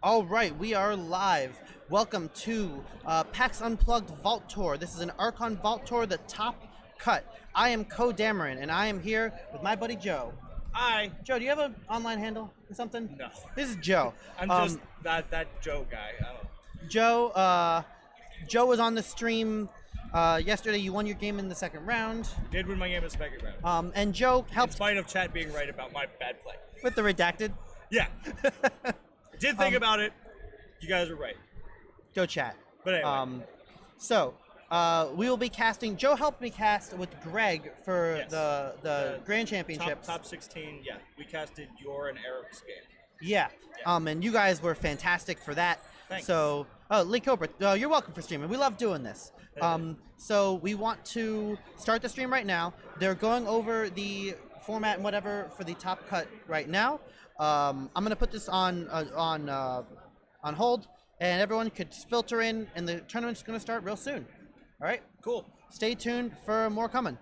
All right, we are live. Welcome to Pax Unplugged Vault Tour. This is an Archon Vault Tour, the top cut. I am CoDameron, and I am here with my buddy Joe. Hi. Joe, do you have an online handle or something? No. This is Joe. I'm just that Joe guy. I don't know. Joe was on the stream yesterday. You won your game in the second round. Did win my game in the second round. And Joe In helped spite of chat being right about my bad play. with the redacted. Yeah. I did think about it. You guys are right. Go chat. But anyway. We will be casting. Joe helped me cast with Greg for Yes. the Grand Championships. Top 16, yeah. We casted your and Eric's game. Yeah. Yeah. And you guys were fantastic for that. Thanks. So, Lee Cobra, you're welcome for streaming. We love doing this. So we want to start the stream right now. They're going over the format and whatever for the top cut right now. I'm gonna put this on hold, and everyone could filter in, and the tournament's gonna start real soon. All right. Cool. Stay tuned for more coming.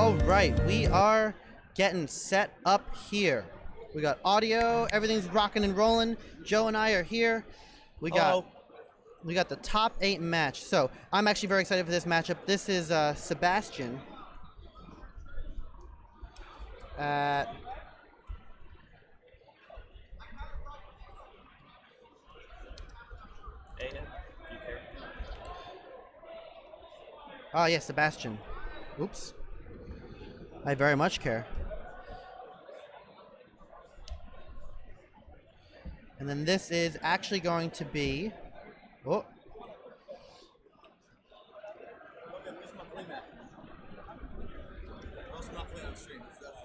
All right, we are getting set up here. We got audio, everything's rocking and rolling. Joe and I are here. We got the top 8 match. So I'm actually very excited for this matchup. This is Sebastian at oh yes, Sebastian. Oops. I very much care. And then this is actually going to be... Oh.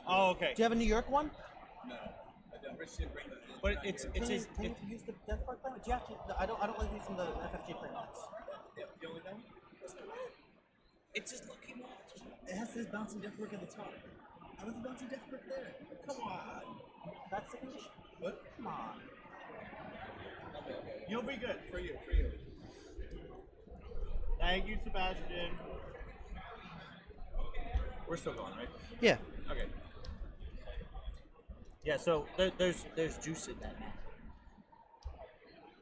Oh, okay. Do you have a New York one? No, I don't. Rich didn't bring that. But it's his. Can you use the Death Park playmat? Do you have to? I don't like using the FFG playmats. Yeah, the only thing. It's just lucky match. It has this bouncing Death Park at the top. How is the bouncing Death Park there? Come on. That's the condition. What? Come on. Okay. You'll be good. For you. Thank you, Sebastian. We're still going, right? Yeah. Okay. Yeah, so there's juice in that man.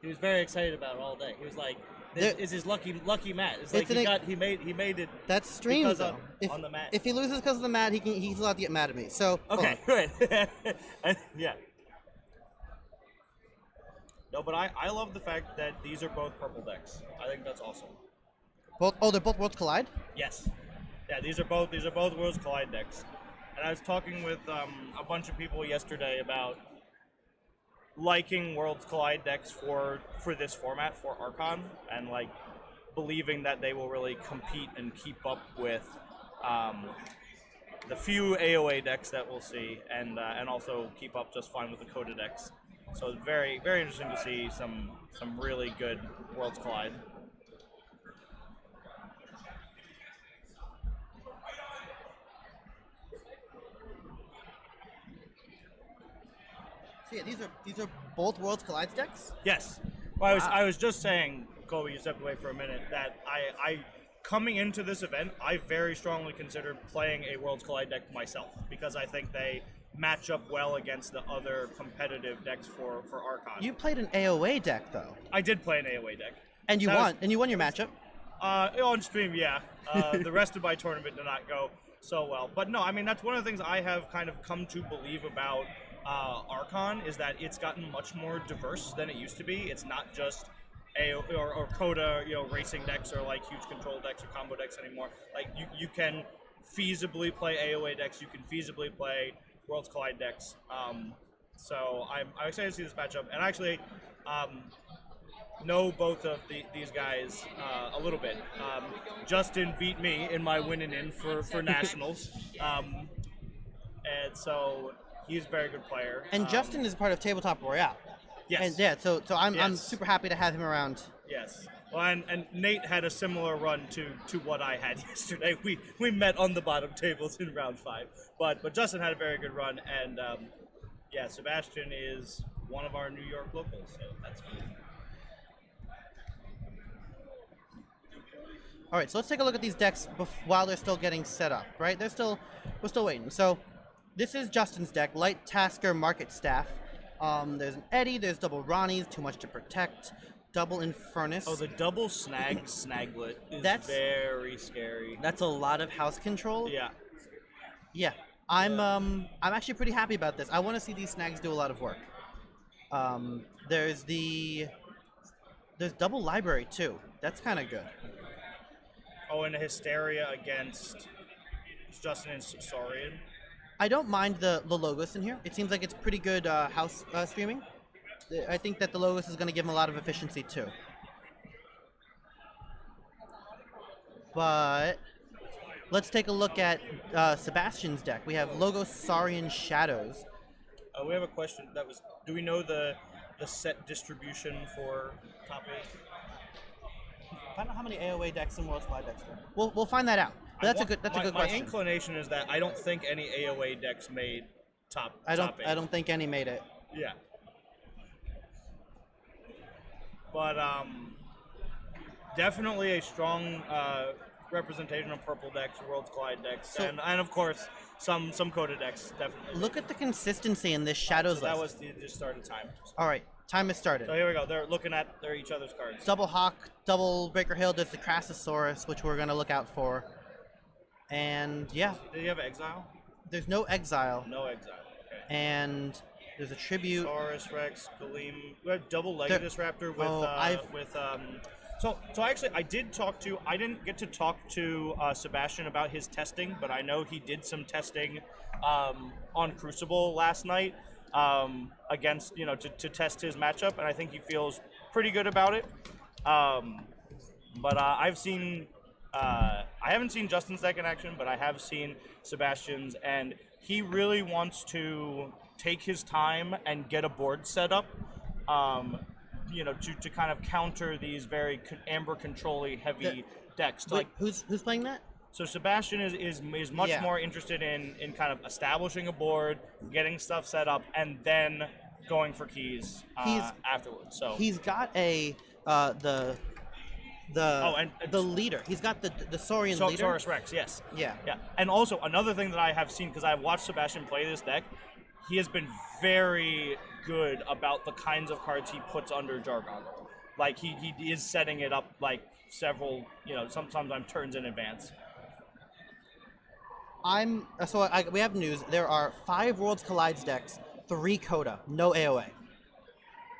He was very excited about it all day. He was like, "This is his lucky mat." It's like he made it. That's stream though. On the mat. If he loses because of the mat, he's allowed to get mad at me. So okay, good. Yeah. No, but I love the fact that these are both purple decks. I think that's awesome. Both. Oh, they're both Worlds Collide. Yes. Yeah, these are both Worlds Collide decks. And I was talking with a bunch of people yesterday about liking Worlds Collide decks for this format, for Archon, and like believing that they will really compete and keep up with the few AOA decks that we'll see, and also keep up just fine with the Coda decks. So it's very, very interesting to see some really good Worlds Collide. So yeah, these are both Worlds Collide decks. Yes. Well, I was just saying, Kobe, you stepped away for a minute, that I coming into this event, I very strongly considered playing a Worlds Collide deck myself, because I think they match up well against the other competitive decks for Archon. You played an AOA deck though. I did play an AOA deck. And you won. And you won your matchup. On stream, yeah. The rest of my tournament did not go so well. But no, I mean, that's one of the things I have kind of come to believe about Archon, is that it's gotten much more diverse than it used to be. It's not just or Coda, racing decks, or like huge control decks or combo decks anymore. Like you can feasibly play AOA decks. You can feasibly play Worlds Collide decks. So I'm excited to see this matchup, and actually know both of these guys a little bit. Justin beat me in my winning in for nationals, and so he's a very good player. And Justin is part of Tabletop Royale. Yes. And yeah, so I'm super happy to have him around. Yes. Well, and Nate had a similar run to what I had yesterday. We met on the bottom tables in round 5, but Justin had a very good run, and yeah, Sebastian is one of our New York locals, so that's good. All right, so let's take a look at these decks while they're still getting set up. Right, we're still waiting. So this is Justin's deck: Light Tasker, Market Staff. There's an Eddie. There's double Ronnies. Too much to protect. Double Infernus. Oh, the double Snaglet is very scary. That's a lot of house control. Yeah. Yeah. I'm actually pretty happy about this. I want to see these snags do a lot of work. There's double library too. That's kind of good. Oh, and a Hysteria against Justin and Saurian. I don't mind the Logos in here. It seems like it's pretty good house streaming. I think that the Logos is going to give him a lot of efficiency too. But let's take a look at Sebastian's deck. We have Logos, Saurian, Shadows. We have a question that was: do we know the set distribution for top 8? Find out how many AOA decks and Worlds Collide decks there. We'll find that out. But that's a good question. My inclination is that I don't think any AOA decks made top 8. I don't think any made it. Yeah. But definitely a strong representation of purple decks, Worlds Collide decks, and of course some Coda decks definitely. Look at the consistency in this Shadows so that list. was just started time. All right, time has started. So here we go. They're looking at each other's cards. Double Hawk, double Breaker Hill. There's the Crassosaurus, which we're gonna look out for. And yeah, Do you have Exile? there's no Exile, No Exile. Okay. and there's a tribute. Saurus Rex, Galeem. We have double Legatus Raptor with So actually, I didn't get to talk to Sebastian about his testing, but I know he did some testing on Crucible last night against, to test his matchup, and I think he feels pretty good about it. But I've seen, I haven't seen Justin's deck in action, but I have seen Sebastian's, and he really wants to take his time and get a board set up. To kind of counter these very Amber control-y heavy decks. Wait, who's playing that? So Sebastian is much more interested in kind of establishing a board, getting stuff set up, and then going for keys afterwards. So he's got the leader. He's got the Saurian leader. Saurus Rex, yes. Yeah. Yeah. And also another thing that I have seen, because I've watched Sebastian play this deck, he has been very good about the kinds of cards he puts under Jargoggle. Like he is setting it up like several, sometimes turns in advance. We have news. There are 5 Worlds Collide decks, 3 Coda, no AOA.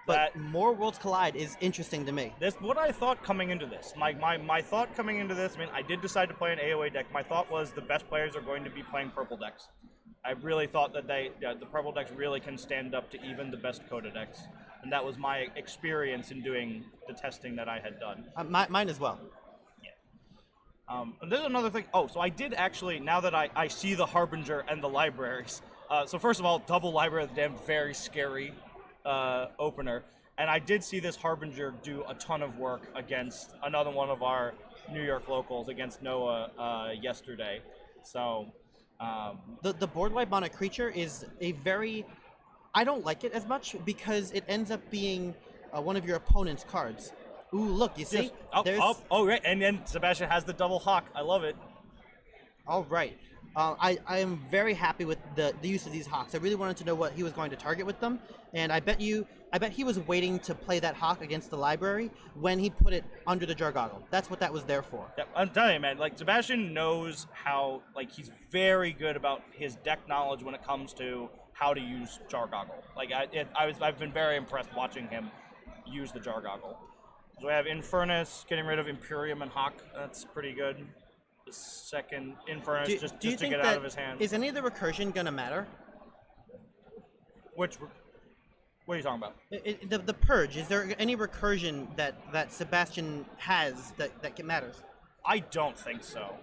But more Worlds Collide is interesting to me. That's what I thought coming into this. My thought coming into this, I did decide to play an AOA deck. My thought was the best players are going to be playing purple decks. I really thought that the purple decks really can stand up to even the best Coda decks. And that was my experience in doing the testing that I had done. Mine as well. Yeah. And there's another thing. Oh, so I did actually, now that I see the Harbinger and the libraries. So first of all, double Library of the Damned, very scary opener. And I did see this Harbinger do a ton of work against another one of our New York locals, against Noah yesterday. So... The board wipe on a creature is a very... I don't like it as much because it ends up being one of your opponent's cards. Ooh, look, you see? Yes. Oh, right, and then Sebastian has the double hawk. I love it. All right. I am very happy with the use of these hawks. I really wanted to know what he was going to target with them, and I bet he was waiting to play that hawk against the library when he put it under the Jargoggle. That's what that was there for. Yeah, I'm telling you, man. Like Sebastian knows how. Like he's very good about his deck knowledge when it comes to how to use Jargoggle. Like I've been very impressed watching him use the Jargoggle. So we have Infernus getting rid of Imperium and Hawk. That's pretty good. The second Infernus just to get out of his hand. Is any of the recursion gonna matter? What are you talking about? The purge. Is there any recursion that Sebastian has that matters? I don't think so.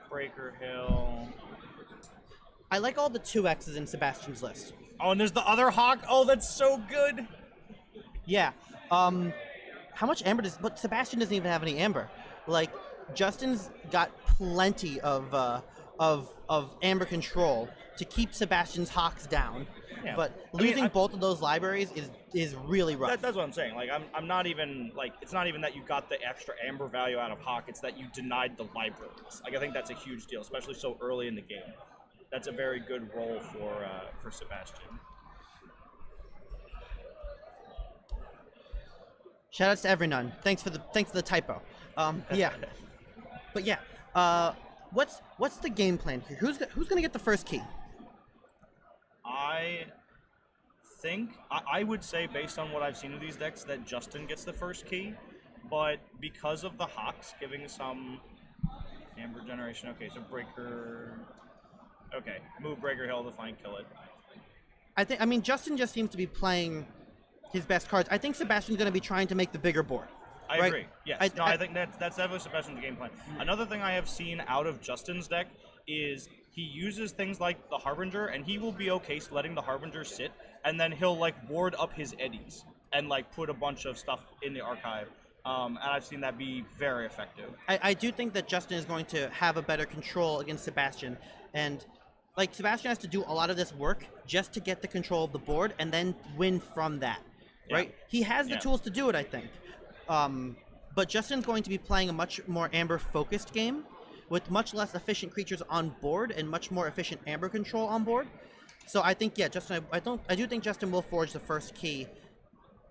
Breaker Hill. I like all the 2X's in Sebastian's list. Oh, and there's the other Hawk. Oh, that's so good. Yeah. How much amber but Sebastian doesn't even have any amber. Like, Justin's got plenty of amber control to keep Sebastian's hawks down. Yeah. But losing both of those libraries is really rough. That's what I'm saying. Like, I'm not even, like, it's not even that you got the extra amber value out of hawk, it's that you denied the libraries. Like, I think that's a huge deal, especially so early in the game. That's a very good role for Sebastian. Shoutouts to Everynone. Thanks for the typo. Yeah, but yeah. What's the game plan here? Who's gonna get the first key? I think I would say, based on what I've seen of these decks, that Justin gets the first key, but because of the Hawks giving some amber generation. Okay, so Breaker. Okay, move Breaker Hill to find kill it. I mean, Justin just seems to be playing his best cards. I think Sebastian's going to be trying to make the bigger board. I agree. Yes. I think that's definitely Sebastian's game plan. Another thing I have seen out of Justin's deck is he uses things like the Harbinger, and he will be okay letting the Harbinger sit, and then he'll like ward up his eddies and like put a bunch of stuff in the archive. And I've seen that be very effective. I do think that Justin is going to have a better control against Sebastian, and like Sebastian has to do a lot of this work just to get the control of the board and then win from that. Right? He has the tools to do it, I think. but Justin's going to be playing a much more Amber-focused game with much less efficient creatures on board and much more efficient Amber control on board. So I think, yeah, Justin, I do think Justin will forge the first key.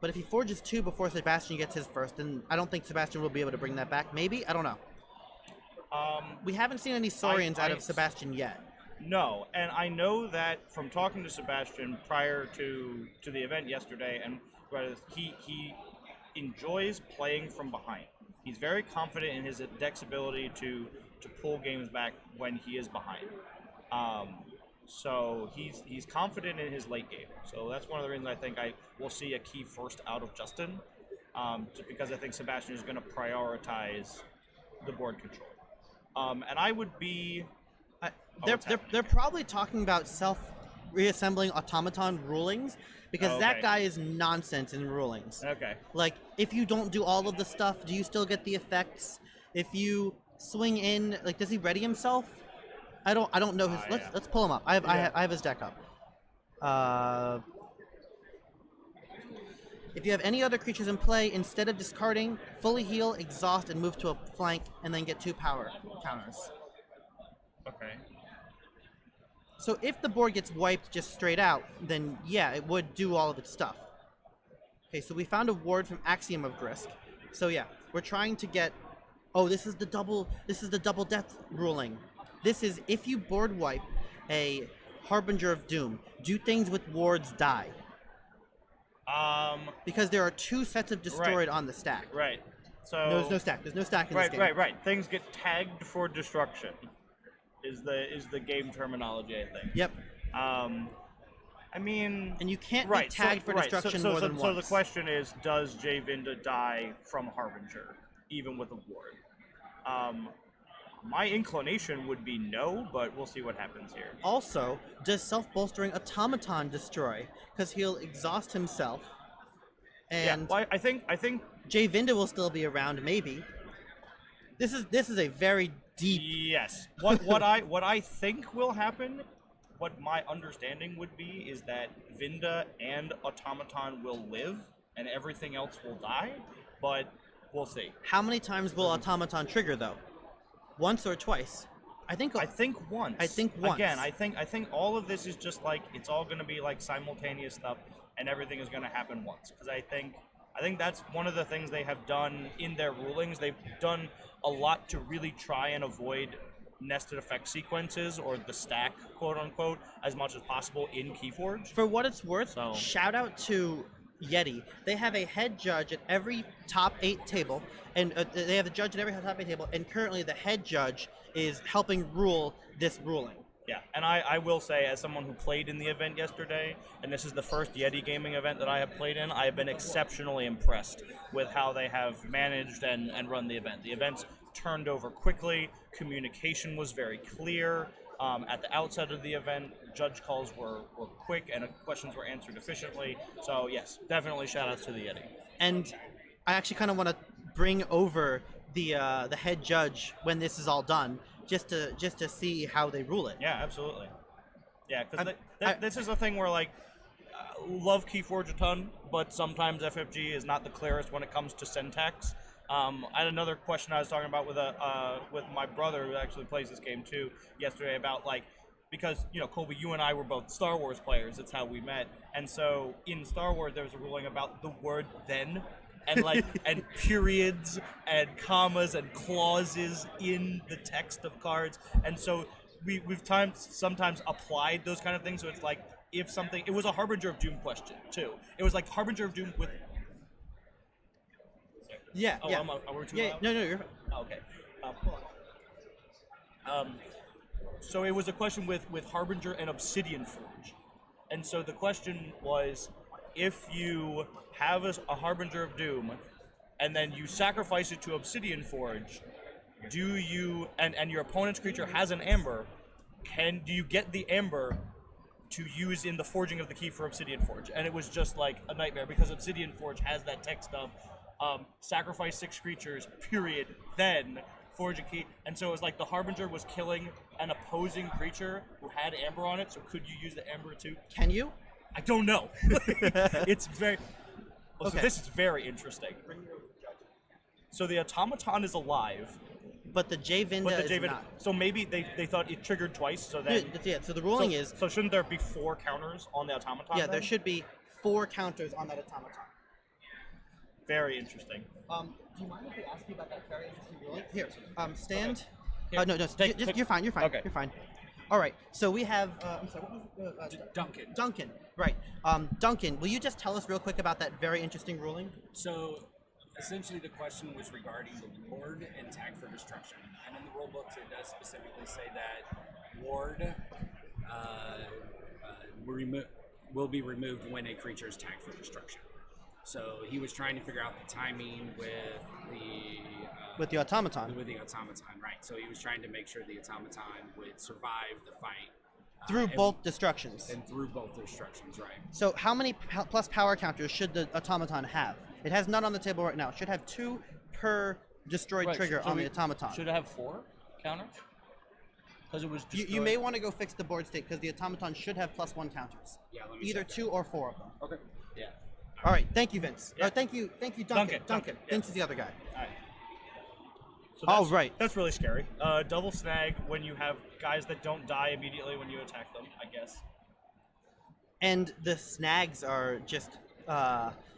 But if he forges 2 before Sebastian gets his first, then I don't think Sebastian will be able to bring that back. Maybe? I don't know. We haven't seen any Saurians out of Sebastian yet. No, and I know that from talking to Sebastian prior to the event yesterday, and he enjoys playing from behind. He's very confident in his deck's ability to pull games back when he is behind. So he's confident in his late game. So that's one of the reasons I think I will see a key first out of Justin, just because I think Sebastian is going to prioritize the board control. And I would be. They're probably talking about reassembling automaton rulings because that guy is nonsense in rulings. Okay. Like, if you don't do all of the stuff, do you still get the effects? If you swing in, like, does he ready himself? I don't know his. Let's pull him up. I have his deck up. If you have any other creatures in play, instead of discarding, fully heal, exhaust, and move to a flank, and then get 2 power counters. Okay. So if the board gets wiped just straight out, then yeah, it would do all of its stuff. Okay, so we found a ward from Axiom of Grisk. So yeah, we're trying to get. Oh, this is the double death ruling. This is if you board wipe a Harbinger of Doom, do things with wards die. Because there are 2 sets of destroyed on the stack. Right. So there's no stack. There's no stack in this game. Right. Things get tagged for destruction. Is the game terminology, I think. Yep. I mean. And you can't be tagged for destruction more than once. So the question is, does Jay Vinda die from Harbinger, even with a ward? My inclination would be no, but we'll see what happens here. Also, does self-bolstering automaton destroy? Because he'll exhaust himself. And yeah, well, I think Jay Vinda will still be around, maybe. This is a very deep. Yes. What I think will happen, what my understanding would be, is that Vinda and automaton will live, and everything else will die. But we'll see. How many times will automaton trigger though? Once or twice? I think once. I think once. Again, I think all of this is just like it's all going to be like simultaneous stuff, and everything is going to happen once. Because I think that's one of the things they have done in their rulings. They've done a lot to really try and avoid nested effect sequences or the stack, quote unquote, as much as possible in Keyforge. For what it's worth, shout out to Yeti. They have a head judge at every top 8 table, and they have a judge at every top 8 table, and currently the head judge is helping rule this ruling. Yeah, and I will say, as someone who played in the event yesterday, and this is the first Yeti gaming event that I have played in, I have been exceptionally impressed with how they have managed and run the event. The event's turned over quickly, communication was very clear. At the outset of the event, judge calls were quick and questions were answered efficiently. So yes, definitely shout outs to the Yeti. And I actually kind of want to bring over the head judge when this is all done, just to see how they rule it. Yeah, absolutely. Yeah, because this is a thing where like love Keyforge a ton, but sometimes FFG is not the clearest when it comes to syntax. I had another question I was talking about with my brother who actually plays this game too yesterday about like, because Colby, you and I were both Star Wars players. That's how we met. And so in Star Wars, there was a ruling about the word "then," and like and periods and commas and clauses in the text of cards. And so we've sometimes applied those kind of things. So it's like if something, it was a Harbinger of Doom question too. It was like Harbinger of Doom with. Yeah, oh, yeah. Are we too yeah, loud? no, you're fine. Oh, okay. So it was a question with Harbinger and Obsidian Forge. And so the question was, if you have a Harbinger of Doom, and then you sacrifice it to Obsidian Forge, do you, and your opponent's creature has an Amber, do you get the Amber to use in the forging of the key for Obsidian Forge? And it was just like a nightmare, because Obsidian Forge has that text of, sacrifice 6 creatures, period, then forge a key. And so it was like the Harbinger was killing an opposing creature who had Amber on it, so could you use the Amber too? Can you? I don't know. It's very... Okay. So this is very interesting. So the automaton is alive, but the J-Vinda but the is J-Vinda. not. So maybe they thought it triggered twice. So then. Yeah. So the ruling is. So shouldn't there be 4 counters on the automaton? Yeah, then? there should be 4 counters on that automaton. Very interesting. Do you mind if we ask you about that very interesting ruling? Here, stand. Okay. No, you're fine. You're fine. Okay. You're fine. All right. So we have. I'm sorry. What was Duncan. Duncan. Right. Duncan, will you just tell us real quick about that very interesting ruling? So, essentially, the question was regarding the ward and tag for destruction. And in the rule books, it does specifically say that ward will be removed when a creature is tagged for destruction. So he was trying to figure out the timing with the automaton. With the automaton, right? So he was trying to make sure the automaton would survive the fight Through both destructions. And through both destructions, right? So how many plus power counters should the automaton have? It has none on the table right now. It should have 2 per destroyed trigger on the automaton. Should it have 4 counters? Because it was destroyed. You may want to go fix the board state because the automaton should have +1 counters. Yeah, let me Either check 2 or 4 of them. Okay. Yeah. All right. Thank you, Vince. Yeah. Thank you, Duncan. Duncan. Yeah. Vince is the other guy. All right. So All right. That's really scary. Double snag when you have guys that don't die immediately when you attack them, I guess. And the snags are just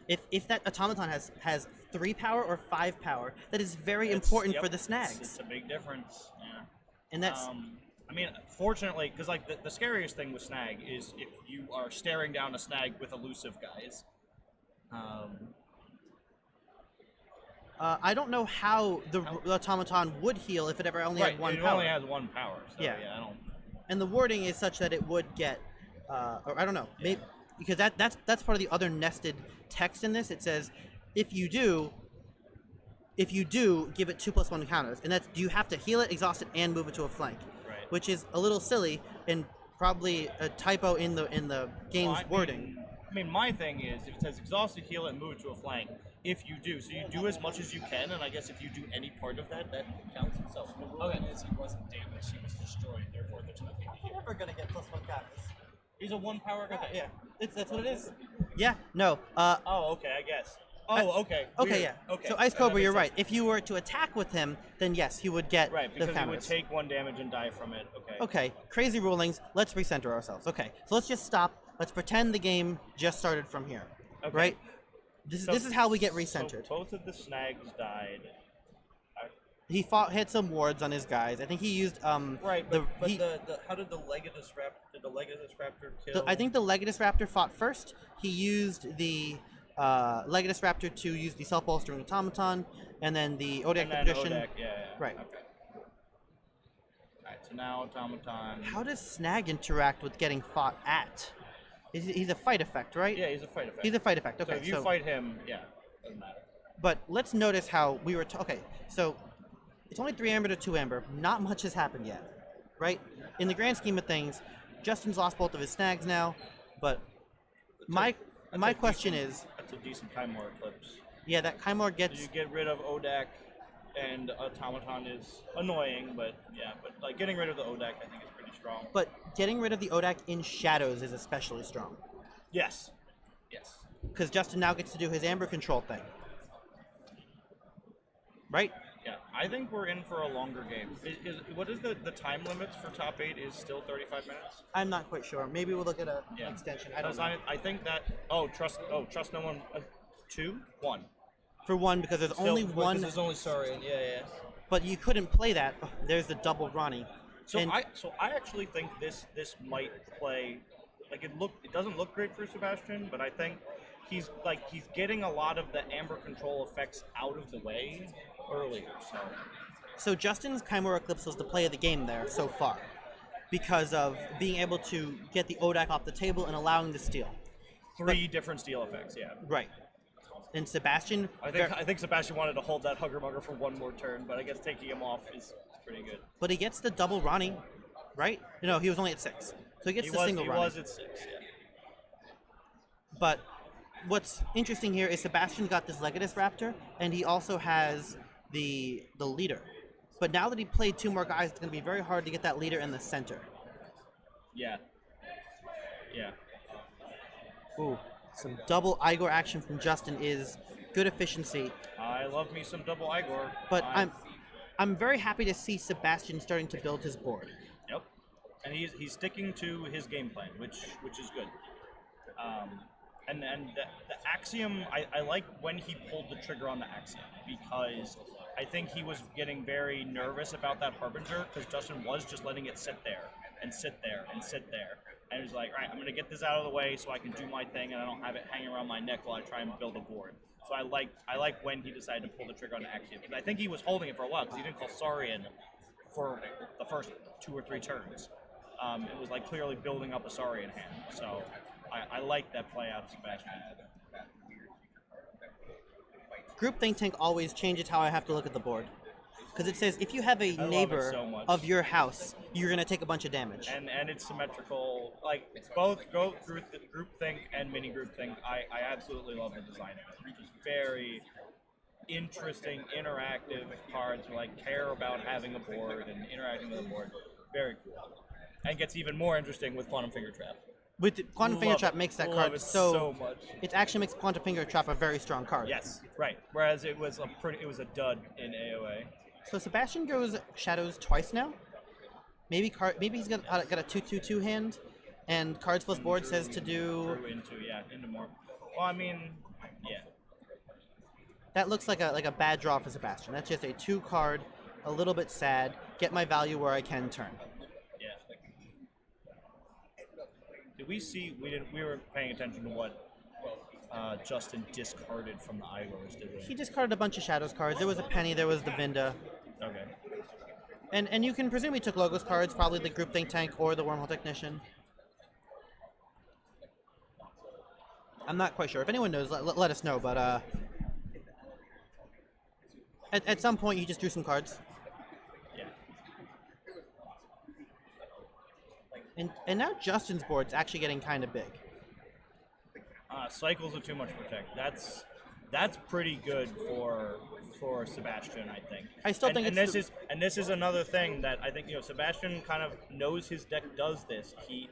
if that automaton has 3 power or 5 power, that is very important for the snags. It's a big difference. Yeah. And that's I mean, fortunately, because like the scariest thing with snag is if you are staring down a snag with elusive guys. I don't know how the automaton would heal if it ever only had 1 it power. only has 1 power. So Yeah. I don't. And the wording is such that it would get, or I don't know, maybe because that's part of the other nested text in this. It says, if you do, give it 2 + 1 counters, and that's you have to heal it, exhaust it, and move it to a flank, Right. which is a little silly and probably a typo in the game's wording. I mean, my thing is, if it says exhausted, heal it, and move it to a flank, if you do. So you do as much as you can, and I guess if you do any part of that, that counts itself. The ruling is he wasn't damaged, he was destroyed, therefore there's nothing to heal. Never gonna get +1 counters. He's a 1 power guy. Yeah, that's what it is. Yeah, no. Oh, okay, I guess. Oh, okay. Okay, Weird. yeah. Okay. So Ice That Cobra, makes you're sense. right. If you were to attack with him, then yes, he would get Right, the because he would counters. take 1 damage and die from it. Okay. Okay, crazy rulings. Let's recenter ourselves. Okay, so let's just stop. Let's pretend the game just started from here. Okay. Right? This is how we get recentered. So both of the snags died. He hit some wards on his guys. I think he used Right, but how did the Legatus Raptor kill? I think the Legatus Raptor fought first. He used the Legatus Raptor to use the self-bolstering automaton, and then the Odak and then Expedition. Odak, yeah. Right. Okay. Alright, so now automaton. How does Snag interact with getting fought at? He's a fight effect, right? Yeah, he's a fight effect. He's a fight effect. Okay, So if you fight him, yeah, doesn't matter. But let's notice how we were. Okay, so it's only 3 amber to 2 amber. Not much has happened yet, right? In the grand scheme of things, Justin's lost both of his snags now. But my question is, That's a decent Chimera Eclipse. yeah, that Chimera So gets. you get rid of Odak, and automaton is annoying, but yeah, but like getting rid of the Odak, I think is pretty strong. But getting rid of the Odak in shadows is especially strong. Yes. Yes. Because Justin now gets to do his amber control thing. Right? Yeah, I think we're in for a longer game. What is the time limits for top 8 is still 35 minutes? I'm not quite sure. Maybe we'll look at an Yeah. extension. I don't know. I think that, trust no one, 2? 1. For 1, because there's only one. There's only Saurian, yeah. But you couldn't play that. Oh, there's the double Ronnie. So And- I actually think this might play, like it doesn't look great for Sebastian, but I think he's getting a lot of the amber control effects out of the way earlier. So Justin's Chimera Eclipse was the play of the game there so far, because of being able to get the Odak off the table and allowing the steal. 3 different steal effects, yeah. Right. And Sebastian, I think Sebastian wanted to hold that Hugger Mugger for 1 more turn, but I guess taking him off is pretty good. but he gets the double Ronnie, right? No, he was only at 6, so he gets the single Ronnie. He was at 6, yeah. But what's interesting here is Sebastian got this Legatus Raptor, and he also has the leader. But now that he played 2 more guys, it's going to be very hard to get that leader in the center. Yeah. Yeah. Ooh, some double Igor action from Justin is good efficiency. I love me some double Igor. But I'm very happy to see Sebastian starting to build his board. Yep. And he's sticking to his game plan, which is good. And the Axiom, I like when he pulled the trigger on the Axiom, because I think he was getting very nervous about that Harbinger, because Justin was just letting it sit there and sit there and sit there. And he was like, all right, I'm going to get this out of the way so I can do my thing and I don't have it hanging around my neck while I try and build a board. So I like when he decided to pull the trigger on the Axiom, because I think he was holding it for a while, because he didn't call Saurian for the first 2 or 3 turns. It was like clearly building up a Saurian hand. So I like that play out of Sebastian. Group Think Tank always changes how I have to look at the board. Because it says if you have a I love it neighbor so much. of your house, you're going to take a bunch of damage. And it's symmetrical. Like, both Group Think and Mini Group Think, I absolutely love the design of it. Just very interesting, interactive cards who like care about having a board and interacting with a board. Very cool. And gets even more interesting with Quantum Finger Trap. With Quantum Finger Trap makes that card it so much. It actually makes Quantum Finger Trap a very strong card. Yes, right. Whereas it was a dud in AOA. So Sebastian goes Shadows twice now. Maybe he's got a 2/2/2 hand, and Cards Plus Board says to do. Into more. Well, I mean, yeah. That looks like a bad draw for Sebastian. That's just a 2 card, a little bit sad. Get my value where I can turn. Yeah. Did we see? We were paying attention to what Justin discarded from the Igors, did we? He discarded a bunch of Shadows cards. There was a Penny, there was the Vinda. Okay. And you can presume he took Logos cards, probably the Group Think Tank or the Wormhole Technician. I'm not quite sure. If anyone knows, let us know. But at some point, you just drew some cards. Yeah. And now Justin's board's actually getting kind of big. Cycles of too much protect. That's pretty good for Sebastian, I think. I still think this is another thing that I think Sebastian kind of knows his deck does this. He's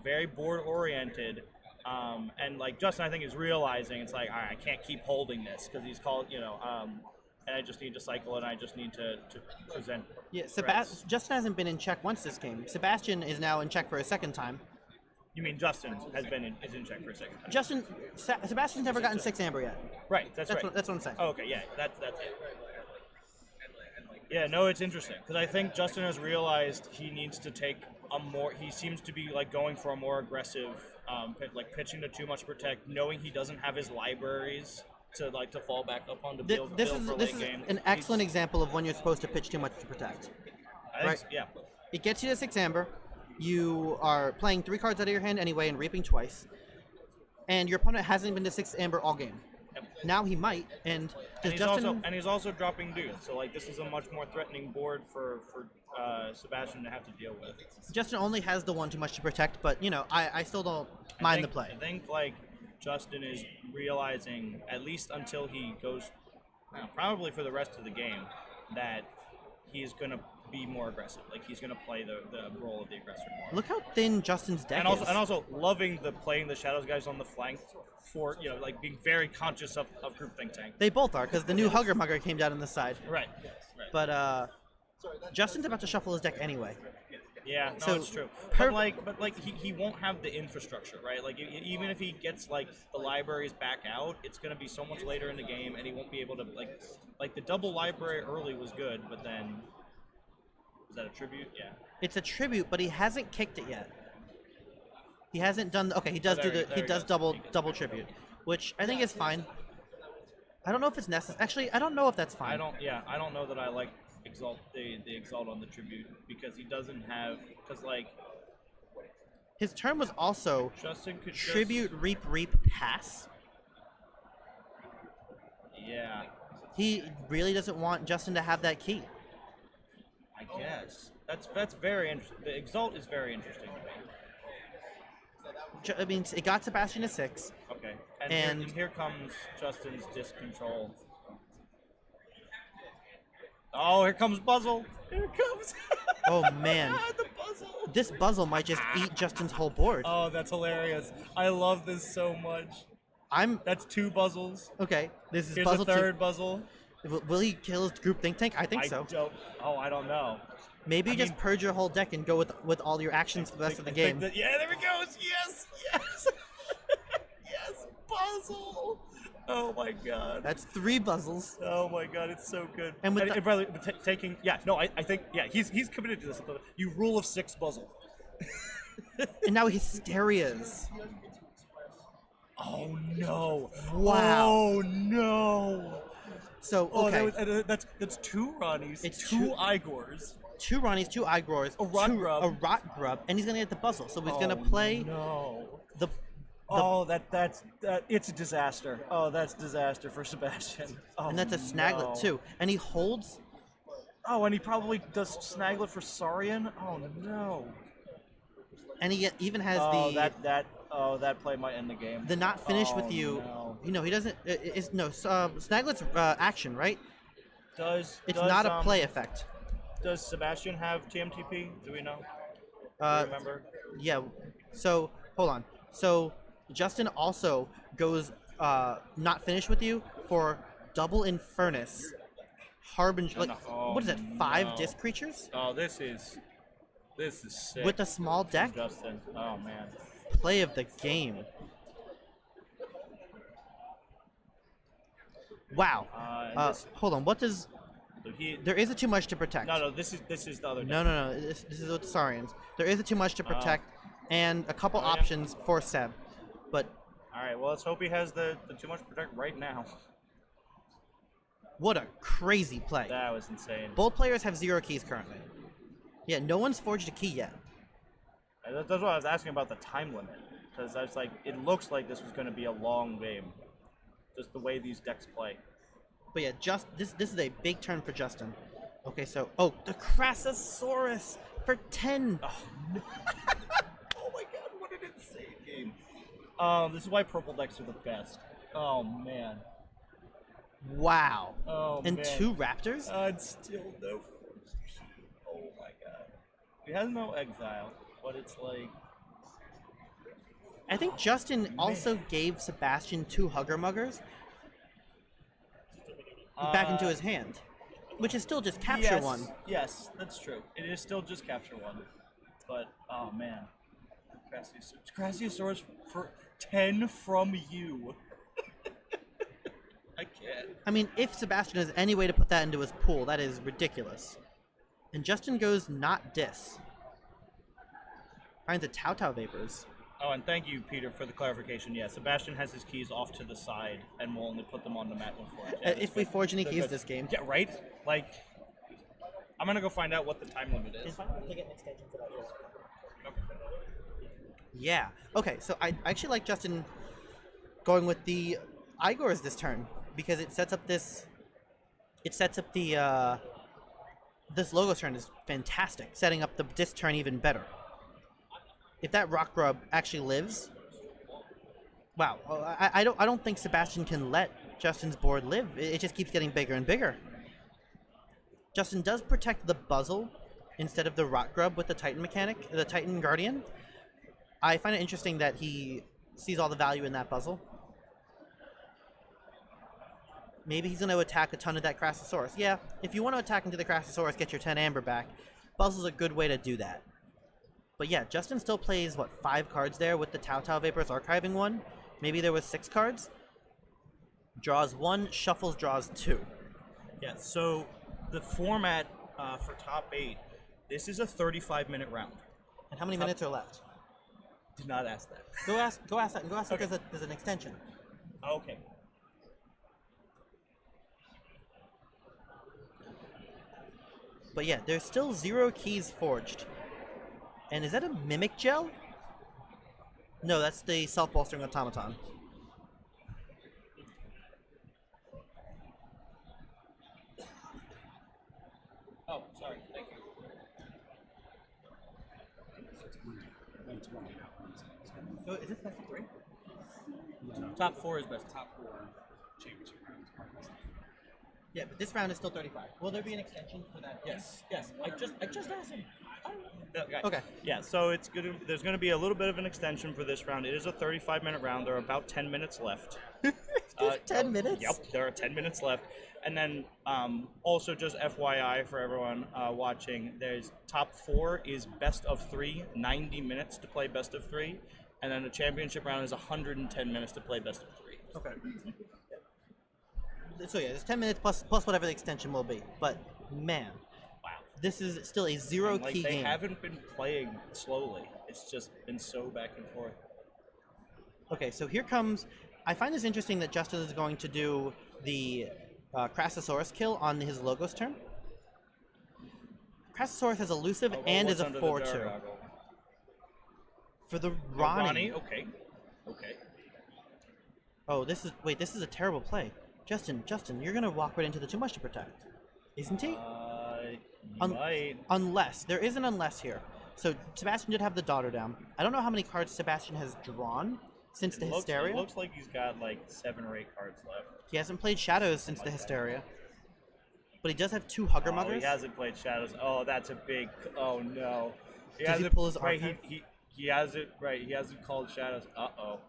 very board oriented, and like Justin I think is realizing it's like, all right, I can't keep holding this because he's called and I just need to cycle it. And I just need to present. Yeah, Justin hasn't been in check once this game. Sebastian is now in check for a second time. You mean Justin is in check for a second time? Sebastian's never gotten 6 Amber yet. Right, that's right. That's what I'm saying. Oh, okay, yeah, that's it. Yeah, no, it's interesting because I think Justin has realized he needs to take a more. He seems to be like going for a more aggressive, pitching to too much protect, knowing he doesn't have his libraries to fall back up on to build This for is late game. an excellent example of when you're supposed to pitch too much to protect. I think, yeah. It gets you to 6 Amber. You are playing 3 cards out of your hand anyway and reaping twice. And your opponent hasn't been to 6 Amber all game. Yep. Now he might, and he's also dropping dudes, so like this is a much more threatening board for Sebastian to have to deal with. Justin only has the 1 too much to protect, but I still don't mind the play. I think like Justin is realizing, at least until he goes, probably for the rest of the game, that he's gonna be more aggressive. Like he's gonna play the role of the aggressor more. Look how thin Justin's deck is. And also loving playing the Shadows guys on the flank for like being very conscious of Group Think Tank. They both are, because the new Hugger Mugger came down on the side. Right. But Justin's about to shuffle his deck anyway. Yeah, no, So, it's true. But he won't have the infrastructure, right? Like even if he gets like the libraries back out, it's gonna be so much later in the game, and he won't be able to like the double library early was good, but then is that a tribute? Yeah. It's a tribute, but he hasn't kicked it yet. He hasn't done. Okay, he does double tribute, which I think is fine. I don't know if it's necessary. Actually, I don't know if that's fine. I don't know that I like Exalt the Exalt on the tribute because he doesn't have his turn was also Justin could tribute reap pass. Yeah. He really doesn't want Justin to have that key. I guess that's very interesting. The Exalt is very interesting to me. I mean, it got Sebastian to 6. Okay, and here comes Justin's disc control. Oh, here comes Buzzle. Here it comes. Oh man, the Buzzle. This Buzzle might just eat Justin's whole board. Oh, that's hilarious. I love this so much. That's 2 buzzles. Okay. This is Here's puzzle a third buzzle. 2. Will he kill his group think tank? I think so. I don't know. Maybe you just purge your whole deck and go with all your actions for the rest of the game. Yeah, there it goes. Yes. Yes. Puzzle. Oh my god. That's 3 puzzles. Oh my god, it's so good. And with and brother, taking I think he's committed to this. You rule of 6 puzzle. And now hysterias. Oh no! Wow. Oh no! So okay, that's 2 Ronnies. It's 2 Igors. 2 Ronnies, 2 Igors, A Rot Grub. a Rot Grub, and he's gonna get the puzzle. So he's gonna play No. the. That's it's a disaster. Oh, that's disaster for Sebastian. Oh, And that's a Snaglet too. And he holds. Oh, and he probably does Snaglet for Saurian. Oh no. And he even has that play might end the game. the not finish with you. No. You know, he doesn't. Snaglet's action, right? It's Not a play effect. Does Sebastian have TMTP? Do we know? Do you remember? Yeah. So hold on. So Justin also goes not finish with you for double Infernus, Harbinger. What is it? 5 disc creatures Oh, this is sick. with a small deck. Justin. Oh man. Play of the game. Wow. Hold on. What does? There is a too much to protect. No, this is the other. No. This is with the Saurians. There is a too much to protect, and a couple options for Seb, but. All right. Well, let's hope he has the too much to protect right now. What a crazy play! That was insane. Both players have 0 keys currently. Yeah, no one's forged a key yet. That's what I was asking about the time limit, because I was like, it looks like this was going to be a long game, just the way these decks play. But yeah, this is a big turn for Justin. Okay, so the Crassosaurus for 10. Oh, no. Oh my god, what an insane game! This is why purple decks are the best. Oh man. Wow. Oh and man. 2 Raptors? It's still no force. Oh my god. He has no exile, but it's like. I think Justin also gave Sebastian 2 Hugger Muggers back into his hand, which is still just capture 1. Yes, that's true. It is still just capture 1. But, oh man. Crassiosaurus for 10 from you. I can't. I mean, if Sebastian has any way to put that into his pool, that is ridiculous. And Justin goes not dis. Finds a Tau Vapors. Oh, and thank you, Peter, for the clarification. Yeah, Sebastian has his keys off to the side, and will only put them on the mat when forged. Yeah, if we forge any keys this game. Yeah, right? Like, I'm gonna go find out what the time limit is. Yeah. Okay, so I actually like Justin going with the Igors this turn, because it sets up this... It sets up the, this Logos turn is fantastic, setting up the disc turn even better. If that Rock Grub actually lives, wow! I don't think Sebastian can let Justin's board live. It just keeps getting bigger and bigger. Justin does protect the Buzzle instead of the Rock Grub with the Titan mechanic, the Titan Guardian. I find it interesting that he sees all the value in that Buzzle. Maybe he's going to attack a ton of that Crassosaurus. Yeah, if you want to attack into the Crassosaurus, get your 10 Amber back. Buzzle's a good way to do that. But yeah, Justin still plays, 5 cards there with the Tau Vapors archiving 1. Maybe there was 6 cards. Draws 1, shuffles, draws 2. Yeah, so the format for top 8, this is a 35-minute round. And how many minutes are left? Did not ask that. Go ask that, and go ask Okay. if there's an extension. Okay. But yeah, there's still 0 keys forged. And is that a Mimic Gel? No, that's the self-bolstering automaton. Oh, sorry. Thank you. So is this best of 3? Top 4 is best. Top 4 championship rounds. Yeah, but this round is still 35. Will there be an extension for that? Yes. I just asked him. Okay. Yeah, so there's gonna be a little bit of an extension for this round. It is a 35-minute round. There are about 10 minutes left. There's 10 minutes? Yep, there are 10 minutes left. And then also just FYI for everyone watching, there's top 4 is best of 3, 90 minutes to play best of 3, and then the championship round is 110 minutes to play best of 3. Okay. So yeah, there's 10 minutes plus whatever the extension will be. But man, Wow. this is still a zero And, key they game. haven't been playing slowly. It's just been so back and forth. Okay, so here comes. I find this interesting that Justin is going to do the Crassosaurus kill on his Logos turn. Crassosaurus has elusive and is a 4/2. For the Ronnie. Okay. Okay. Oh, this is a terrible play. Justin, you're gonna walk right into the too much to protect, isn't he? Might. Unless there is an unless here. So Sebastian did have the daughter down. I don't know how many cards Sebastian has drawn since the Hysteria. It looks like he's got like 7 or 8 cards left. He hasn't played Shadows since the Hysteria. But he does have 2 Hugger Oh, Muggers. he hasn't played Shadows. Oh, that's a big. Oh no. Does he pull his right? Archon? He has it right. He hasn't called Shadows. Uh-oh.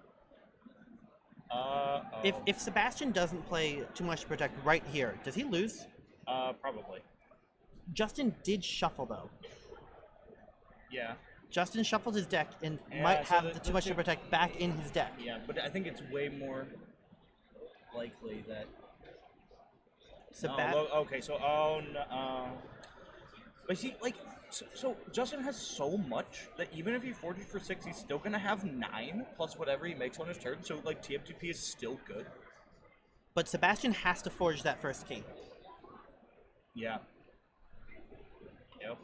If Sebastian doesn't play too much to protect right here, does he lose? Probably. Justin did shuffle though. Yeah. Justin shuffled his deck and Yeah, might so have the- the too the much to two- protect back in his deck. Yeah, but I think it's way more likely that. Okay, so but see, like, so Justin has so much that even if he forges for 6, he's still gonna have 9 plus whatever he makes on his turn. So like TMTP is still good. But Sebastian has to forge that first key. Yeah. Yep.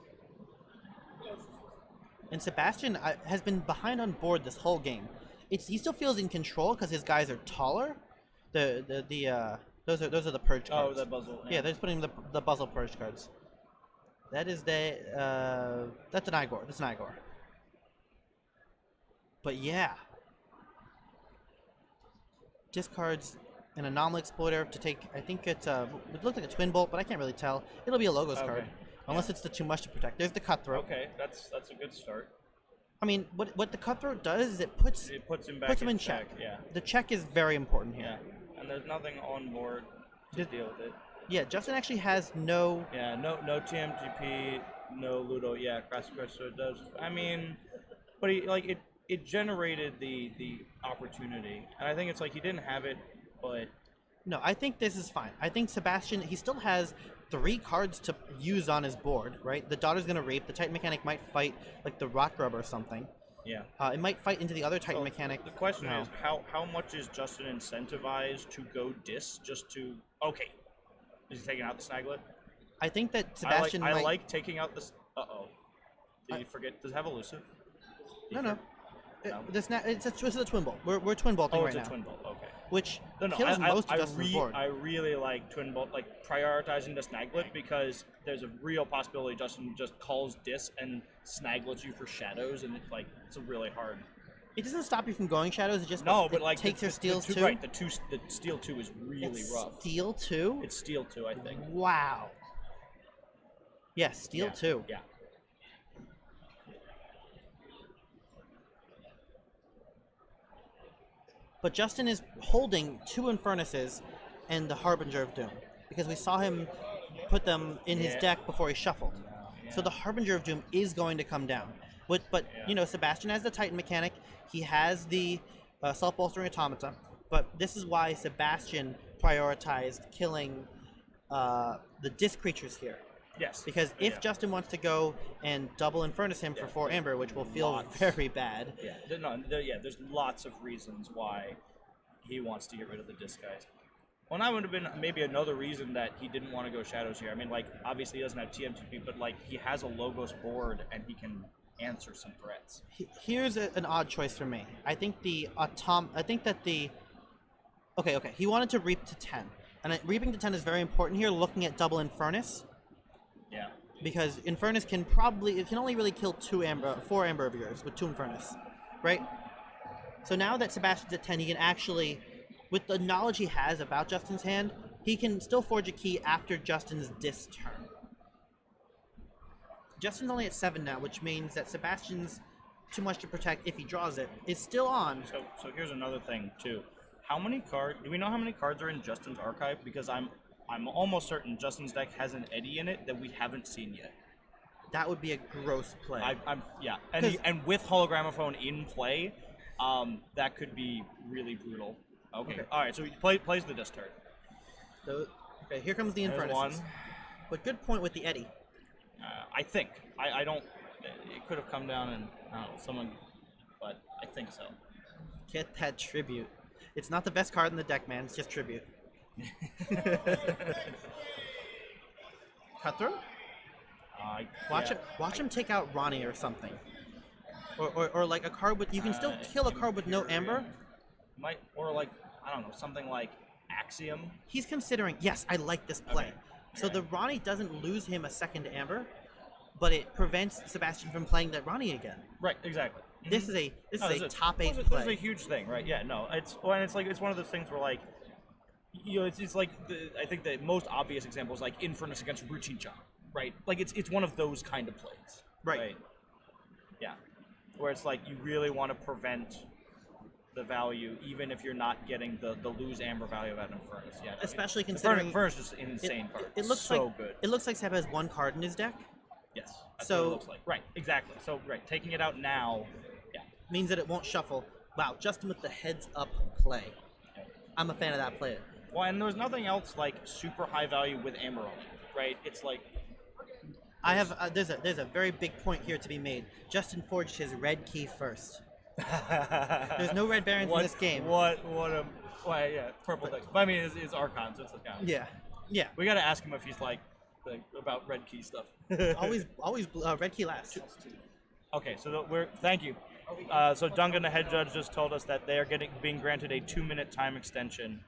And Sebastian has been behind on board this whole game. He still feels in control because his guys are taller. Those are the purge Oh, cards. the puzzle. Yeah, they're just putting the puzzle purge cards. That is that's an Igor. That's an Igor. But yeah, discards an anomaly exploiter to take. I think it looks like a twin bolt, but I can't really tell. It'll be a Logos card, unless it's the too much to protect. There's the cutthroat. Okay, that's a good start. I mean, what the cutthroat does is it puts him back in check. Yeah. The check is very important here. Yeah. And there's nothing on board to deal with it. Yeah, Justin actually has no. Yeah, no TMGP, no Ludo. Yeah, Crassosaurus does. I mean, but it generated the opportunity, and I think it's like he didn't have it, but No, I think this is fine. I think Sebastian, he still has 3 cards to use on his board, right? The Daughter's gonna Reap. The Titan Mechanic might fight like the Rock Rub or something. yeah. It might fight into the other Titan Mechanic. The question No. is, how much is Justin incentivized to go dis just to? Okay, is he taking out the Snaglet? I think that Sebastian I might. like taking out this. Did you forget? Does it have elusive? No. No? It's a twin bolt. We're twin bolting Oh, right it's now. a twin bolt. Okay. Which No, kills most of Justin's board. I really like twin bolt, like prioritizing the Snaglet because there's a real possibility Justin just calls dis and Snaglets you for shadows, and it's a really hard. It doesn't stop you from going shadows. It just takes your steals too. Right, the steal 2 is really rough. Steal 2? It's steal 2, I think. Wow. Yeah, steal 2. Yeah. But Justin is holding 2 Infernuses and the Harbinger of Doom because we saw him put them in his deck before he shuffled. Yeah. So the Harbinger of Doom is going to come down. But you know, Sebastian has the Titan Mechanic. He has the Self-Bolstering Automata. But this is why Sebastian prioritized killing the Disc creatures here. Yes. Because if Justin wants to go and double Infernus him for 4 Amber, which will feel very bad. Yeah. There's lots of reasons why he wants to get rid of the disc guys. Well, that would have been maybe another reason that he didn't want to go shadows here. I mean, like, obviously he doesn't have TMTP, but like he has a Logos board and he can answer some threats. Here's an odd choice for me. I think Okay, he wanted to reap to 10. And reaping to 10 is very important here, looking at double Infernus. Yeah. Because Infernus can only really kill 4 Amber of yours with 2 Infernus, right? So now that Sebastian's at 10, he can actually, with the knowledge he has about Justin's hand, he can still forge a key after Justin's disc turn. Justin's only at 7 now, which means that Sebastian's too much to protect if he draws it. Is still on. So here's another thing too. How many cards? Do we know how many cards are in Justin's archive? Because I'm almost certain Justin's deck has an Eddie in it that we haven't seen yet. That would be a gross play. And with Hologramophone in play, that could be really brutal. Okay. All right. So he plays the disc turret. So, okay, here comes the There's Infernus. one. But good point with the Eddie. I think. I don't. It could have come down and I don't know, someone, but I think so. Get that tribute. It's not the best card in the deck, man. It's just tribute. Cutthroat? Watch him take out Ronnie or something. Or like a card with... You can still kill a card with no Amber. Or like, I don't know, something like Axiom. He's considering... Yes, I like this play. Okay. So the Ronnie doesn't lose him a second Amber, but it prevents Sebastian from playing that Ronnie again. Right, exactly. This is a top 8 play. play. This is a huge thing, right? Yeah, no, it's one of those things where like, you know, it's like I think the most obvious example is like Infernus against Routine Chop, right? Like it's one of those kind of plays, right? Yeah, where it's like you really want to prevent the value, even if you're not getting the lose Amber value of that Infernus. Yeah, especially considering Infernus is just an insane card. It looks so like good. It looks like Seb has 1 card in his deck. Yes. That's So what it looks like. Right. Exactly. So taking it out now. Yeah. Means that it won't shuffle. Wow, Justin with the heads up play. I'm a fan of that play. Well, and there's nothing else like super high value with Amber on it, right? It's like I have there's a very big point here to be made. Justin forged his red key first. There's no red barons in this game. Purple decks. But I mean, it's Archon, so it's like Yeah. We got to ask him if he's like about red key stuff. always red key last. Okay, so thank you. So Duncan, the head judge, just told us that they are being granted a 2-minute time extension.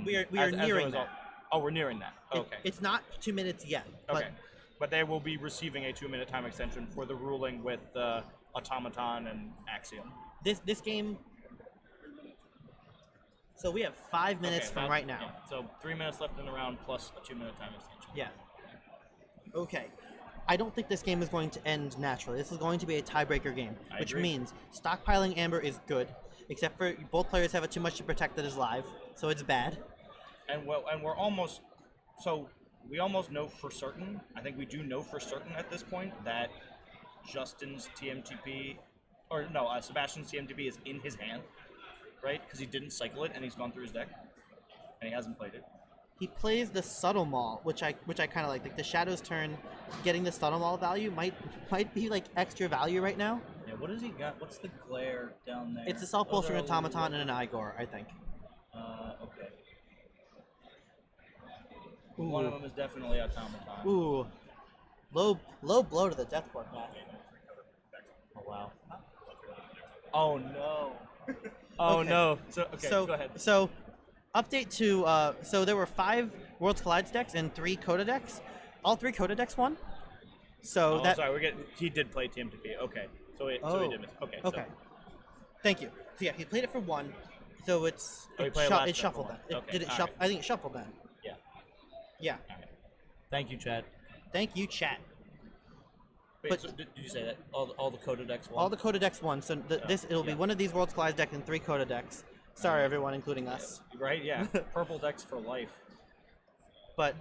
We are nearing that. Oh, we're nearing that. Okay. It's not 2 minutes yet. Okay. But they will be receiving a 2-minute time extension for the ruling with Automaton and Axiom. This game. So we have 5 minutes from right now. Yeah. So 3 minutes left in the round plus a 2-minute time extension. Yeah. Okay. I don't think this game is going to end naturally. This is going to be a tiebreaker game, which means stockpiling Amber is good, except for both players have too much to protect that is live, so it's bad. And we're almost, so we almost know for certain, I think we do know for certain at this point, that Justin's TMTP, or no, Sebastian's TMTP is in his hand, right? Because he didn't cycle it and he's gone through his deck, and he hasn't played it. He plays the Subtle Maul, which I kind of like. Like the Shadow's turn, getting the Subtle Maul value might be like extra value right now. Yeah, what has he got? What's the glare down there? It's a self-pulsing Automaton and an Igor, I think. Okay. Ooh. One of them is definitely Automaton. Ooh. Low blow to the death board. Oh, wow. Oh, no. Oh, no. So go ahead. So, update to, so there were 5 Worlds Collides decks and 3 Coda decks. All 3 Coda decks won. So he did play TMTP. Okay. So he did miss. Okay. Okay. Thank you. So yeah, he played it for 1. So it shuffled then. Did it shuffle? I think it shuffled then. Yeah. Yeah. Right. Thank you, Chad. Thank you, chat. Wait, so did you say that all the Coda decks won? All the Coda decks won. So it'll be one of these Worlds Collides decks and 3 Coda decks. Sorry, everyone, including us. Right? Yeah. Purple decks for life. But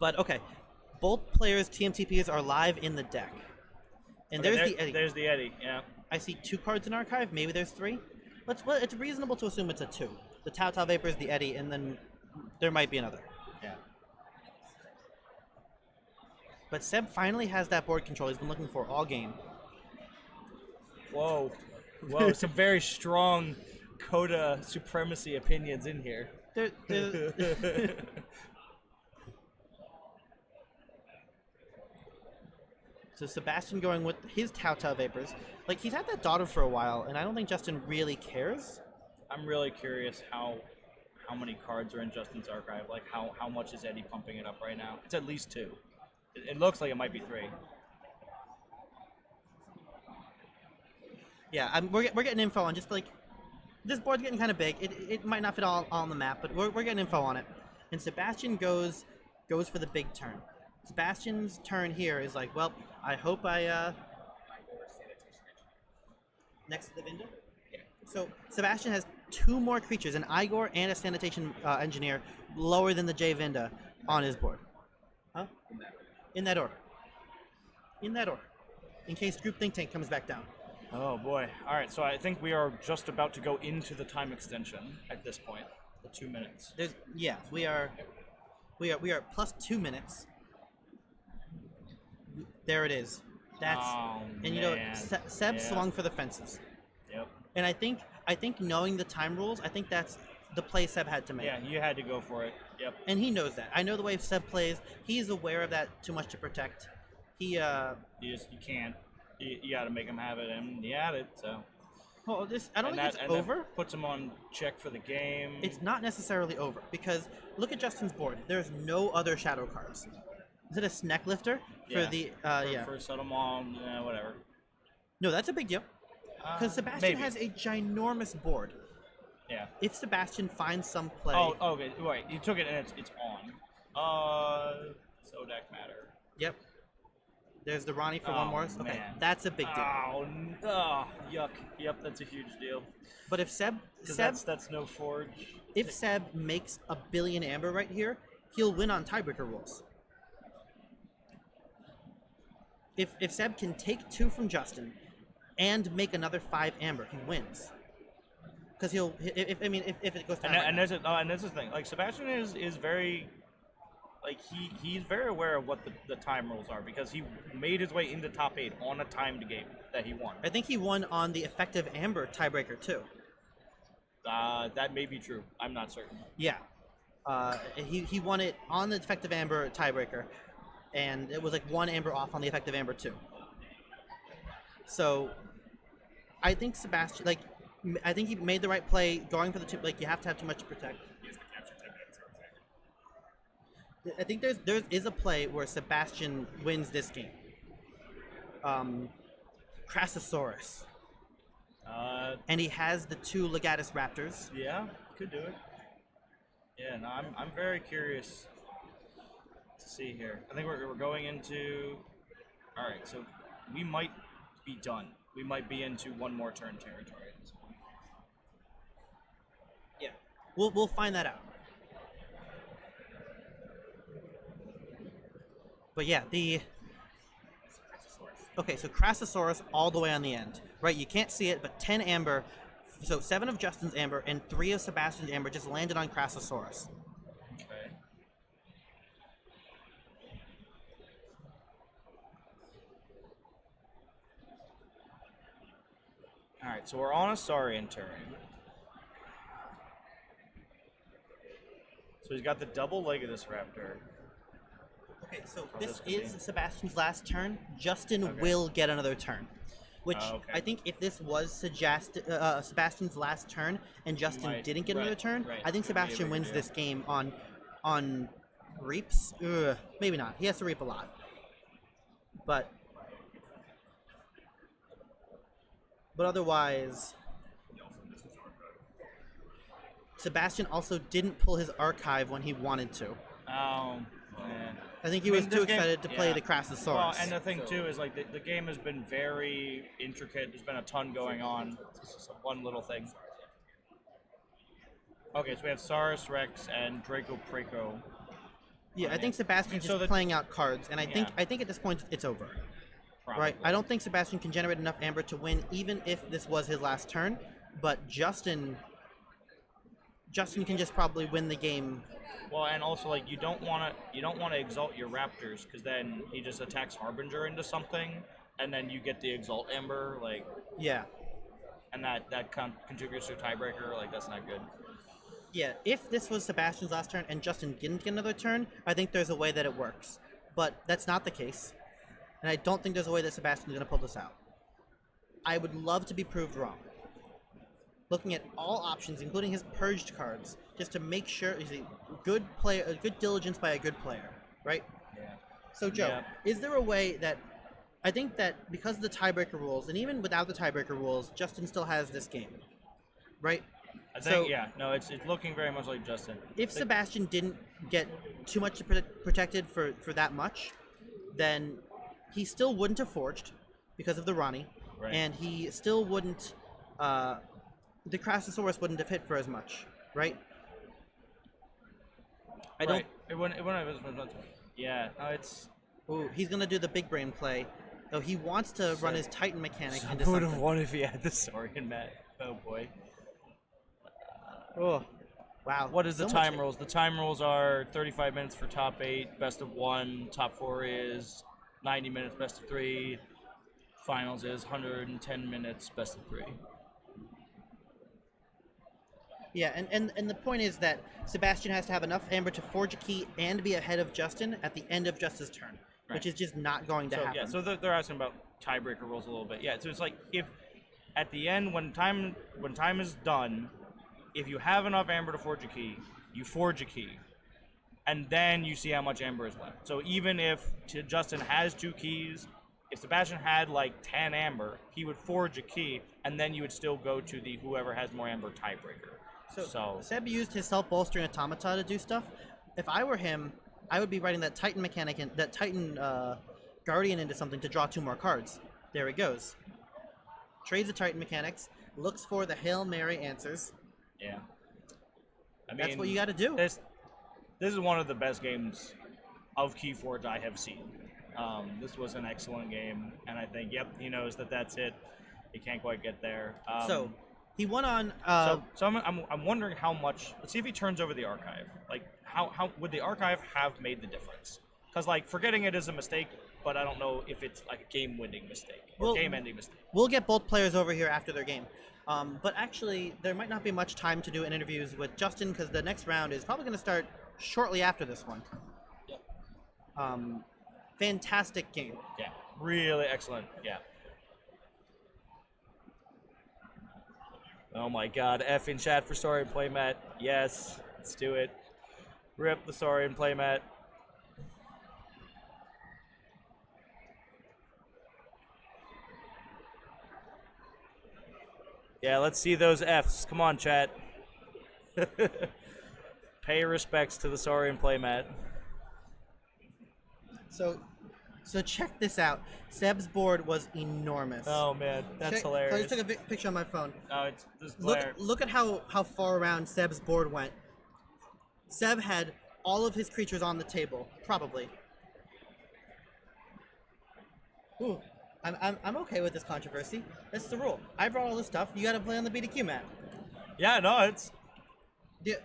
okay, both players' TMTPs are live in the deck, and there's the Eddie. There's the Eddie. Yeah. I see 2 cards in archive. Maybe there's 3. It's reasonable to assume it's a 2. The Tau Tau Vapors, the Eddie, and then there might be another. Yeah. But Seb finally has that board control he's been looking for all game. Whoa. Some very strong Coda supremacy opinions in here. So Sebastian going with his Tau Tau Vapors. Like, he's had that daughter for a while, and I don't think Justin really cares. I'm really curious how many cards are in Justin's archive. Like, how much is Eddie pumping it up right now? It's at least 2. It looks like it might be 3. Yeah, we're getting info on just like this board's getting kind of big. It might not fit all on the map, but we're getting info on it. And Sebastian goes for the big turn. Sebastian's turn here is like, well, I hope next to the Vinda? Yeah. So Sebastian has 2 more creatures, an Igor and a sanitation engineer, lower than the J Vinda on his board. Huh? In that order. In that order. In case Group Think Tank comes back down. Oh boy. All right, so I think we are just about to go into the time extension at this point. The 2 minutes. We are plus 2 minutes. There it is. That's and you know Seb swung for the fences. Yep. And I think knowing the time rules, I think that's the play Seb had to make. Yeah, you had to go for it. Yep. And he knows that. I know the way Seb plays. He's aware of that too much to protect. He You can't. You got to make him have it, and he had it. So. Well, I don't think it's over. Puts him on check for the game. It's not necessarily over because look at Justin's board. There's no other shadow cards. Is it a snack lifter for the for set them on, whatever. No, that's a big deal. Because Sebastian has a ginormous board. Yeah. If Sebastian finds some play. Oh, okay. Right. You took it and it's on. Sodak matter. Yep. There's the Ronnie for one more. Okay, man. That's a big deal. Oh, yuck. Yep, that's a huge deal. But if Seb, that's no forge. If Seb makes a billion amber right here, he'll win on tiebreaker rules. If Seb can take 2 from Justin and make another 5 amber, he wins. Because if it goes down. And there's the thing. Like Sebastian is very. Like he's very aware of what the time rules are because he made his way into top 8 on a timed game that he won. I think he won on the effective amber tiebreaker too. That may be true. I'm not certain. Yeah, he won it on the effective amber tiebreaker, and it was like 1 amber off on the effective amber too. So, I think Sebastian, I think he made the right play going for the 2. Like you have to have too much to protect. I think there is a play where Sebastian wins this game. Crassosaurus. And he has the 2 Legatus Raptors. Yeah, could do it. Yeah, no, I'm very curious to see here. I think we're going into. All right, so we might be done. We might be into 1 more turn territory at this point. Yeah, we'll find that out. But yeah, okay, so Crassosaurus all the way on the end, right? You can't see it, but 10 amber, so 7 of Justin's amber and 3 of Sebastian's amber just landed on Crassosaurus. Okay. All right, so we're on a Saurian turn. So he's got the double Legatus Raptor. Okay, so this is Sebastian's last turn. Justin will get another turn. Which I think if this was Sebastian's last turn and Justin didn't get another turn, I think Sebastian wins this game on reaps. Maybe not. He has to reap a lot. But otherwise, Sebastian also didn't pull his archive when he wanted to. Oh, man. I think he was too excited to play the Crassosaurus. Well, and the thing, too, is like the game has been very intricate. There's been a ton going on. It's just one little thing. Okay, so we have Saurus Rex and Draco Praco. Yeah, I think Sebastian's just playing out cards, and I think at this point it's over. Probably. Right? I don't think Sebastian can generate enough amber to win, even if this was his last turn. But Justin can just probably win the game. Well, and also like you don't want to exalt your Raptors because then he just attacks Harbinger into something, and then you get the exalt Ember, like and that contributes to a tiebreaker. Like that's not good. Yeah, if this was Sebastian's last turn and Justin didn't get another turn, I think there's a way that it works, but that's not the case, and I don't think there's a way that Sebastian's going to pull this out. I would love to be proved wrong. Looking at all options, including his purged cards, just to make sure he's a good player, a good diligence by a good player, right? Yeah. So, Joe, is there a way that I think that because of the tiebreaker rules, and even without the tiebreaker rules, Justin still has this game, right? I think, So- yeah, no, it's looking very much like Justin. If Like, Sebastian didn't get too much protected for that much, then he still wouldn't have forged because of the Ronnie, Right. and he still wouldn't. The Crassosaurus wouldn't have hit for as much, right? I don't. right. It wouldn't have yeah, no, it's... Ooh, he's gonna do the big brain play. Oh, he wants to run his Titan mechanic into I would something. have won if he had the Saurian mat. Oh boy. Oh, wow. What is the So much- time rules? The time rules are 35 minutes for top 8, best of 1, top 4 is 90 minutes, best of 3, finals is 110 minutes, best of 3. Yeah, and the point is that Sebastian has to have enough amber to forge a key and be ahead of Justin at the end of Justin's turn, Right. which is just not going to So happen. yeah, so they're asking about tiebreaker rules a little bit. Yeah, so it's like if at the end when time is done, if you have enough amber to forge a key, you forge a key, and then you see how much amber is left. So even if Justin has 2 keys, if Sebastian had like 10 amber, he would forge a key, and then you would still go to the whoever has more amber tiebreaker. So Seb used his self-bolstering automata to do stuff. If I were him, I would be writing that Titan mechanic and that Titan Guardian into something to draw 2 more cards. There he goes. Trades the Titan mechanics, looks for the Hail Mary answers. yeah, I That's mean, what you got to do. This is one of the best games of Keyforge I have seen. This was an excellent game, and I think, yep, he knows that that's it. He can't quite get there. So he won on. So I'm wondering how much. Let's see if he turns over the archive. Like, how would the archive have made the difference? Because like forgetting it is a mistake, but I don't know if it's like a game-winning mistake or Well, game-ending mistake. We'll get both players over here after their game. But actually, there might not be much time to do interviews with Justin because the next round is probably going to start shortly after this one. Fantastic game. Yeah, really excellent. Yeah. Oh my God! F in chat for Saurian playmat. Yes, let's do it. Rip the Saurian playmat. Yeah, let's see those Fs. Come on, chat. Pay respects to the Saurian playmat. So check this out. Seb's board was enormous. Oh man, that's hilarious. So I just took a picture on my phone. Oh, it's this glare. Look at how far around Seb's board went. Seb had all of his creatures on the table, probably. Ooh, I'm okay with this controversy. That's the rule. I brought all this stuff. You got to play on the BDQ map. Yeah, no, it's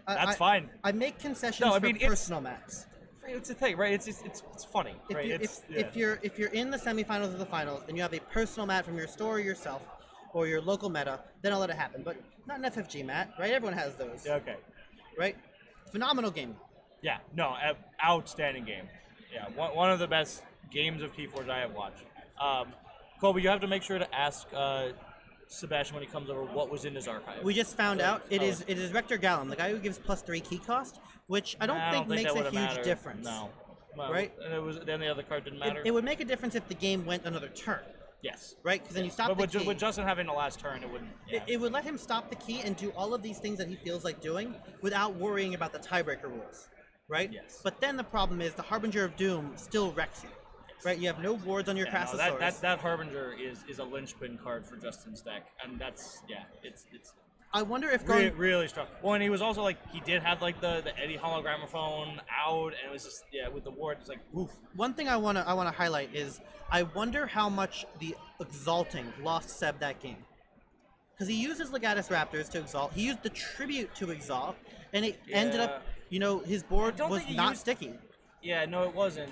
that's fine. I make concessions No, I for mean, it's- personal mats. It's a thing, right? It's funny, If, right? you, if you're in the semifinals or the finals and you have a personal mat from your store or yourself or your local meta, then I'll let it happen. But not an FFG mat, right? Everyone has those, Yeah, okay. right? Phenomenal game. Yeah, no, outstanding game. Yeah, one of the best games of Keyforge I have watched. Colby, you have to make sure to ask Sebastian when he comes over what was in his archive. We just found out it oh. is Rector Gallum, the guy who gives +3 key cost, which I don't think makes that a would've huge mattered. difference. No. Well, Right? And then the other card didn't matter. It would make a difference if the game went another turn, yes. right? Because then you stop But the key. with Justin having the last turn, it wouldn't. Yeah. It would let him stop the key and do all of these things that he feels like doing without worrying about the tiebreaker rules, right? Yes. But then the problem is the Harbinger of Doom still wrecks you, right? You have no wards on your Yeah, no, Crassosaurus. that Harbinger is a linchpin card for Justin's deck, and that's it's I wonder if going really strong. Well, and he was also like he did have like the Eddie hologramophone out, and it was just with the ward, it's like oof. one thing I wanna highlight is I wonder how much the Exalting lost Seb that game. Because he used his Legatus Raptors to exalt. He used the tribute to exalt, and it ended up, his board don't was think he not used- sticky. Yeah, no, it wasn't.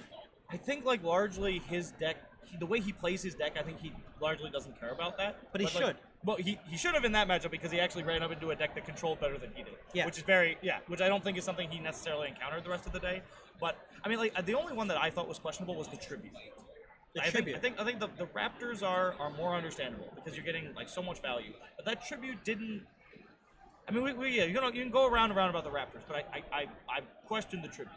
I think like largely his deck, the way he plays his deck, I think he largely doesn't care about that. But he like, should. Well, he should have in that matchup because he actually ran up into a deck that controlled better than he did. Yeah. Which is which I don't think is something he necessarily encountered the rest of the day. But I mean, like the only one that I thought was questionable was the tribute. I think the Raptors are more understandable because you're getting like so much value. But that tribute didn't. I mean, you can go around and around about the Raptors, but I questioned the tribute.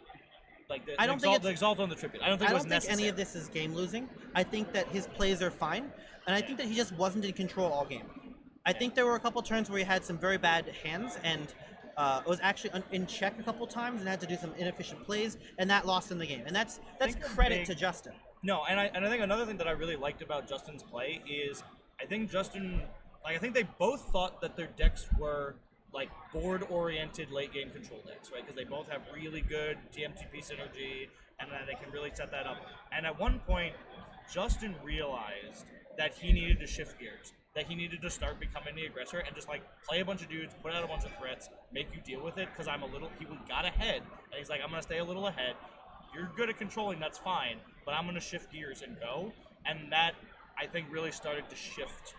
Like the exalt on the tribute. I don't think it was necessary. Any of this is game losing. I think that his plays are fine, and I think that he just wasn't in control all game. I think there were a couple turns where he had some very bad hands, and it was actually in check a couple times and had to do some inefficient plays, and that lost in the game. And that's credit to Justin. No, and I think another thing that I really liked about Justin's play is I think I think they both thought that their decks were like board-oriented late-game control decks, right? Because they both have really good TMTP synergy, and then they can really set that up. And at one point, Justin realized that he needed to shift gears, that he needed to start becoming the aggressor and just like play a bunch of dudes, put out a bunch of threats, make you deal with it. Because he got ahead, and he's like, I'm gonna stay a little ahead. You're good at controlling, that's fine, but I'm gonna shift gears and go. And that I think really started to shift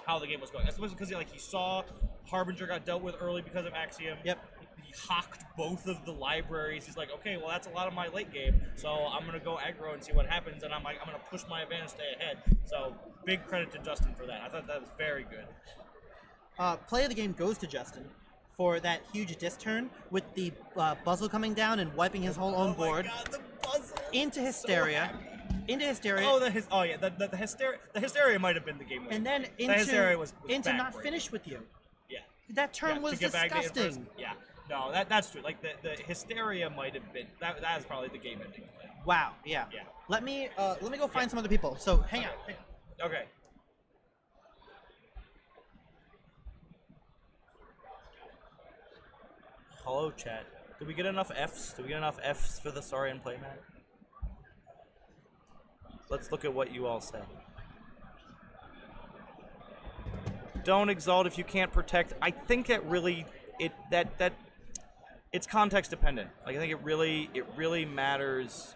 how the game was going. That's because he saw Harbinger got dealt with early because of Axiom. Yep. He hocked both of the libraries. He's like, okay, well that's a lot of my late game, so I'm gonna go aggro and see what happens, and I'm gonna push my advantage, stay ahead. So big credit to Justin for that. I thought that was very good. Play of the game goes to Justin for that huge diss turn with the Buzzle coming down and wiping his whole own board. Oh my God, the Buzzle! Into Hysteria. Into Hysteria. Oh, the Hysteria might have been the game winner. And then The Hysteria was into not backbreaking. finish with you. Yeah. That turn was to get back to it disgusting. first. Yeah. No, that's true. Like the Hysteria might have been that is probably the game ending play. Wow. Yeah. Yeah. Let me go find some other people. So hang on. Okay. Hello, chat. Did we get enough Fs? Did we get enough Fs for the Saurian playmat? Let's look at what you all said. Don't exalt if you can't protect. I think that really it's context dependent. Like I think it really matters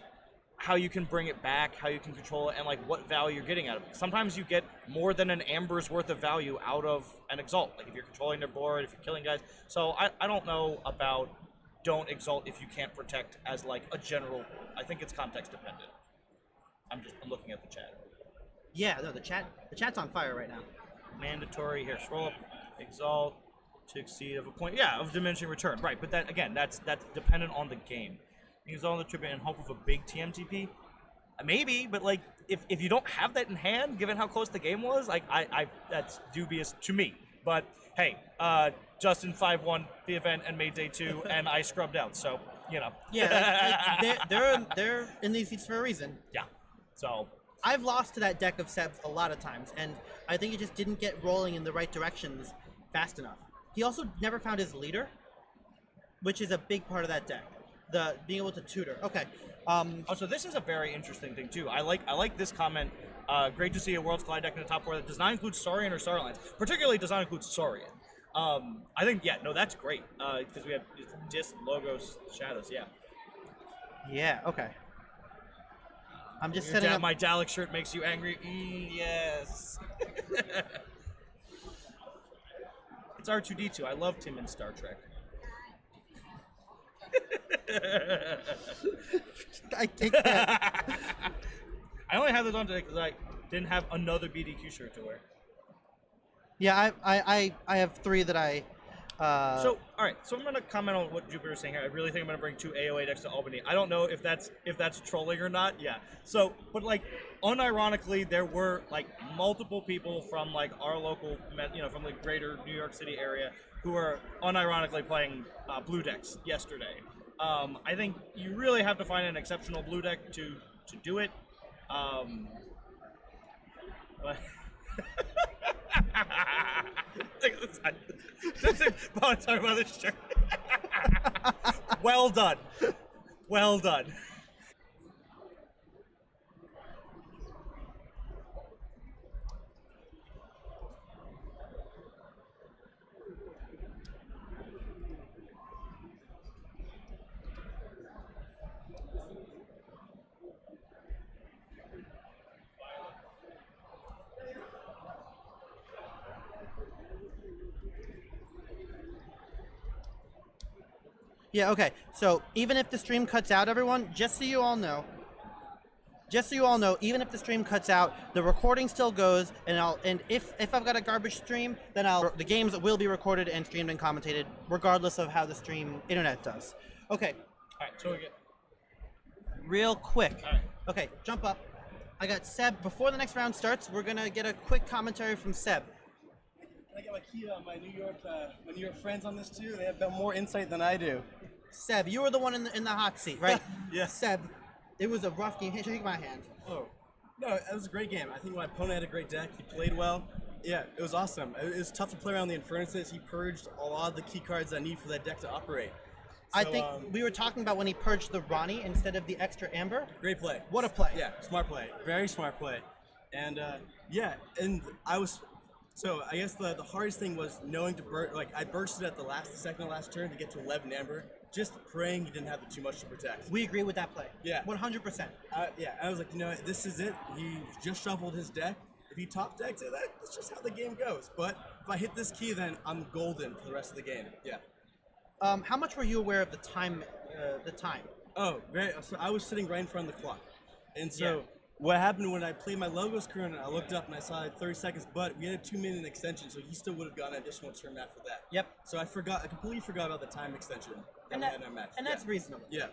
how you can bring it back, how you can control it, and like what value you're getting out of it. Sometimes you get more than an Amber's worth of value out of an exalt. Like if you're controlling their board, if you're killing guys. So I don't know about don't exalt if you can't protect as like a general. I think it's context dependent. I'm looking at the chat. Yeah, no, the chat's on fire right now. Mandatory here. Scroll up. Exalt to exceed of a point. Yeah, of diminishing return. Right, but that again, that's dependent on the game. Use all the tribute in hope of a big TMTP. Maybe, but like if you don't have that in hand, given how close the game was, like I that's dubious to me. But hey, Justin 5-1 the event and made day 2, and I scrubbed out. So you know. Yeah, they're in these seats for a reason. Yeah. So I've lost to that deck of Seb's a lot of times, and I think it just didn't get rolling in the right directions fast enough. He also never found his leader, which is a big part of that deck. The being able to tutor. Okay. So this is a very interesting thing too. I like this comment. Great to see a Worlds Collide deck in the top 4 that does not include Saurian or Starlines. Particularly does not include Saurian. I think that's great because we have Dis, Logos, Shadows. Yeah. Yeah. Okay. I'm just setting up. My Dalek shirt makes you angry. Yes. It's R2-D2. I loved him in Star Trek. I can't. I only have those on today because I didn't have another BDQ shirt to wear. Yeah, I have 3 that I. So all right, so I'm gonna comment on what Jupiter is saying here. I really think I'm gonna bring 2 AOA decks to Albany. I don't know if that's trolling or not. Yeah. So, but like, unironically, there were like multiple people from like our local, from the greater New York City area who are unironically playing blue decks yesterday. I think you really have to find an exceptional blue deck to do it. But talk about this shirt. Well done. Well done. Yeah. Okay. So even if the stream cuts out, everyone, just so you all know, even if the stream cuts out, the recording still goes, and if I've got a garbage stream, then the games will be recorded and streamed and commentated, regardless of how the stream internet does. Okay. All right. So we get Real quick. All right. Okay. Jump up. I got Seb. Before the next round starts, we're gonna get a quick commentary from Seb. I get my New York friends on this too. They have more insight than I do. Seb, you were the one in the hot seat, right? Yeah. Seb, it was a rough game. Hey, shake my hand. Oh, no, it was a great game. I think my opponent had a great deck. He played well. Yeah, it was awesome. It was tough to play around the Infernuses. He purged a lot of the key cards I need for that deck to operate. I So, think we were talking about when he purged the Ronnie instead of the extra Amber. Great play. What a play. Yeah, smart play. Very smart play. And yeah, and I was. So I guess the hardest thing was knowing to I bursted at the second to last turn to get to 11 Amber, just praying he didn't have too much to protect. We agree with that play. Yeah. 100%. Yeah, I was like, this is it. He just shuffled his deck. If he top decks it, that's just how the game goes. But if I hit this key, then I'm golden for the rest of the game. Yeah. How much were you aware of the time? Oh, very. So I was sitting right in front of the clock, and so what happened when I played my Logos current, I looked up and I saw 30 seconds, but we had a 2-minute extension, so he still would have gotten an additional turn after that. Yep. So I completely forgot about the time extension And we had in our match. that's reasonable. Yeah.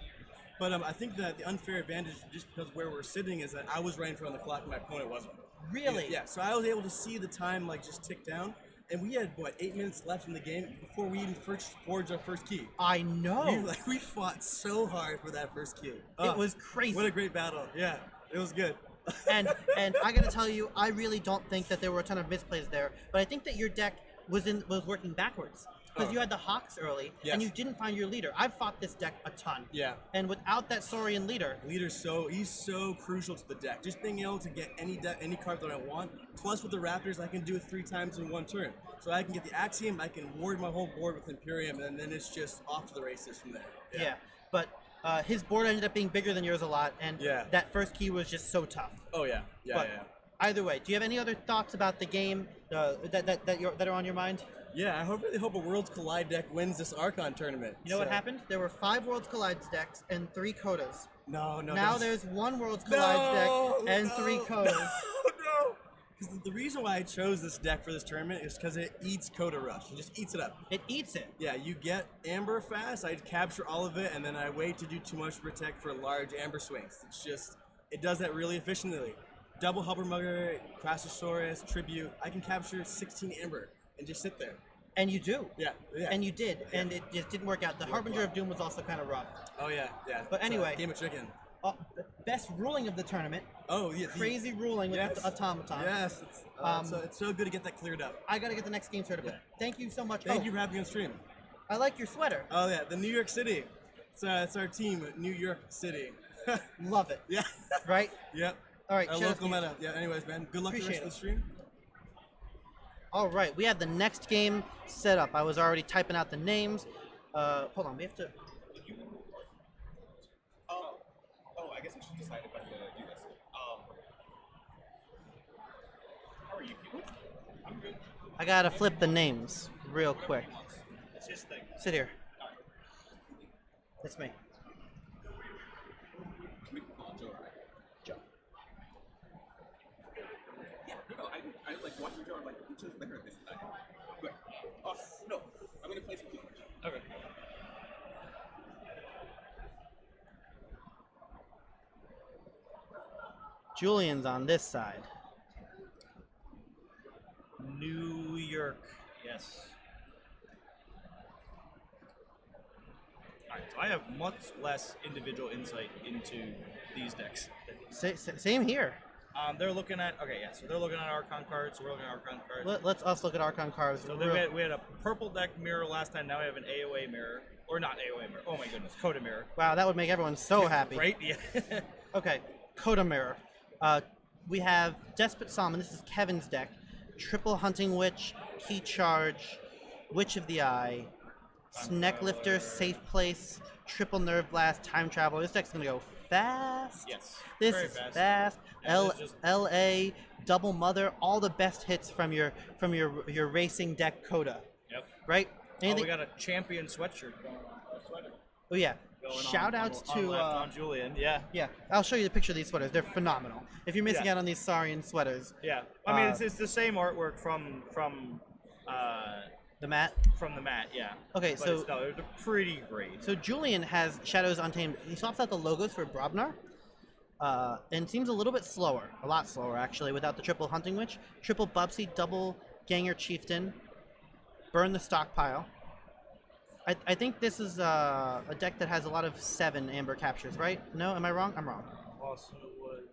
But I think that the unfair advantage, just because where we're sitting, is that I was right in front of the clock and my opponent wasn't. Really? Yeah. So I was able to see the time just tick down, and we had 8 minutes left in the game before we even forged our first key. I know. We fought so hard for that first key. It was crazy. What a great battle. Yeah, it was good. and I gotta tell you, I really don't think that there were a ton of misplays there, but I think that your deck was working backwards because you had the Hawks early and you didn't find your leader. I've fought this deck a ton. Yeah. And without that Saurian leader, he's so crucial to the deck. Just being able to get any card that I want. Plus with the Raptors, I can do it 3 times in 1 turn. So I can get the Axiom, I can ward my whole board with Imperium, and then it's just off to the races from there. Yeah. But his board ended up being bigger than yours a lot, and that first key was just so tough. Oh yeah, But either way, do you have any other thoughts about the game that are on your mind? Yeah, I really hope a Worlds Collide deck wins this Archon tournament. You know what happened? There were 5 Worlds Collide decks and 3 Codas. No. Now there's 1 Worlds Collide deck and 3 Codas. No. Because the reason why I chose this deck for this tournament is because it eats Coda Rush. It just eats it up. It eats it. Yeah, you get Amber fast, I capture all of it, and then I wait to do too much to protect for large Amber swings. It's just, it does that really efficiently. Double Hubbermugger, Crassosaurus, Tribute, I can capture 16 Amber and just sit there. And you do. Yeah. And you did, and it just didn't work out. The Harbinger of Doom was also kind of rough. Oh yeah. But anyway. Game of Chicken. Best ruling of the tournament. Oh yeah. Crazy ruling with the automaton. Yes. It's so good to get that cleared up. I gotta get the next game started. But thank you so much. Thank you for having me on stream. I like your sweater. Oh yeah, the New York City. It's our team, New York City. Love it. Yeah. Right? Yep. All right. Local meta. Yeah. Anyways, man. Good luck the rest of the stream. All right, we have the next game set up. I was already typing out the names. Hold on, we have to. I guess we should decide if I'm gonna do this. How are you people? I'm good. I gotta flip the names real quick. It's his thing. Sit here. It's me. We can call Joe, right? Joe. Yeah, no, I like watching Joe. I'm like, who chose better at this than I am? But, no, I'm gonna play some Keyforge. Okay. Julian's on this side. New York. Yes. Alright, so I have much less individual insight into these decks. Same here. They're looking at so they're looking at Archon cards. So we're looking at Archon cards. Let's us look at Archon cards. So we had a purple deck mirror last time. Now we have an AOA mirror, or not AOA mirror. Oh my goodness, Coda mirror. Wow, that would make everyone so happy. Right? Yeah. Okay, Coda mirror. We have Despot Salmon. This is Kevin's deck. Triple Hunting Witch, Key Charge, Witch of the Eye, Sneck Lifter, Safe Place, Triple Nerve Blast, Time Traveler. This deck's gonna go fast. Yes. This very is fast. LA, Double Mother, all the best hits from your racing deck Coda. Yep. Right? Oh, we got a champion sweatshirt going on. Sweater. Oh yeah. Going Shout outs to left on Julian. Yeah. Yeah, I'll show you the picture of these sweaters. They're phenomenal. If you're missing out on these Saurian sweaters. Yeah. I mean, it's the same artwork from the mat. From the mat, yeah. Okay, But so they're pretty great. So Julian has Shadows Untamed. He swaps out the logos for Brobnar, and seems a little bit slower, a lot slower actually, without the Triple Hunting Witch, Triple Bubsy, Double Ganger Chieftain, burn the stockpile. I think this is a deck that has a lot of 7 Amber captures, right? No, am I wrong? I'm wrong. Awesome Woods.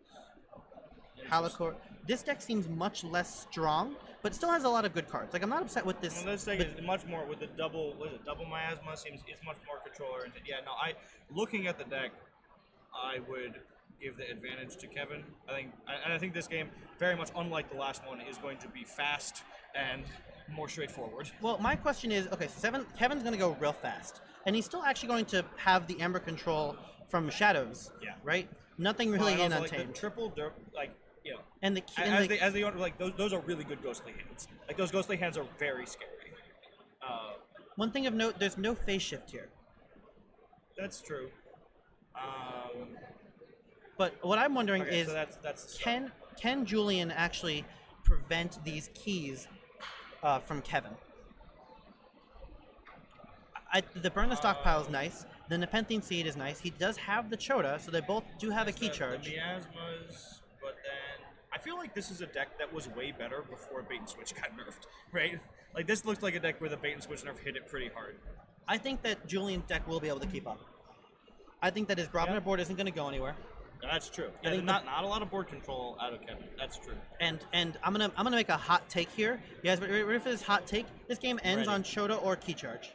Halicor. This deck seems much less strong, but still has a lot of good cards. Like, I'm not upset with this. Well, this deck is much more with the double. What is it? Double miasma seems it's much more control oriented. Yeah, no. Looking at the deck, I would give the advantage to Kevin. I think this game, very much unlike the last one, is going to be fast and more straightforward. Well, my question is, okay, so Kevin's going to go real fast, and he's still actually going to have the Amber control from Shadows. Yeah. Right? Nothing really in Like Untamed. the triple, like you know, And the as they like those are really good ghostly hands. Like those ghostly hands are very scary. one thing of note, there's no phase shift here. That's true. But what I'm wondering Okay, is, so that's the start. can Julian actually prevent these keys from Kevin? The burn the stockpile is nice. The Nepenthe Seed is nice. He does have the Chota, so they both do have a key charge. The miasmas, but then I feel like this is a deck that was way better before bait and switch got nerfed, right? Like this looks like a deck where the bait and switch nerf hit it pretty hard. I think that Julian's deck will be able to keep up. I think that his Brobner board isn't going to go anywhere. That's true. I Yeah, think not a lot of board control out of Kevin. That's true. And I'm gonna make a hot take here. You guys ready for this hot take? This game ends Ready. on Chota or key charge.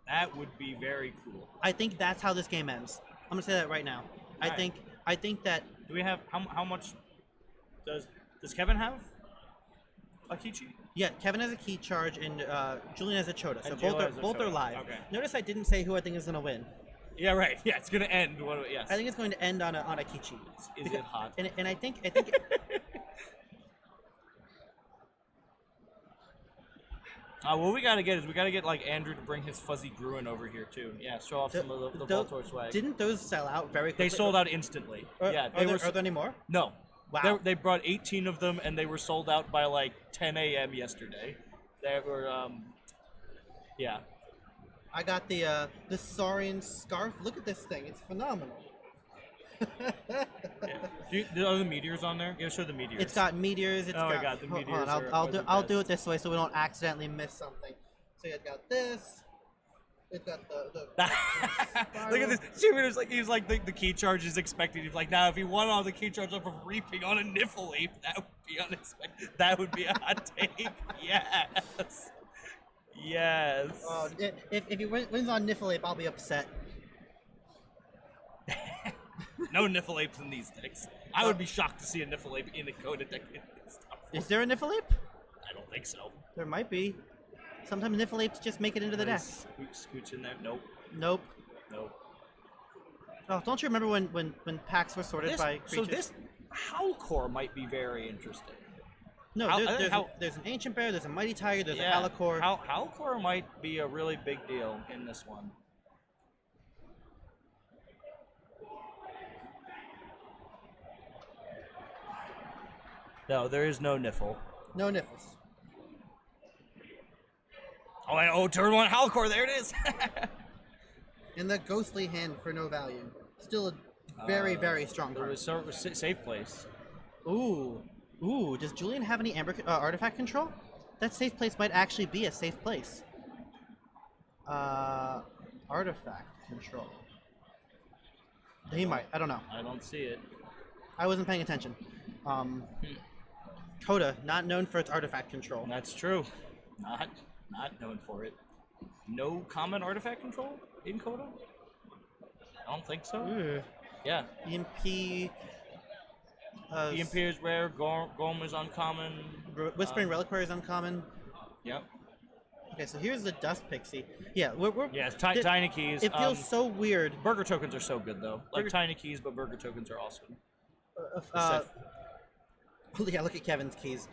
That would be very cool. I think that's how this game ends. I'm gonna say that right now. I Alright. think that Do we have how much does Kevin have? A Kichi? yeah, Kevin has a key charge and Julian has a Chota, so And Gio has a both are Chota. live. Okay. Notice I didn't say who I think is gonna win. Yeah, right. Yeah, it's gonna end. Yes. I think it's going to end on a Kichi. Is it hot? And I think What we gotta get like Andrew to bring his fuzzy Gruin over here too. Yeah, show off some of the Voltor swag. didn't those sell out very quickly? They sold out instantly. Yeah, Are there any more? No. Wow. They brought 18 of them, and they were sold out by like 10 a.m. yesterday. They were, yeah. I got the Saurian scarf. Look at this thing; it's phenomenal. Are the meteors on there? Yeah, show the meteors. It's got meteors. It's Oh my got. God, the hold meteors on, are I'll the do it best. this way so we don't accidentally miss something. So it's got this. It's got the Look at this. Jupiter's like he's like the key charge is expected. He's like, now if you want all the key charge off of reaping on a Niffle-Ape, that would be unexpected. That would be a hot take. Yes. Yes. If he wins on Niffle-Ape, I'll be upset. No Niffle-Apes in these decks. I would be shocked to see a Niffle-Ape in a Coda deck in this stuff. Is there a Niffle-Ape? I don't think so. There might be. Sometimes Niffle-Apes just make it into the deck. Scooch in there. Nope. Nope. Nope. Oh, don't you remember when packs were sorted by creatures? So this Howlcore might be very interesting. No, I think there's an Ancient Bear, there's a Mighty Tiger, there's Yeah, a Halicor. Howlcore might be a really big deal in this one. No, there is no Niffle. No Niffles. Oh, and turn one Howlcore, there it is! And the Ghostly Hand for no value. Still a very, very strong There card. was safe place. Ooh. Does Julian have any Amber artifact control? That safe place might actually be a safe place. Artifact control. He might. I don't know. I don't see it. I wasn't paying attention. Coda, not known for its artifact control. That's true. Not known for it. No common artifact control in Coda? I don't think so. Ooh. Yeah. EMP. EMP is rare. Gorm is uncommon. Whispering Reliquary is uncommon. Yep. Okay, so here's the Dust Pixie. Yeah, we're Yeah, it's tiny keys. It feels so weird. Burger tokens are so good though. Like tiny keys, but burger tokens are awesome. Yeah, look at Kevin's keys.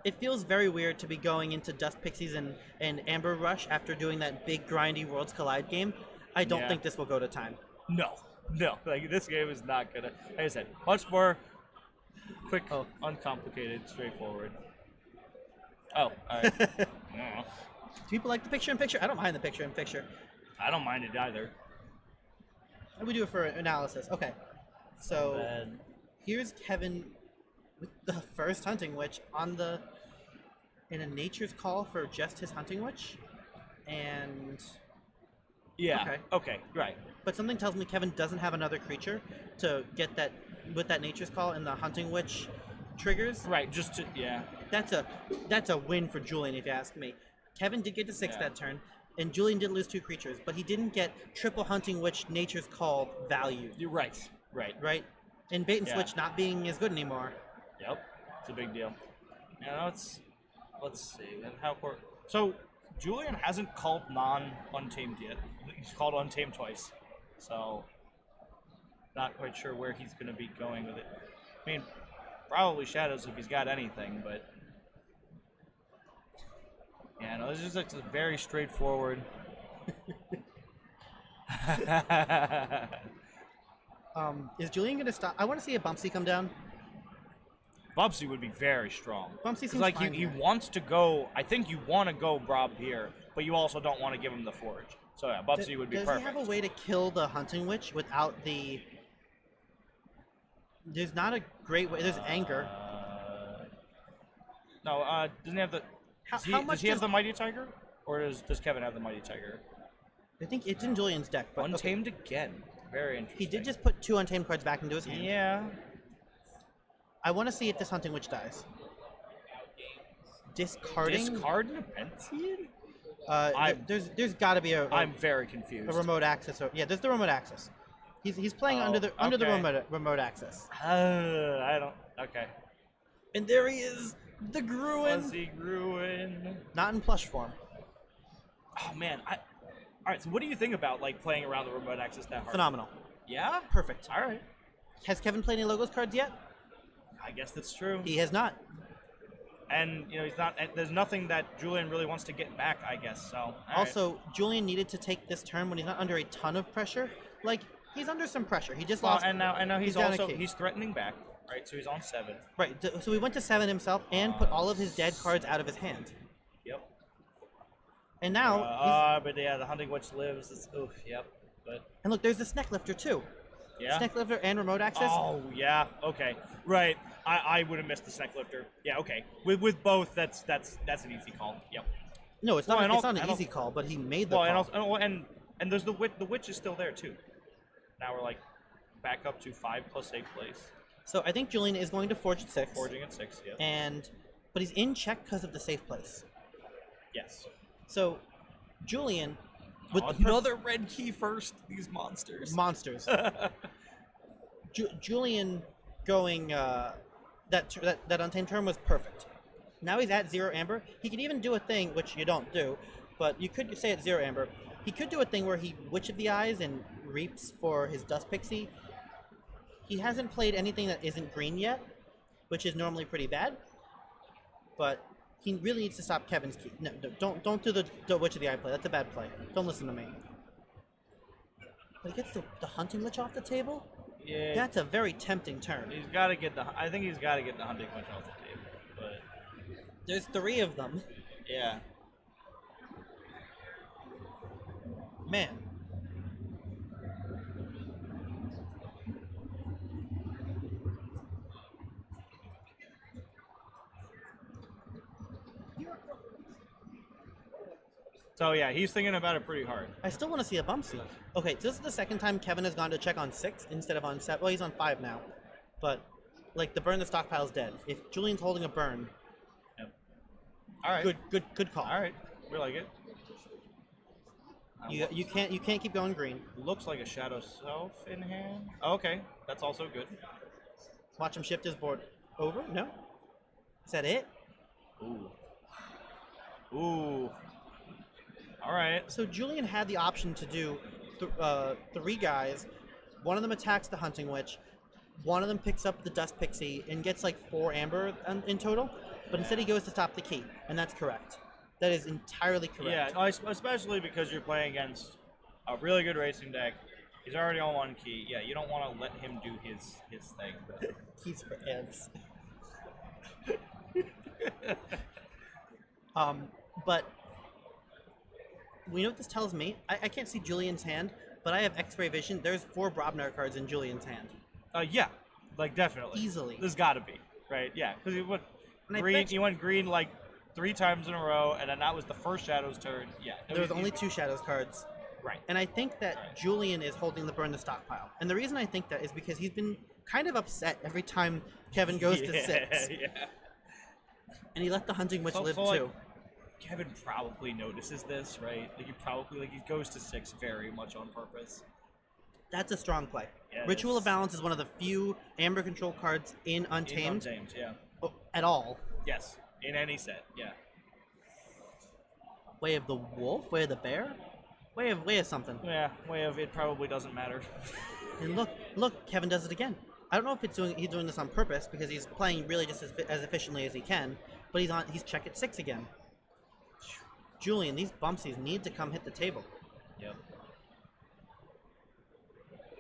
It feels very weird to be going into Dust Pixies and Amber Rush after doing that big grindy Worlds Collide game. I don't Yeah. think this will go to time. No. Like this game is not gonna. Like I said, much more quick, Oh. uncomplicated, straightforward. Oh, all right. Do people like the picture-in-picture? I don't mind the picture-in-picture. I don't mind it either. How do we do it for analysis? Okay, so Then here's Kevin with the first Hunting Witch on the and a Nature's Call for just his Hunting Witch, and Yeah. Okay. Right. but something tells me Kevin doesn't have another creature to get that with that Nature's Call and the Hunting Witch triggers. Right. Just to That's a win for Julian, if you ask me. Kevin did get to 6 Yeah. that turn, and Julian did lose 2 creatures, but he didn't get triple Hunting Witch Nature's Call value, You're right. Right. right? And Bait and Yeah. Switch not being as good anymore. Yep. It's a big deal. Yeah. Let's see. Then how? So Julian hasn't called non-untamed yet. He's called untamed twice. So not quite sure where he's going to be going with it. I mean, probably Shadows if he's got anything, but yeah, no, this is like very straightforward. Is Julian going to stop? I want to see a Bumpsy come down. Bubsy would be very strong. Bumpsy seems like fine he here. wants to go. I think you want to go Rob here, but you also don't want to give him the Forge. So yeah, Bubsy would be Does perfect. he have a way to kill the Hunting Witch without the... There's not a great way. There's Anger. No, doesn't he have the? How Does much he have does- the Mighty Tiger, or does Kevin have the Mighty Tiger? I think it's in Julian's deck, but okay. Untamed again. Very interesting. He did just put 2 Untamed cards back into his hand. Yeah. I want to see if this Hunting Witch dies. Discarding? Discard Nepenthe? There's got to be a I'm very confused. remote access. Yeah, there's the remote access. He's playing under the okay. remote access. I don't. Okay. And there he is, the Gruin. Fuzzy Gruin. Not in plush form. Oh man. All right. So what do you think about like playing around the remote access that hard? Phenomenal. Yeah. Perfect. All right. Has Kevin played any Logos cards yet? I guess that's true. He has not. And you know he's not. There's nothing that Julian really wants to get back. I guess so. All right. Also, Julian needed to take this turn when he's not under a ton of pressure. Like, he's under some pressure. He just Well, lost. and now he's down a also key. he's threatening back. Right. So he's on 7. Right. So he went to 7 himself and put all of his dead cards out of his hand. Yep. And now, But yeah, the Hunting Witch lives. It's, oof. Yep. But and look, there's the Snack Lifter too. yeah. Snack Lifter and remote access. Oh yeah. Okay. Right. I would have missed the Snack Lifter. Yeah. Okay. With both, that's an easy call. Yep. No, it's not. Well, and It's not and an easy call, but he made the Well, call. and there's the witch is still there too. Now we're like back up to 5 plus safe place. So I think Julian is going to forge at 6. Forging at 6. Yeah. But he's in check because of the safe place. Yes. So Julian, with the Another red key first. These monsters. monsters. Julian going that Untamed turn was perfect. Now he's at 0 amber. He could even do a thing which you don't do, but you could say at 0 amber. He could do a thing where he Witch of the Eyes and reaps for his Dust Pixie. He hasn't played anything that isn't green yet, which is normally pretty bad. But he really needs to stop Kevin's key. No, don't do the Witch of the Eye play. That's a bad play. Don't listen to me. But he gets the Hunting Witch off the table? Yeah. That's a very tempting turn. He's got to get the. I think he's got to get the Hunting Witch off the table. But There's 3 of them. yeah. Man. So yeah, he's thinking about it pretty hard. I still want to see a Bumpsy. Okay, so this is the second time Kevin has gone to check on 6 instead of on 7. Well, he's on 5 now. But, like, the burn the stockpile's dead. If Julian's holding a burn, Yep. All right. good call. All right. We like it. You can't keep going green. Looks like a Shadow Self in hand. Okay, that's also good. Watch him shift his board over. No? Is that it? Ooh. Ooh. All right. So Julian had the option to do 3 guys. One of them attacks the Hunting Witch. One of them picks up the Dust Pixie and gets like 4 amber in total. But instead he goes to stop the key, and that's correct. That is entirely correct. Yeah, especially because you're playing against a really good racing deck. He's already on 1 key. Yeah, you don't want to let him do his thing. But Keys for ants. But we know what this tells me. I can't see Julian's hand, but I have X-ray vision. There's 4 Brobnar cards in Julian's hand. yeah, like definitely. Easily. There's got to be, right? Yeah, because you went And I green. bet You went green like 3 times in a row, and then that was the first Shadows turn. Yeah. There was only 2 Shadows cards. Right. And I think that Julian is holding the burn the stockpile. And the reason I think that is because he's been kind of upset every time Kevin goes to 6. Yeah. And he let the Hunting Witch live like, too. Kevin probably notices this, right? Like he goes to 6 very much on purpose. That's a strong play. Yeah, Ritual of Balance is one of the few Amber control cards in Untamed. Yeah. At all. Yes. In any set, yeah. Way of the Wolf? Way of the Bear? Way of something. Yeah, way of it probably doesn't matter. And look, Kevin does it again. I don't know if he's doing this on purpose because he's playing really just as efficiently as he can, but he's check at 6 again. Julian, these bumpsies need to come hit the table. Yep.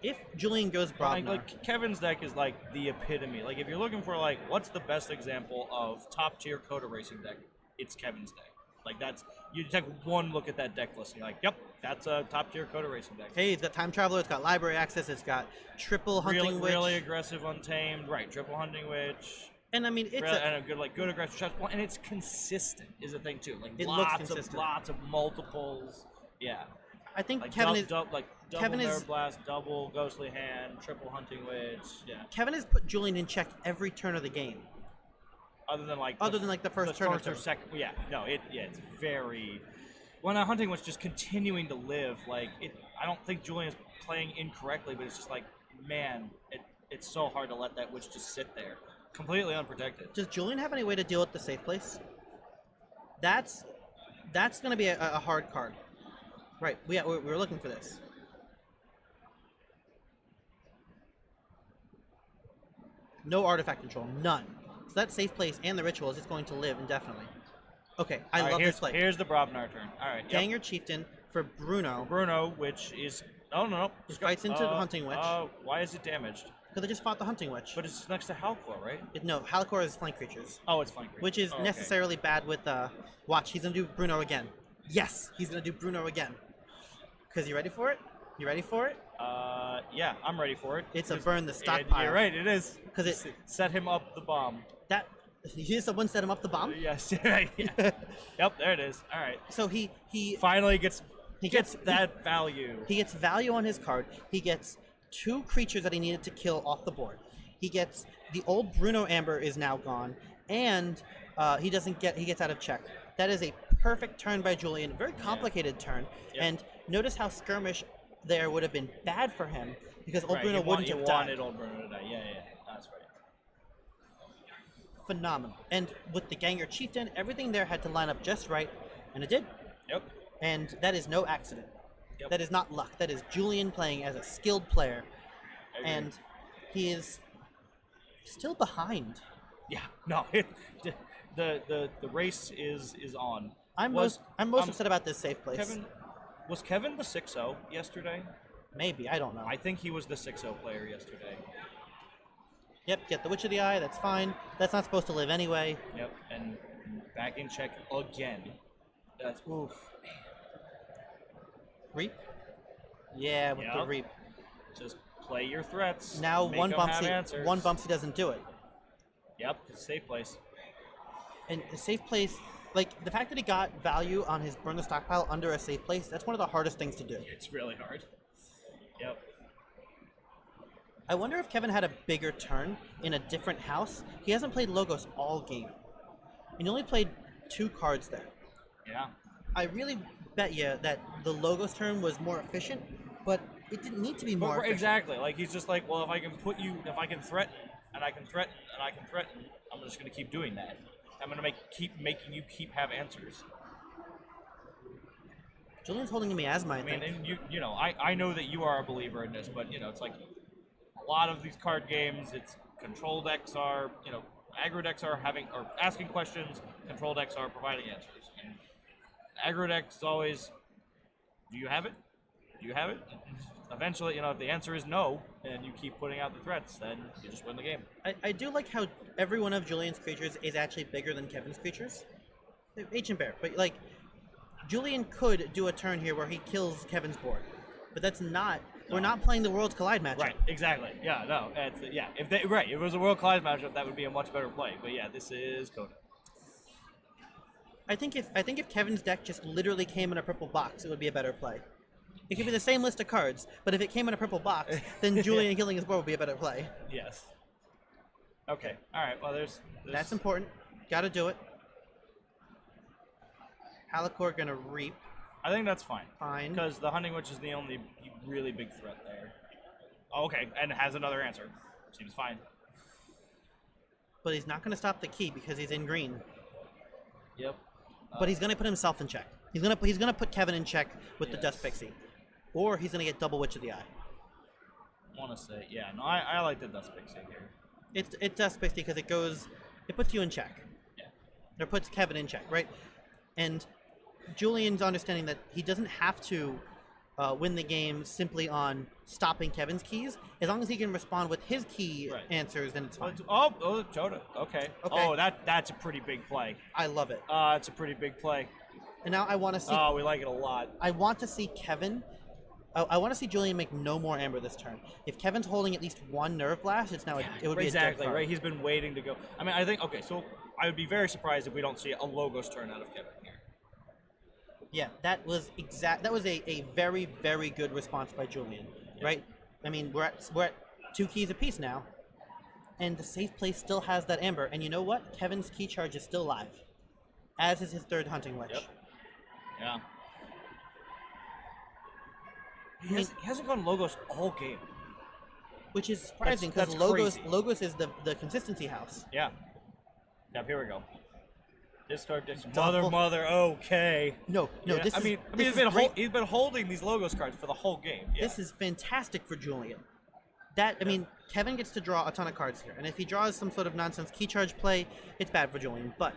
If Julian goes Brobnar, Like Kevin's deck is like the epitome. Like if you're looking for like what's the best example of top tier Coda racing deck, it's Kevin's deck. Like that's you take one look at that deck list and you're like, yep, that's a top tier Coda racing deck. hey, it's got Time Traveler, it's got Library Access, it's got Triple Hunting Witch. Really aggressive Untamed, right? Triple Hunting Witch. And I mean, it's and a good aggressive shot. Well, and it's consistent is the thing too. Like it looks lots consistent. of multiples. Yeah. I think Like Kevin is double Kevin Nerve is Blast, double Ghostly Hand, triple Hunting Witch. Yeah. Kevin has put Julian in check every turn of the game. Other than like the first turn or second. Yeah. No. It's very. When a Hunting Witch just continuing to live, like it. I don't think Julian's playing incorrectly, but it's just like, man, it's so hard to let that witch just sit there, completely unprotected. Does Julian have any way to deal with the safe place? That's going to be a hard card. Right, we're looking for this. No artifact control, none. So that safe place and the ritual is just going to live indefinitely. Okay, I love this play. Here's the Brobnar turn. All right. Ganger Chieftain for Bruno. Bruno, which is no. Just fights into the Hunting Witch. Why is it damaged? Because they just fought the Hunting Witch. But it's next to Halcor, right? No, Halcor is flank creatures. Oh, it's flank creatures. Which is necessarily bad with watch, he's gonna do Bruno again. Yes, he's gonna do Bruno again. Cause you ready for it? You ready for it? Yeah, I'm ready for it. It's a burn the stockpile. You're right, it is. Because it set him up the bomb. That someone set him up the bomb. Yes, right. Yeah. Yep, there it is. All right. So he finally gets that value. He gets value on his card. He gets 2 creatures that he needed to kill off the board. He gets the old Bruno Amber is now gone, and he gets out of check. That is a perfect turn by Julian. Very complicated turn. Yep. And notice how Skirmish there would have been bad for him because old Bruno wouldn't have died. Wanted old Bruno to die. Yeah, that's right. Phenomenal. And with the Ganger Chieftain, everything there had to line up just right, and it did. Yep. And that is no accident. Yep. That is not luck. That is Julian playing as a skilled player, and he is still behind. Yeah. No. The race is on. I'm most upset about this safe place. Was Kevin the 6-0 yesterday? Maybe, I don't know. I think he was the 6-0 player yesterday. Yep, get the Witch of the Eye, that's fine. That's not supposed to live anyway. Yep, and back in check again. That's oof. Reap? Yeah, with the Reap. Just play your threats. Now one Bumpsy doesn't do it. Yep, it's a safe place. And a safe place, like the fact that he got value on his burn the stockpile under a safe place, that's one of the hardest things to do. It's really hard. Yep. I wonder if Kevin had a bigger turn in a different house. He hasn't played Logos all game. He only played 2 cards there. Yeah. I really bet you that the Logos turn was more efficient, but it didn't need to be more efficient. Exactly. Like he's just like, well, if I can threaten, and I can threaten, I'm just going to keep doing that. I'm going to keep making you have answers. Julian's holding a miasma, I think. And you know, I know that you are a believer in this, but it's like a lot of these card games, it's control decks are, aggro decks are asking questions, control decks are providing answers. And aggro decks always, do you have it? Do you have it? Eventually, if the answer is no, and you keep putting out the threats, then you just win the game. I do like how every one of Julian's creatures is actually bigger than Kevin's creatures. Ancient Bear, but like, Julian could do a turn here where he kills Kevin's board, but that's not. We're not playing the Worlds Collide matchup. Right. Exactly. Yeah. No. If it was a World Collide matchup, that would be a much better play. But yeah, this is Coda. I think if Kevin's deck just literally came in a purple box, it would be a better play. It could be the same list of cards, but if it came in a purple box, then Julian killing his board would be a better play. Yes. Okay. All right. Well, there's That's important. Got to do it. Halicore gonna reap. I think that's fine. Fine. Because the Hunting Witch is the only really big threat there. Okay, and it has another answer. Seems fine. But he's not gonna stop the key because he's in green. Yep. But he's gonna put himself in check. He's gonna put Kevin in check with the Dust Pixie, or he's gonna get double Witch of the Eye. Want to say, yeah. No, I like the Dust Pixie here. It's Dust Pixie because it puts you in check. Yeah. Or puts Kevin in check, right? And Julian's understanding that he doesn't have to win the game simply on stopping Kevin's keys. As long as he can respond with his key answers, then it's fine. Oh, Joda. Okay. Okay. Oh, that's a pretty big play. I love it. It's a pretty big play. And now I want to see. Oh, we like it a lot. I want to see Kevin. I want to see Julian make no more Amber this turn. If Kevin's holding at least one Nerve Blast, it's now it would be exactly a dead card. right. He's been waiting to go. I mean, I think okay. So I would be very surprised if we don't see a Logos turn out of Kevin here. Yeah, that was a very, very good response by Julian, right? I mean, we're at 2 keys apiece now, and the safe place still has that Amber. And you know what? Kevin's key charge is still alive, as is his 3rd Hunting Witch. Yep. Yeah. He hasn't gone Logos all game. Which is surprising because That's Logos crazy. Logos is the consistency house. Yeah. Yep. Here we go. Discard. Double- Mother. Okay. No, Yeah, this is he's is been great. he's been holding these Logos cards for the whole game. Yeah. This is fantastic for Julian. I mean, Kevin gets to draw a ton of cards here, and if he draws some sort of nonsense key charge play, it's bad for Julian. But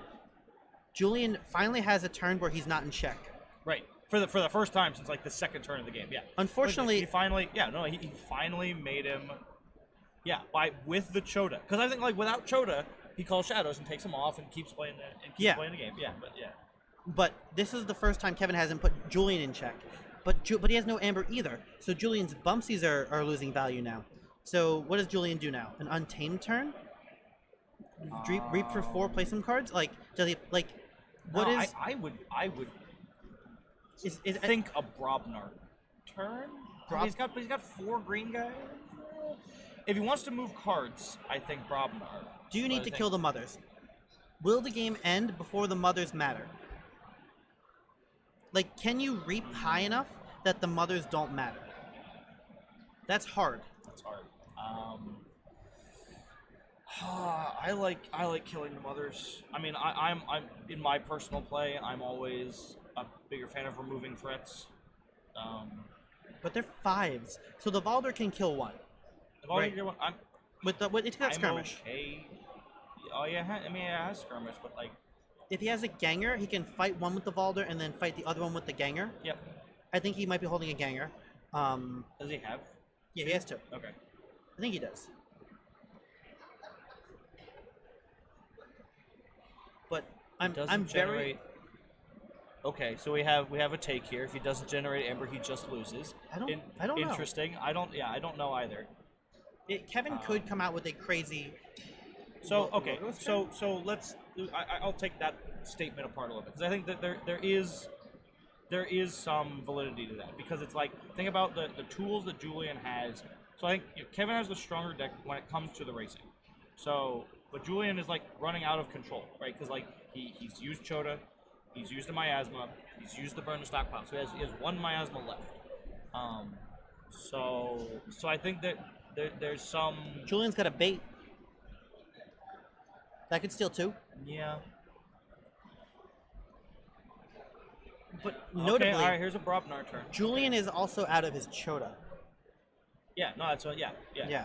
Julian finally has a turn where he's not in check. right for the first time since like the 2nd turn of the game. Yeah. Unfortunately, he finally he finally made him. Yeah, with the Choda, because I think like without Choda, he calls Shadows and takes them off and keeps playing playing the game. Yeah, but yeah. But this is the first time Kevin hasn't put Julian in check. But he has no Amber either. So Julian's Bumpsies are losing value now. So what does Julian do now? An Untamed turn? Reap for 4, play some cards? Like, does he, like, what No, is... I would Is think a Brobnar turn? He's got 4 green guys. If he wants to move cards, I think Brobnar. Do you need But I to think- kill the mothers? Will the game end before the mothers matter? Like, can you reap high enough that the mothers don't matter? That's hard. That's hard. I like killing the mothers. I mean, I'm in my personal play. I'm always a bigger fan of removing threats. But they're 5s, so the Valder can kill 1. Right. I'm It's got skirmish. okay. Oh yeah, it has skirmish, but like. If he has a Ganger, he can fight one with the Valder and then fight the other one with the Ganger. Yep. I think he might be holding a Ganger. Does he have? Yeah, he has 2. Okay. I think he does. But I'm very generate... Okay, so we have a take here. If he doesn't generate Amber, he just loses. I don't know. Interesting. I don't know either. Kevin could come out with a crazy. So okay, so let's. I'll take that statement apart a little bit because I think that there is some validity to that because it's like think about the tools that Julian has. So I think Kevin has the stronger deck when it comes to the racing. So, but Julian is like running out of control, right? Because like he's used Choda, he's used the Miasma, he's used the Burn to Stockpile, so he has 1 Miasma left. So I think that there's some. Julian's got a bait. That could steal 2. Yeah. But notably, all right. Here's a Brobnar turn. Julian is also out of his Choda. Yeah. No. That's yeah. Yeah.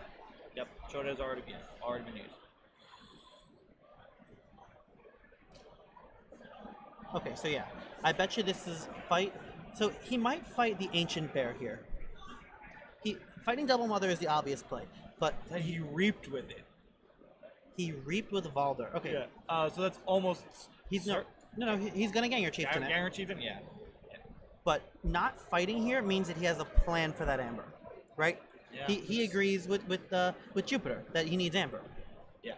Yep. Choda has already been used. Okay, so yeah. I bet you this is fight. So he might fight the Ancient Bear here. Fighting Double Mother is the obvious play, but He reaped with it. he reaped with Valder. Okay. Yeah. So that's almost. He's he's gonna Ganger Chief tonight. Ganger Chieftain. Yeah. But not fighting here means that he has a plan for that Amber, right? Yeah. He agrees with Jupiter that he needs Amber. Yeah.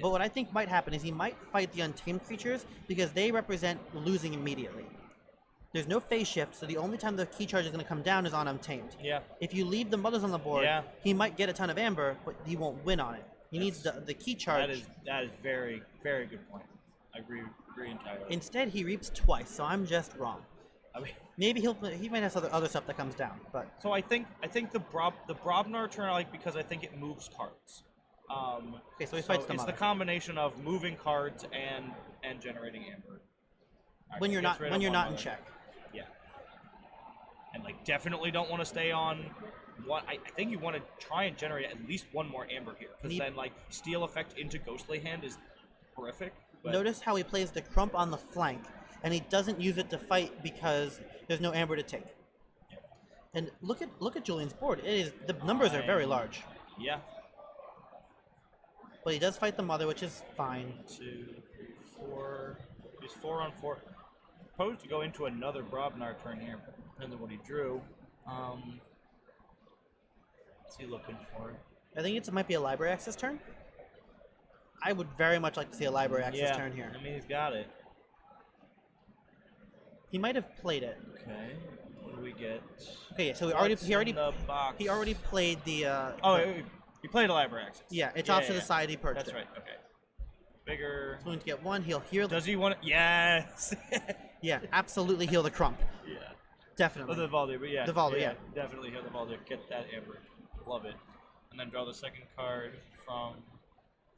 But what I think might happen is he might fight the untamed creatures because they represent losing immediately. There's no phase shift, so the only time the key charge is going to come down is on untamed. Yeah. If you leave the mothers on the board, Yeah. he might get a ton of amber, but he won't win on it. He needs the key charge. That is very, very good point. I agree entirely. Instead, he reaps twice, so I'm just wrong. I mean, Maybe he might have other stuff that comes down, but so I think the Brobnar turn I like because I think it moves cards. okay, so he fights the it's mother. the combination of moving cards and generating amber. When you're not in check. Yeah. And like definitely don't want to stay on one. I think you want to try and generate at least one more amber here because then like steal effect into Ghostly Hand is horrific. But Notice how he plays the crump on the flank, and he doesn't use it to fight because there's no amber to take. And look at Julian's board. The numbers are very large. Yeah. But he does fight the mother, which is fine. 2, 3, 4. He's 4 on 4. Supposed to go into another Brobnar turn here, but depends on what he drew. What's he looking for? I think it might be a library access turn. I would very much like to see a library access turn here. I mean, he's got it. He might have played it. Okay. What do we get? Okay, so he What's in the box? already played the. He played a library access. Yeah, it's off to the side. He purchased That's it. right. Okay. Bigger. He's going to get one. He'll heal. Does he want it? Yes. Yeah, absolutely heal the crump. Yeah. Definitely. Oh, the Valdir, but yeah. The Valdir, yeah. Definitely heal the Valdir. Get that amber. Love it. And then draw the second card from.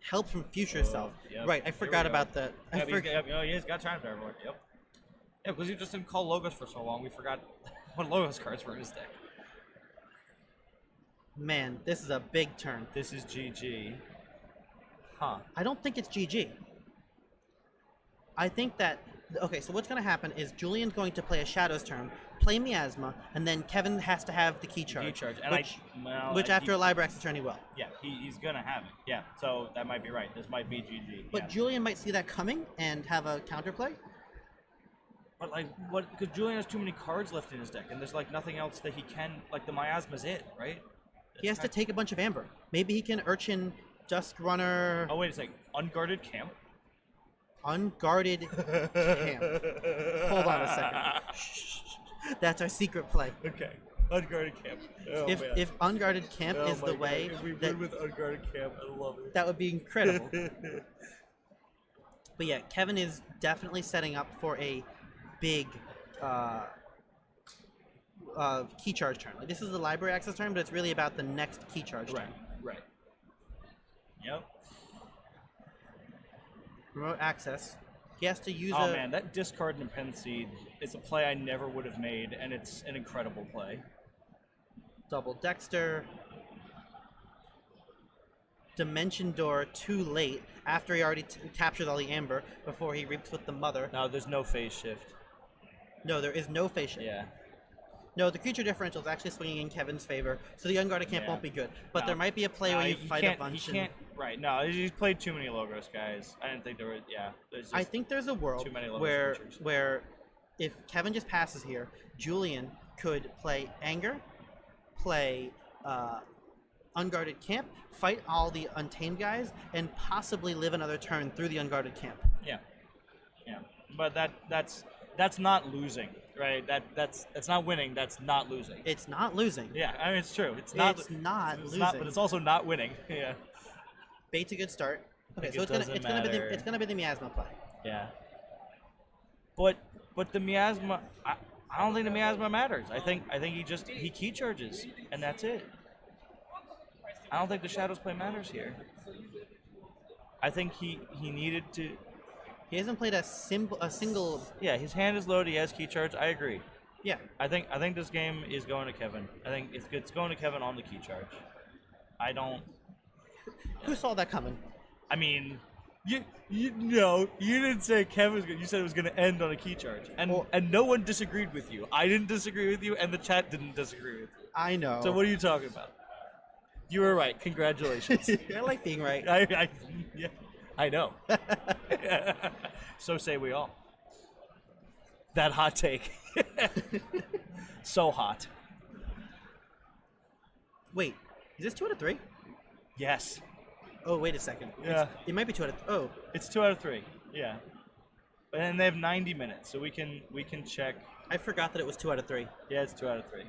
Help from future self. Yep. Right, I Here forgot we go. about that. He's got time to everyone. Yep. Yeah, because you just didn't call Logos for so long, we forgot what Logos cards were in his deck. Man, this is a big turn. This is GG. Huh. I don't think it's GG. I think that... Okay, so what's going to happen is Julian's going to play a Shadows turn, play Miasma, and then Kevin has to have the key charge. Key charge. And which after a library access turn he will. Yeah, he's going to have it. Yeah, so that might be right. This might be GG. But yeah. Julian might see that coming and have a counterplay. But like, what? Because Julian has too many cards left in his deck, and there's like nothing else that he can. Like the Miasma's it, right? He has to take a bunch of amber. Maybe he can Urchin, Dusk Runner... Oh, wait a second. Unguarded Camp? Unguarded Camp. Hold on a second. Shh. That's our secret play. Okay. Unguarded Camp. Oh, If Unguarded Camp is the way... If we win with Unguarded Camp, I love it. That would be incredible. But yeah, Kevin is definitely setting up for a big key charge turn. Like, this is the library access turn, but it's really about the next key charge turn. Right. Yep. Remote access. He has to use Oh man, that discard and pen seed is a play I never would have made, and it's an incredible play. double Dexter. Dimension Door too late after he already captured all the amber before he reaps with the mother. No, there's no phase shift. No, there is no phase shift. Yeah. No, the creature differential is actually swinging in Kevin's favor, so the Unguarded Camp won't be good. But No. there might be a play where you fight a bunch. He can't. Right. No, he's played too many Logos guys. I didn't think there were. Yeah. There's I think there's a world too many Logos where creatures. where if Kevin just passes here, Julian could play Anger, play Unguarded Camp, fight all the Untamed guys, and possibly live another turn through the Unguarded Camp. Yeah. Yeah. But that's not losing, right? That's not winning. That's not losing. It's not losing. Yeah, I mean it's true. It's not losing. but it's also not winning. Yeah. Bait's a good start. Okay, Like, so it doesn't matter. it's gonna be the Miasma play. Yeah. But the Miasma, I don't think the Miasma matters. I think he key charges and that's it. I don't think the Shadows play matters here. I think he needed to. He hasn't played a single. Yeah, his hand is loaded. He has key charge. I agree. Yeah. I think this game is going to Kevin. I think it's going to Kevin on the key charge. I don't. Who saw that coming? I mean, you didn't say Kevin was good. You said it was going to end on a key charge, and no one disagreed with you. I didn't disagree with you, and the chat didn't disagree with you. I know. So what are you talking about? You were right. Congratulations. I like being right. I know. So say we all. That hot take. So hot. Wait, is this 2 out of 3? Yes. Oh, wait a second. Yeah. It might be 2 out of... Oh, It's 2 out of 3. Yeah. And they have 90 minutes, so we can check. I forgot that it was 2 out of 3. Yeah, it's 2 out of 3.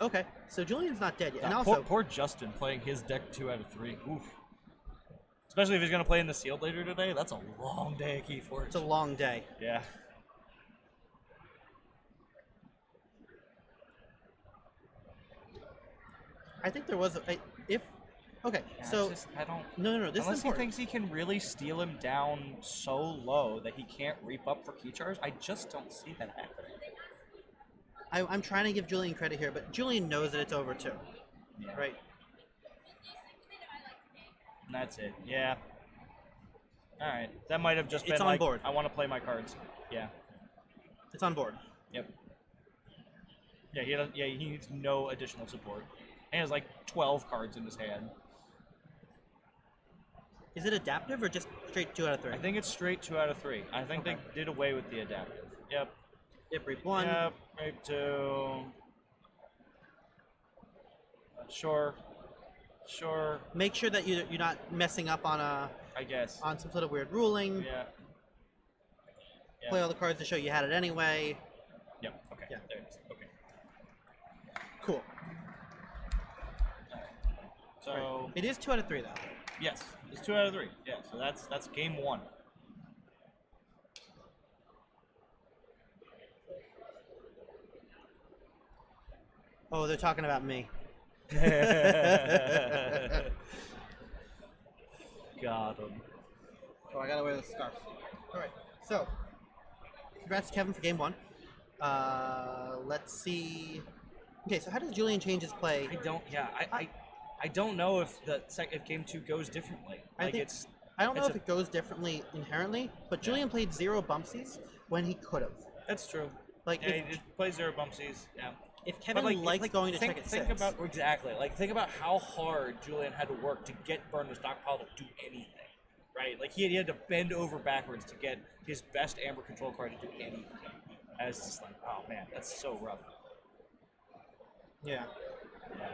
Okay. So Julian's not dead yet. And Now, also... poor Justin playing his deck 2 out of 3. Oof. Especially if he's gonna play in the sealed later today. That's a long day at Keyforge. It's a long day. Yeah. I think there was a... If... Okay, Yeah, so... it's just, I don't. No, this Unless is he important. thinks he can really steal him down so low that he can't reap up for key charge, I just don't see that happening. I'm trying to give Julian credit here, but Julian knows that it's over too, Yeah. right? And that's it. Yeah. All right. That might have just It's been on like, board. I want to play my cards. Yeah. It's on board. Yep. Yeah. He needs no additional support. And he has like 12 cards in his hand. Is it adaptive or just straight 2 out of 3? I think it's straight 2 out of 3. I think they did away with the adaptive. Yep. Yep, reap 1. Yep. Rape 2. Sure. Make sure that you're not messing up on I guess. some sort of weird ruling. Yeah. Play all the cards to show you had it anyway. Yep. Okay. Yeah. There it is. Okay. Cool. So It is 2 out of 3 though. yes, it's 2 out of 3. Yeah. So that's game 1. Oh, they're talking about me. Got him. Oh, I gotta wear the scarf. Alright, so congrats to Kevin for game 1. Let's see. Okay, so how does Julian change his play? I don't know if if game 2 goes differently. I Like think- it's I don't know it's if it goes differently inherently, but Julian played 0 bumpsies when he could have. that's true. Like, Yeah, if, he just plays 0 bumpsies. Yeah. if Kevin But, likes going to check at 6. Think about think about how hard Julian had to work to get Burner's stockpile to do anything. Right? Like he had to bend over backwards to get his best Amber control card to do anything. I was just like, oh man, that's so rough. Yeah. Yeah.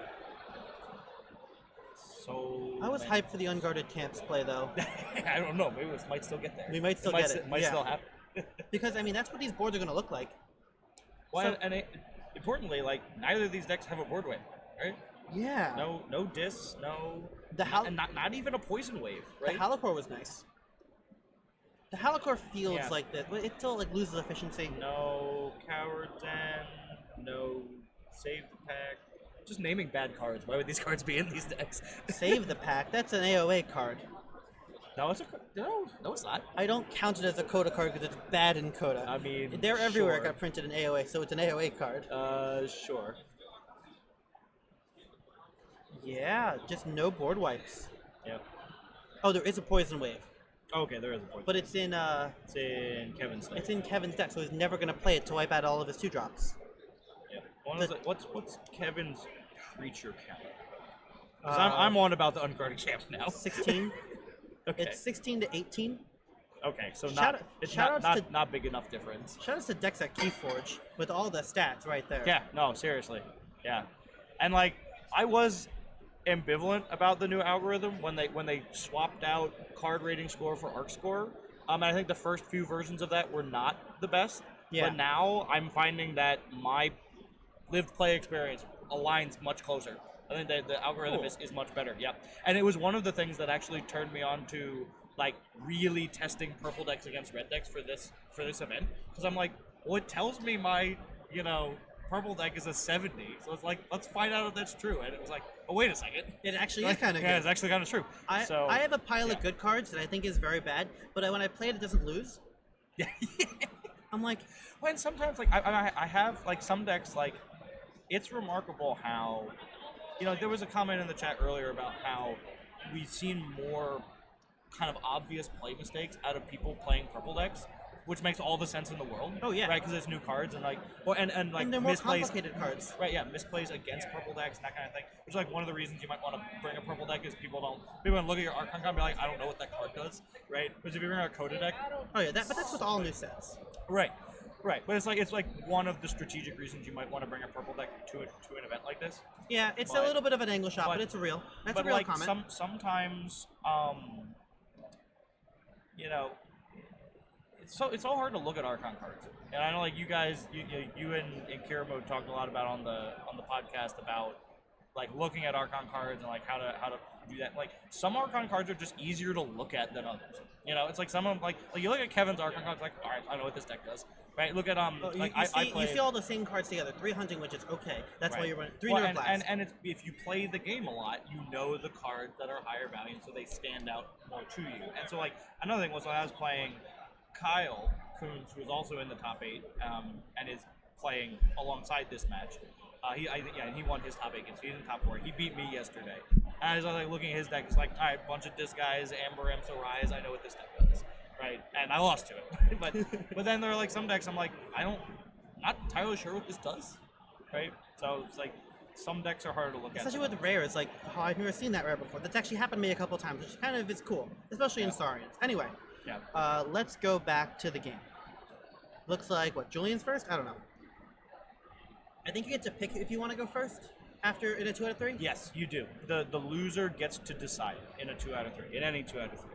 So I was many- hyped for the unguarded camps play though. I don't know. Maybe we might still get there. We might still might get st- it, Might yeah. still happen. Because I mean that's what these boards are gonna look like. Well, importantly, like neither of these decks have a board wave, right? Yeah. No dis, no. The Hal- and not even a poison wave, The right? Halacor was nice. The Halacor feels Yeah. like that. It still like loses efficiency. No Coward Den, no Save the Pack. Just naming bad cards. Why would these cards be in these decks? Save the pack. That's an AOA card. No, it's not. I don't count it as a Coda card because it's bad in Coda. I mean, they're everywhere. sure. It got printed in AOA, so it's an AOA card. Sure. Yeah, just no board wipes. Yep. Oh, there is a poison wave, Okay, there is a poison. but it's in It's in Kevin's deck. it's in Kevin's deck, so he's never gonna play it to wipe out all of his 2-drops. Yeah. The- What's Kevin's creature count? 'Cause Uh, I'm on about the unguarded camp now. 16. Okay. It's 16 to 18. Okay, so Shout- it's shout outs to- not big enough difference. Shout out to decks at Keyforge with all the stats right there. Yeah, no, seriously. Yeah. And like I was ambivalent about the new algorithm when they swapped out card rating score for arc score. And I think the first few versions of that were not the best. Yeah. But now I'm finding that my lived play experience aligns much closer. I think that the algorithm Cool. is much better. Yeah. And it was one of the things that actually turned me on to like really testing purple decks against red decks for this event. Because I'm like, well, it tells me my, purple deck is a 70. So it's like, let's find out if that's true. And it was like, oh, wait a second. It actually is kind of Yeah, good. it's actually kind of true. I have a pile yeah. of good cards that I think is very bad, but when I play it, it doesn't lose. Yeah. I'm like, When sometimes, like, I have, like, some decks, like, it's remarkable how, there was a comment in the chat earlier about how we've seen more kind of obvious play mistakes out of people playing purple decks, which makes all the sense in the world. Oh, yeah. Right, because it's new cards and, like, and like, and they're more misplays. complicated cards. Right, yeah, misplays against purple decks and that kind of thing. Which is like one of the reasons you might want to bring a purple deck is people don't look at your Archon card and be like, I don't know what that card does, right? Because if you bring a Coda deck, Oh yeah, but that's with all new sets. right. Right, but it's like one of the strategic reasons you might want to bring a purple deck to an event like this. Yeah, it's But- a little bit of an angle shot, but it's real. That's a But real like comment. sometimes, you know, it's so hard to look at Archon cards. And I know like you guys, you and Kirimo talked a lot about on the podcast about like looking at Archon cards and like how to do that. Like some Archon cards are just easier to look at than others. You know, it's like some of them, like you look at Kevin's Archon cards, like, all right, I know what this deck does. Right? Look at like you see all the same cards together. 3 hunting, which is okay. That's why Right. you're running 3 Well, nerve blasts. and it's, if you play the game a lot, you know the cards that are higher value, so they stand out more to you. And so, like, another thing was when I was playing Kyle Coons, who was also in the top 8, and is playing alongside this match. He won his top 8 games. He's in top 4. He beat me yesterday. And I was like looking at his deck. It's like, all right, bunch of Disguise, Amber, Imps, Rise. I know what this deck does, right? And I lost to it. but then there are like some decks. I'm like, not entirely sure what this does, right? So it's like some decks are harder to look at. Especially with rare, it's like, oh, I've never seen that rare before. That's actually happened to me a couple times, which kind of is cool, especially in Saurians. Anyway, let's go back to the game. Looks like, what, Julian's first? I don't know. I think you get to pick if you want to go first after in a 2 out of 3? Yes, you do. The loser gets to decide in a 2 out of 3, in any 2 out of 3.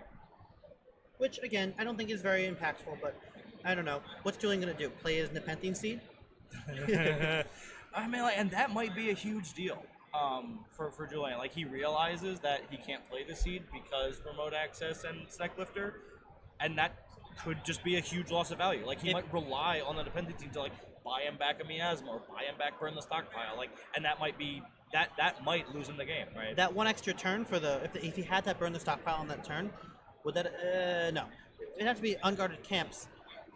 Which, again, I don't think is very impactful, but I don't know. What's Julian going to do? Play his Nepentine Seed? I mean, like, and that might be a huge deal for Julian. Like, he realizes that he can't play the Seed because remote access and Snack Lifter, and that could just be a huge loss of value. Like, he might rely on the Dependency to, like, buy him back a miasma or buy him back burn the stockpile. Like, and that might be that might lose him the game, right? That one extra turn for if he had that burn the stockpile on that turn, would that no? It'd have to be unguarded camps,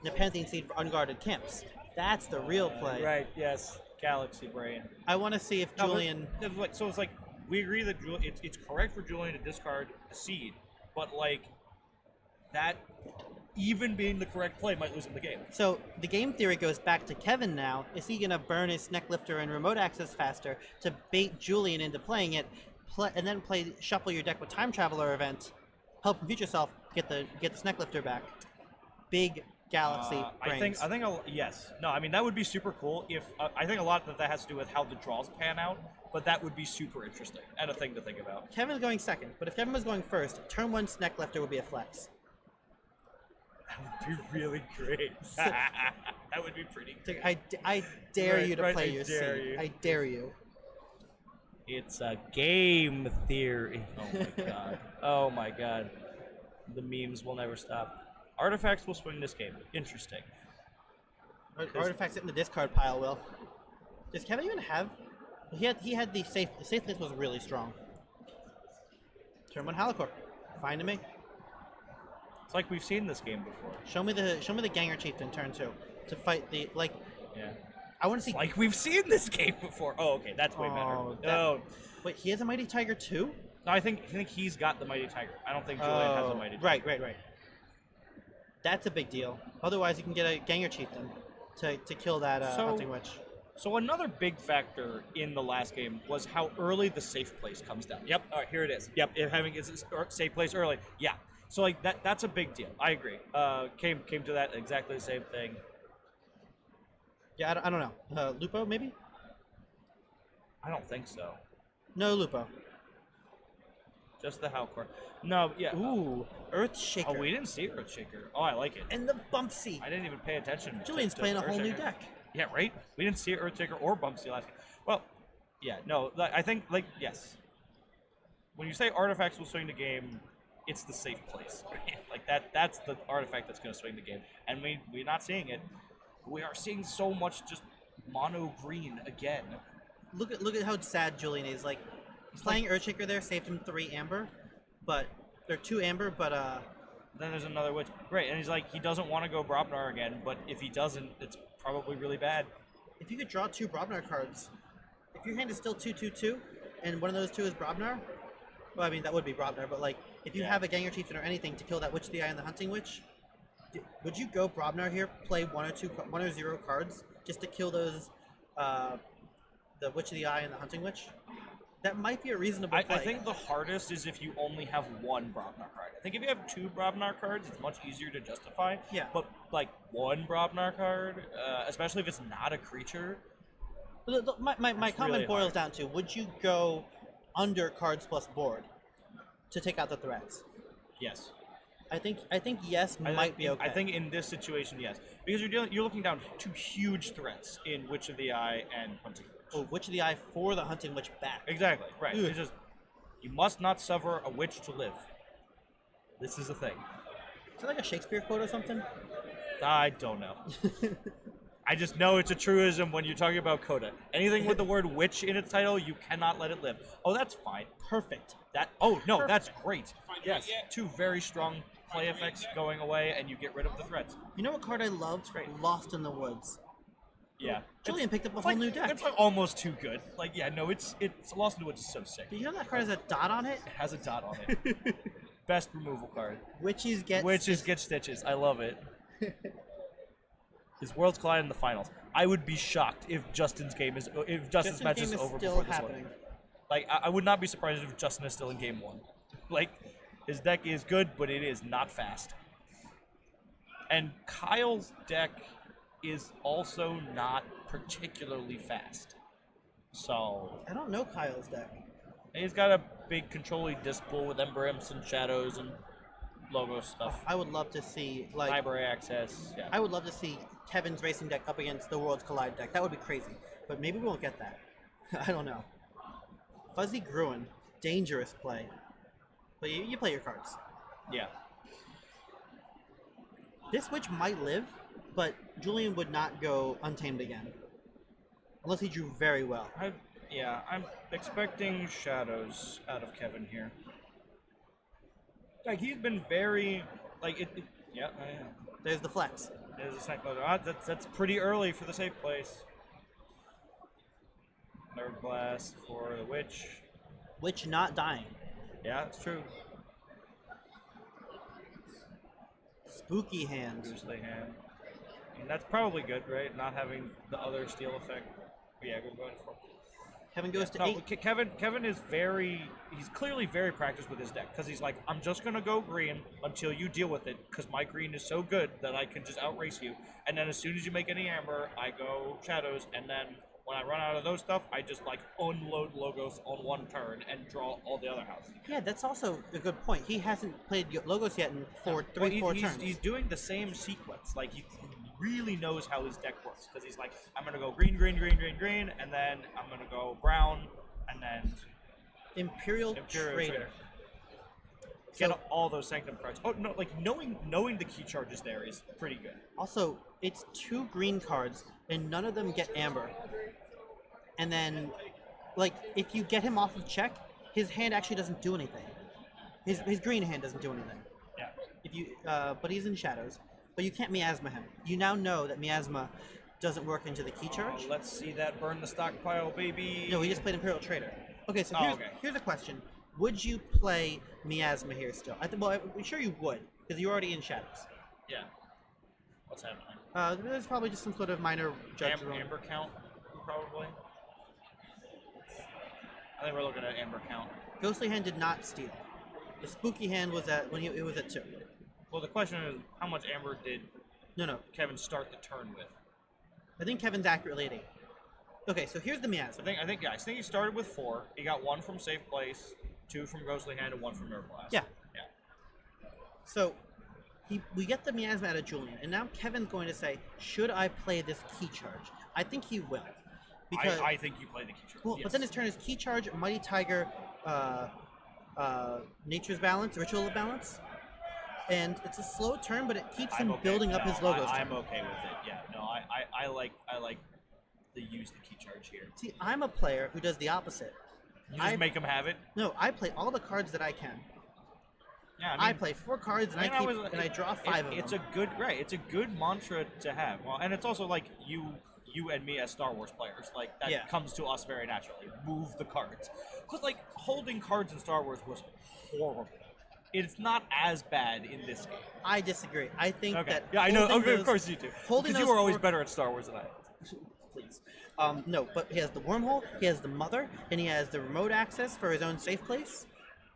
Nepentine Seed for unguarded camps. That's the real play. Right. Yes. Galaxy Brain. I want to see if Julian. So it's like we agree that it's correct for Julian to discard the Seed, but like that. Even being the correct play might lose him the game. So the game theory goes back to Kevin now. Is he going to burn his Snack Lifter and remote access faster to bait Julian into playing it, and then shuffle your deck with Time Traveler event, help confuse yourself, get the Snack Lifter back? Big Galaxy brains. I think yes. No, I mean that would be super cool. If I think a lot of that has to do with how the draws pan out, but that would be super interesting and a thing to think about. Kevin's going second, but if Kevin was going first, turn 1 Snack Lifter would be a flex. That would be really great. That would be pretty great. I dare you to play your Seed. I dare you. It's a game theory. Oh my god. Oh my god. The memes will never stop. Artifacts will swing this game. Interesting. Artifacts in the discard pile, Will. Does Kevin even have? He had the safe. The safe list was really strong. Turn 1 Halicore. Fine to me. It's like we've seen this game before. Show me the Ganger Chieftain turn 2 to fight the like. Yeah. I want to see. It's like we've seen this game before. Oh, okay, that's way better. Wait, he has a Mighty Tiger too? No, I think he's got the Mighty Tiger. I don't think Julian has a Mighty Tiger. Right. That's a big deal. Otherwise, you can get a Ganger Chieftain to kill that Hunting Witch. So another big factor in the last game was how early the safe place comes down. Yep. All right, here it is. Yep. Having its safe place early. Yeah. So like that's a big deal. I agree. Came to that exactly the same thing. Yeah, I don't know. Lupo maybe? I don't think so. No Lupo. Just the Halcor. No, yeah. Ooh, Earthshaker. Oh, we didn't see Earthshaker. Oh, I like it. And the Bumpsy. I didn't even pay attention. Julian's playing a whole new deck. Yeah, right? We didn't see Earthshaker or Bumpsy last game. Well, yeah, no, I think, like, yes. When you say artifacts will swing the game, it's the safe place. Right? Like, that's the artifact that's going to swing the game. And we're not seeing it. We are seeing so much just mono green again. Look at how sad Julian is. Like, playing Earthshaker there saved him 3 amber, but they're 2 amber, but then there's another witch. Right, and he's like, he doesn't want to go Brobnar again, but if he doesn't, it's probably really bad. If you could draw 2 Brobnar cards, if your hand is still 2/2/2, and one of those 2 is Brobnar, well, I mean that would be Brobnar, but like if you have a Ganger Chieftain or anything to kill that Witch of the Eye and the Hunting Witch, would you go Brobnar here, play 1 or 0 cards just to kill those, the Witch of the Eye and the Hunting Witch? that might be a reasonable play. I think the hardest is if you only have one Brobnar card. I think if you have 2 Brobnar cards, it's much easier to justify. Yeah. But like 1 Brobnar card, especially if it's not a creature. My comment really boils hard. down to: would you go under cards plus board to take out the threats? Yes. I think yes might be okay. I think in this situation, yes, because you're looking down 2 huge threats in Witch of the Eye and Hunting Witch. Oh, Witch of the Eye for the Hunting Witch back. Exactly. Right. Ugh. It's just you must not suffer a witch to live. This is a thing. Is it like a Shakespeare quote or something? I don't know. I just know it's a truism when you're talking about Coda. Anything with the word witch in its title, you cannot let it live. Oh, that's fine. Perfect. That's great. Yes, 2 very strong play effects going away, and you get rid of the threats. You know what card I loved? Lost in the Woods. Yeah. Julian picked up a It's whole like, new deck. It's like almost too good. Like, yeah, no, it's Lost in the Woods is so sick. Did you know that card has a dot on it? It has a dot on it. Best removal card. Witches get Stitches. I love it. His Worlds collide in the finals. I would be shocked if Justin's match is over still before this happening. one. Like, I would not be surprised if Justin is still in game 1. Like, his deck is good, but it is not fast. And Kyle's deck is also not particularly fast. So I don't know Kyle's deck. he's got a big controlling disc pool with Ember Imps and Shadows and logo stuff. I would love to see Library access. Yeah. I would love to see Kevin's racing deck up against the Worlds Collide deck. That would be crazy. But maybe we won't get that. I don't know. Fuzzy Gruen, dangerous play. But you play your cards. Yeah. This witch might live, but Julian would not go Untamed again. Unless he drew very well. I'm expecting Shadows out of Kevin here. Like, he's been very, like, yeah. There's the flex. There's a snake logo. That's pretty early for the safe place. Nerve Blast for the Witch. Witch not dying. Yeah, it's true. Spooky hand. Ghostly Hand. And that's probably good, right? Not having the other steal effect. But yeah, we're going for Kevin goes to no, 8. Kevin is he's clearly very practiced with his deck, because he's like, I'm just going to go green until you deal with it, because my green is so good that I can just outrace you. And then as soon as you make any amber, I go Shadows, and then when I run out of those stuff, I just like unload logos on one turn and draw all the other houses. Yeah, that's also a good point. He hasn't played Logos yet in 4 turns. He's doing the same sequence. Like, he really knows how his deck works, because he's like, I'm going to go green, green, green, green, green, and then I'm going to go brown, and then Imperial Trader. Get So- all those Sanctum cards. Oh, no, like, knowing the key charges there is pretty good. Also, it's 2 green cards, and none of them get Amber. And then, like, if you get him off of check, his hand actually doesn't do anything. His green hand doesn't do anything. Yeah. If you, but he's in Shadows. But you can't Miasma him. You now know that Miasma doesn't work into the key charge. Let's see that burn the stockpile, baby. No, he just played Imperial Trader. Okay, so here's a question. Would you play Miasma here still? I'm sure you would, because you're already in Shadows. Yeah. What's happening? There's probably just some sort of minor judge roll. Amber count, probably. I think we're looking at Amber count. Ghostly Hand did not steal. The Spooky Hand was at it was at 2. Well, the question is, how much Amber did No. Kevin start the turn with? I think Kevin's accurately at 8. Okay, so here's the Miasma. I think he started with 4. He got 1 from Safe Place, 2 from Ghostly Hand, and 1 from Nerve Blast. Yeah. Yeah. So we get the Miasma out of Julian, and now Kevin's going to say, should I play this key charge? I think he will. Because I think you play the key charge. well, yes. but then his turn is key charge, Mighty Tiger, Nature's Balance, Ritual of Balance. And it's a slow turn, but it keeps him building up his logos. I'm okay with it. Yeah, no, I like the use the key charge here. See, I'm a player who does the opposite. You just make him have it. No, I play all the cards that I can. Yeah, I play 4 cards and I draw 5 of them. It's a good It's a good mantra to have. Well, and it's also like you and me as Star Wars players, like that comes to us very naturally. Move the cards, because like holding cards in Star Wars was horrible. It's not as bad in this game. I disagree. I think that I know. holding Of course you do. Holding Because you those were always 4 better at Star Wars than I was. please. No, but he has the wormhole, he has the mother, and he has the remote access for his own safe place.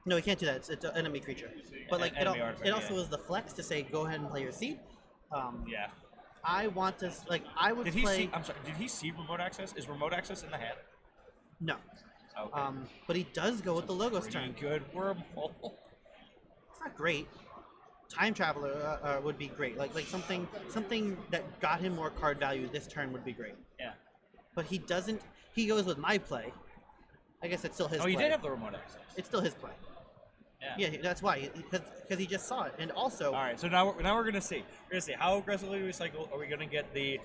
No, he can't do that. It's an enemy creature. But like Enemy artifact, it also yeah. is the flex to say go ahead and play your seed. Yeah. I want to I would Did he play. see? I'm sorry. Did he see remote access? Is remote access in the hand? No. Okay. But he does go with the logos Pretty turn. good wormhole. It's not great. Time Traveler would be great. Like something that got him more card value this turn would be great. Yeah. But he doesn't. He goes with my play. I guess it's still his. Oh, play. he did have the remote access. It's still his play. Yeah. Yeah, that's why. Because he just saw it, and also. All right. So now we're gonna see. We're gonna see how aggressively we cycle. Are we gonna get the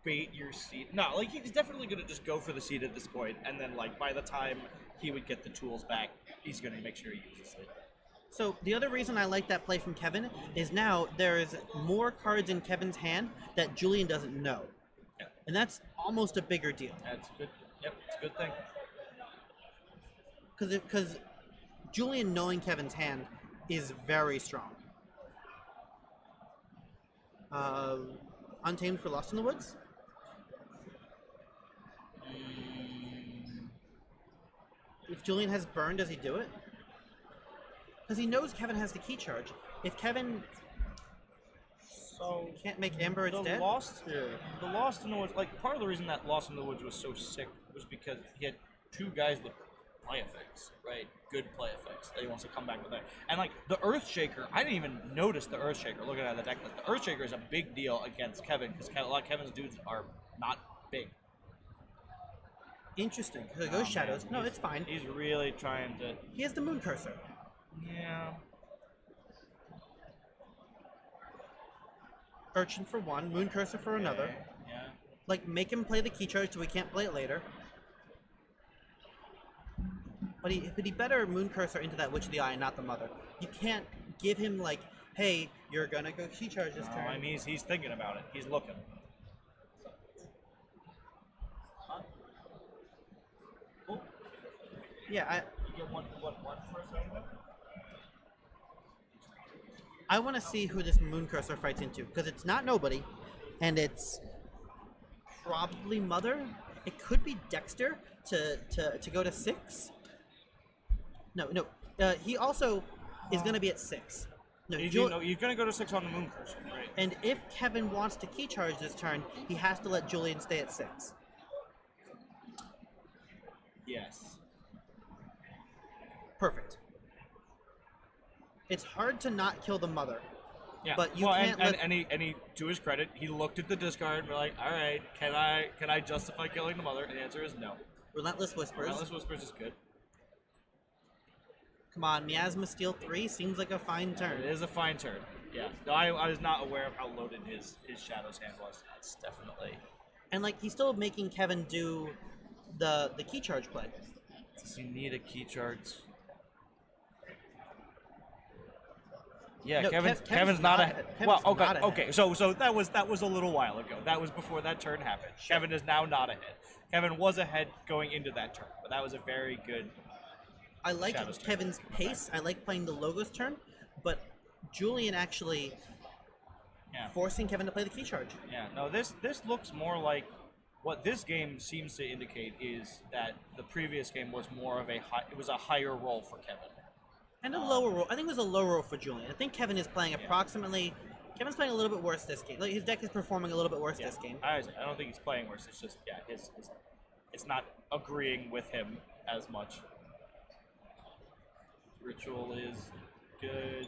bait your seed? No, like he's definitely gonna just go for the seed at this point, and then like by the time he would get the tools back, he's gonna make sure he uses it. So the other reason I like that play from Kevin is now there's more cards in Kevin's hand that Julian doesn't know, Yeah. and that's almost a bigger deal. That's good. Yep, it's a good thing. Because Julian knowing Kevin's hand is very strong. Untamed for Lost in the Woods? If Julian has burn, does he do it? Because he knows Kevin has the key charge. If Kevin So can't make Amber, it's the dead? Lost in the Woods. Like part of the reason that Lost in the Woods was so sick was because he had two guys with play effects, right? Good play effects that he wants to come back with that. And like the Earthshaker, I didn't even notice the Earthshaker looking at the deck list. The Earthshaker is a big deal against Kevin because a lot of Kevin's dudes are not big. Interesting. Because it Oh, goes man, shadows. No, he's- it's fine. He's really trying to. He has the moon cursor. Yeah. Urchin for one, moon cursor for another. Okay, yeah. Like, make him play the key charge so we can't play it later. But he better moon cursor into that Witch of the Eye and not the mother. You can't give him like, hey, you're gonna go key charge this No, turn. I mean he's thinking about it. He's looking. Yeah, You get one for a second. I want to see who this moon cursor fights into because it's not nobody, and it's probably mother. It could be Dexter to go to 6. No. He also is going to be at 6. No, You're gonna go to 6 on the moon cursor, right? and if Kevin wants to key charge this turn, he has to let Julian stay at 6. Yes. Perfect. It's hard to not kill the mother. Yeah. But you well, can't let... and he, to his credit, he looked at the discard and be like, all right, can I justify killing the mother? And the answer is no. Relentless Whispers. Relentless Whispers is good. Come on, Miasma Steel 3 seems like a fine turn. It is a fine turn. Yeah. No, I was not aware of how loaded his Shadows hand was. That's definitely. And like he's still making Kevin do the key charge play. Does he need a key charge? Yeah, No, Kevin's not ahead. Well, okay, not ahead. okay. So that was a little while ago. That was before that turn happened. Kevin is now not ahead. Kevin was ahead going into that turn, but that was a very good. I like Shadows turn. Kevin's pace. I like playing the Logos turn, but Julian actually Yeah. forcing Kevin to play the key charge. Yeah. No, this looks more like what this game seems to indicate is that the previous game was more of a higher roll for Kevin. And a lower roll. I think it was a lower roll for Julian. I think Kevin is playing approximately. Kevin's playing a little bit worse this game. Like his deck is performing a little bit worse this game. I don't think he's playing worse. It's just it's not agreeing with him as much. Ritual is good.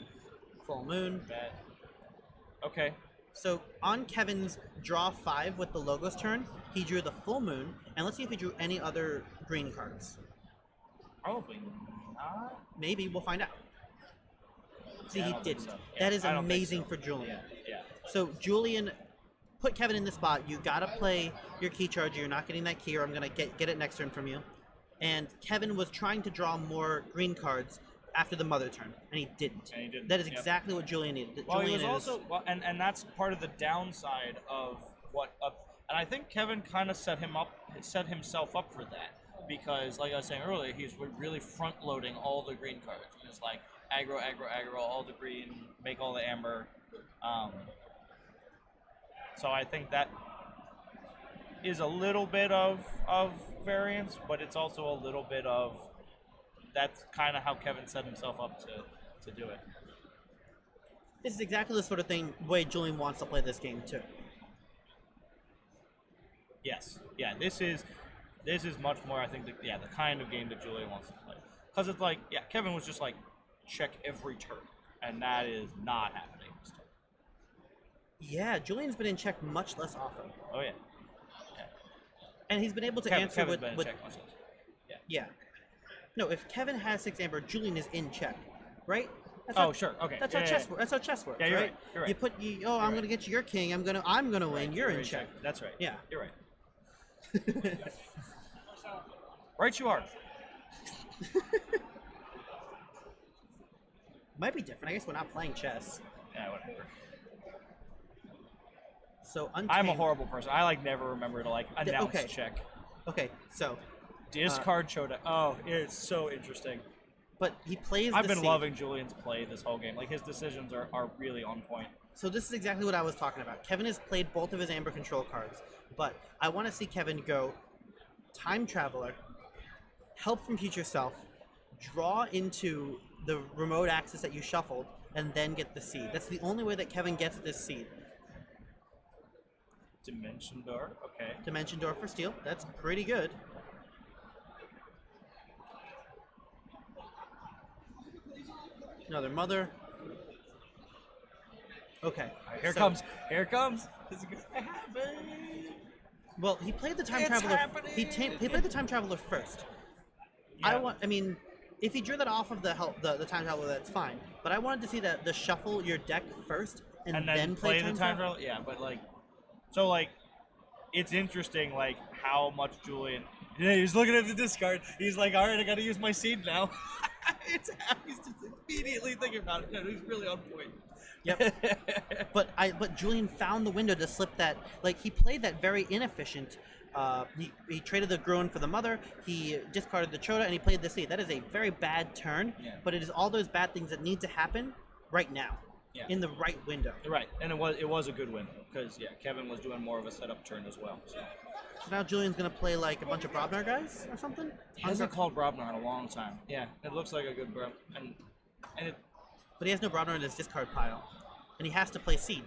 Full moon. Bad. Okay. So on Kevin's draw 5 with the Logos turn, he drew the full moon, and let's see if he drew any other green cards. Probably not. Maybe we'll find out. See, Yeah, I he don't think didn't. so. Yeah, That is I don't think amazing so. for Julian. Yeah. So Julian put Kevin in the spot. You gotta play your key charge. You're not getting that key, or I'm gonna get it next turn from you. And Kevin was trying to draw more green cards after the mother turn, and he didn't. And he didn't, That is yep. exactly what Julian needed. Well, Julian he was also, and that's part of the downside of and I think Kevin kind of set himself up for that because, like I was saying earlier, he's really front loading all the green cards. It's like aggro, all the green, make all the amber. So I think that is a little bit of variance, but it's also a little bit of that's kind of how Kevin set himself up to do it. This is exactly the sort of way Julian wants to play this game too. Yes, yeah, this is much more, I think, the kind of game that Julian wants to play. Because it's like, yeah, Kevin was just like, check every turn, and that is not happening this time. Yeah, Julian's been in check much less often. Oh yeah. And he's been able to Kevin's answer been in with check much less. Yeah. yeah. No, if Kevin has 6 amber, Julian is in check, right? That's Oh, sure. Okay. That's Yeah, how yeah, chess yeah. works. That's how chess works, Yeah, you're right? right. You're right. You put I'm right. gonna get your king. I'm gonna win. You're in check. That's right. Yeah. You're right. Right you are. Might be different. I guess we're not playing chess. Yeah, whatever. So Untamed. I'm a horrible person. I like never remember to like announce okay. check. Okay, so Discard Choda. Oh, it's so interesting. but he plays. I've the been seed. loving Julian's play this whole game. Like his decisions are really on point. So this is exactly what I was talking about. Kevin has played both of his amber control cards, but I want to see Kevin go Time Traveler, Help from Future Self, draw into the remote access that you shuffled, and then get the seed. That's the only way that Kevin gets this seed. Dimension Door. Okay. Dimension Door for steal. That's pretty good. Another mother. Okay. Here so- comes. Here comes. This is gonna happen. Well, he played the Time It's Traveler. happening! He played the Time Traveler first. Yeah. I mean, if he drew that off of the Time Traveler, that's fine. But I wanted to see that the shuffle your deck first and then play the time travel. Yeah, but like, so like, it's interesting like how much Julian. Yeah, he's looking at the discard. He's like, all right, I got to use my seed now. He's just immediately thinking about it. Yeah, he's really on point. Yep. But Julian found the window to slip that. Like he played that very inefficient. He traded the Groen for the mother. He discarded the Chota and he played the seed. That is a very bad turn. Yeah. But it is all those bad things that need to happen right now. Yeah. In the right window. Right, and it was a good win because Kevin was doing more of a setup turn as well. So. So now Julian's gonna play like a bunch of Brobnar guys or something. He hasn't called Brobnar in a long time. Yeah, it looks like a good Brob, and it. But he has no Brobnar in his discard pile, and he has to play seed.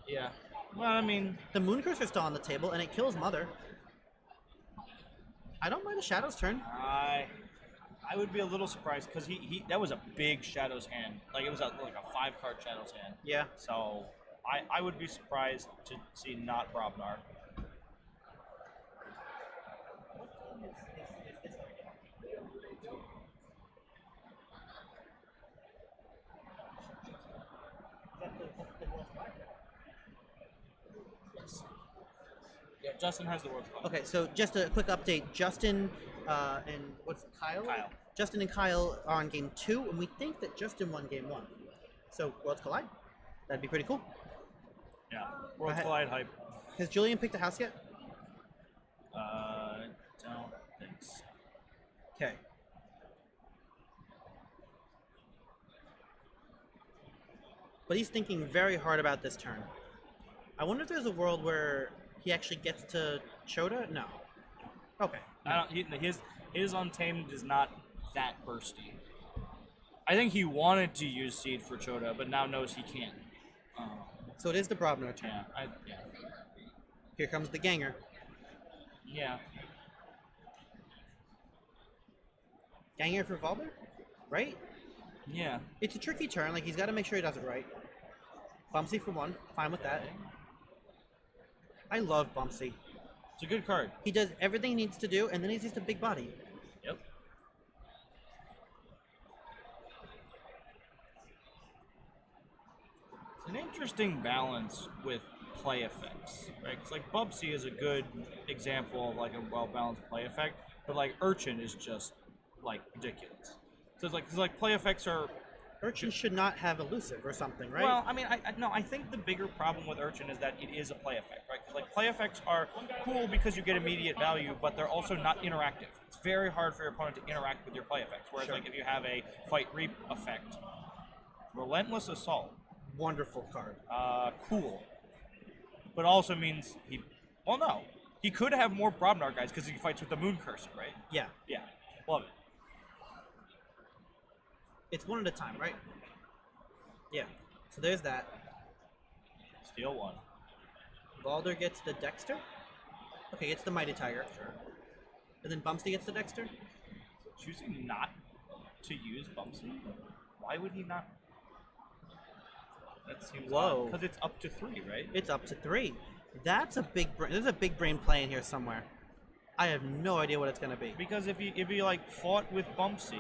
Yeah. Well, I mean, The Moon Curse is still on the table, and it kills Mother. I don't mind a Shadow's turn. I would be a little surprised because he that was a big Shadows hand. Like it was like a 5-card Shadows hand. Yeah. So I would be surprised to see not Brobnar. Yeah, Justin has the world's spot. Okay, so just a quick update. Justin and what's Kyle? Kyle. Justin and Kyle are on game 2, and we think that Justin won game 1. So Worlds Collide. That'd be pretty cool. Yeah. Worlds ahead. Collide hype. Has Julian picked a house yet? Don't think so. Okay. But he's thinking very hard about this turn. I wonder if there's a world where he actually gets to Chota? No. Okay. His Untamed is not that bursty. I think he wanted to use Seed for Chota, but now knows he can't. So it is the Brobnar turn. Yeah. Here comes the Ganger. Yeah. Ganger for Valder? Right? Yeah. It's a tricky turn. Like, he's got to make sure he does it right. Bumpsy for 1. Fine with that. I love Bumpsy. It's a good card. He does everything he needs to do, and then he's just a big body. Yep. It's an interesting balance with play effects, right? Because like Bubsy is a good example of like a well-balanced play effect, but like Urchin is just like ridiculous. So it's like, cause like play effects are. Urchin should not have elusive or something, right? Well, I mean, I think the bigger problem with Urchin is that it is a play effect, right? 'Cause, like play effects are cool because you get immediate value, but they're also not interactive. It's very hard for your opponent to interact with your play effects. Whereas Sure. like if you have a fight reap effect, Relentless Assault, Wonderful card. cool, but also means he. Well, no, He could have more Brobnar guys because he fights with the Moon Cursor, right? Yeah. Yeah, love it. It's one at a time, right? Yeah. So there's that. Steal one. Valder gets the Dexter. Okay, gets the Mighty Tiger. Sure. And then Bumsy gets the Dexter. Choosing not to use Bumsy? Why would he not? That seems Whoa. Because it's up to 3, right? It's up to 3. That's a big brain. There's a big brain play in here somewhere. I have no idea what it's gonna be. Because if he like fought with Bumsy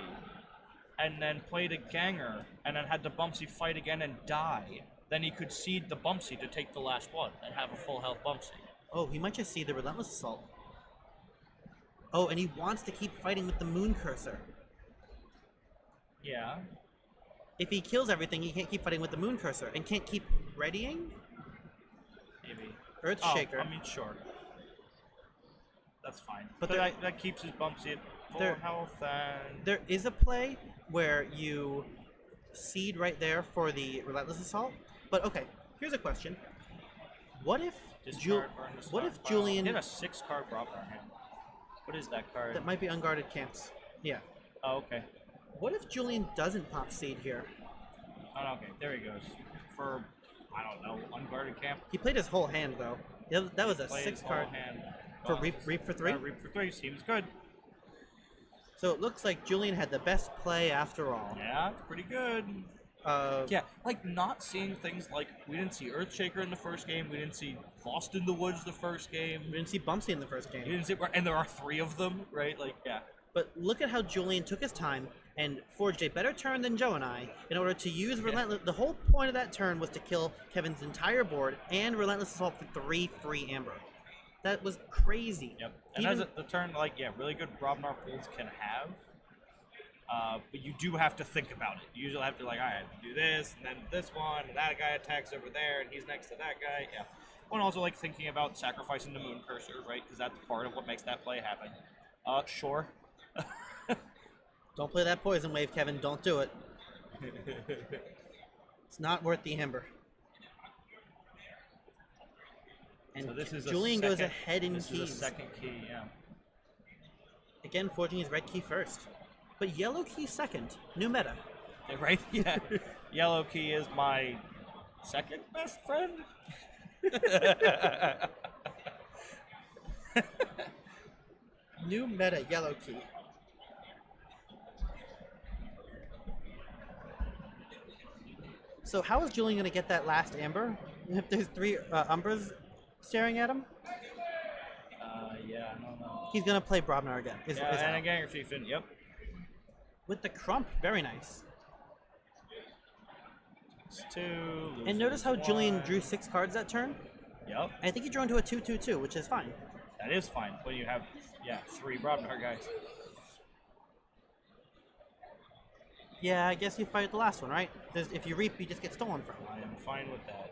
and then played a Ganger and then had the Bumsy fight again and die, then he could seed the Bumsy to take the last one and have a full health Bumsy. Oh, he might just see the Relentless Assault. Oh, and he wants to keep fighting with the Moon Cursor. Yeah. If he kills everything, he can't keep fighting with the Moon Cursor and can't keep readying? Maybe. Earthshaker. I mean, sure. That's fine. But But there- that keeps his Bumsy at full there- health and... There is a play where you seed right there for the Relentless Assault. But okay, here's a question. What if Discard, burn the what if stockpile. Julian... He had a 6-card Brobnar hand. What is that card? That might be unguarded camps. Yeah. Oh, okay. What if Julian doesn't pop seed here? Oh, okay. There he goes. For, I don't know, unguarded camp. He played his whole hand though. That was a Play his 6-card whole hand. for reap for 3. Reap for 3 seems good. So it looks like Julian had the best play after all. Yeah, it's pretty good. Yeah, like not seeing things like we didn't see Earthshaker in the first game, we didn't see Lost in the Woods the first game, We didn't see Bumsy in the first we game. didn't see, and there are 3 of them, right? Like, yeah. But look at how Julian took his time and forged a better turn than Joe and I in order to use Relentless. The whole point of that turn was to kill Kevin's entire board and Relentless Assault for 3 free Amber. That was crazy. Yep. And Even- as the turn, like, yeah, really good Brobnar pulls can have. But you do have to think about it. You usually have to, like, all right, do this, and then this one, and that guy attacks over there, and he's next to that guy. Yeah. One also, like, thinking about sacrificing the Moon Cursor, right? Because that's part of what makes that play happen. Sure. Don't play that poison wave, Kevin. Don't do it. It's not worth the Amber. And So this is Julian a goes second, ahead in this keys. is a second key, yeah. Again, forging his red key first. But yellow key second. New meta. Yeah, right? Yeah. Yellow key is my second best friend. New meta, yellow key. So how is Julian going to get that last Amber? If there's 3 Umbras staring at him? Yeah, I don't know. He's going to play Brobnar again. Yeah, and a Ganger Chieftain, yep. With the Crump, very nice. It's 2. And notice how Julian one. drew 6 cards that turn? Yep, I think he drew into a 2/2/2, which is fine. that is fine. When you have, yeah, 3 Brobnar guys. Yeah, I guess you fight the last one, right? If you reap, you just get stolen from. I am fine with that.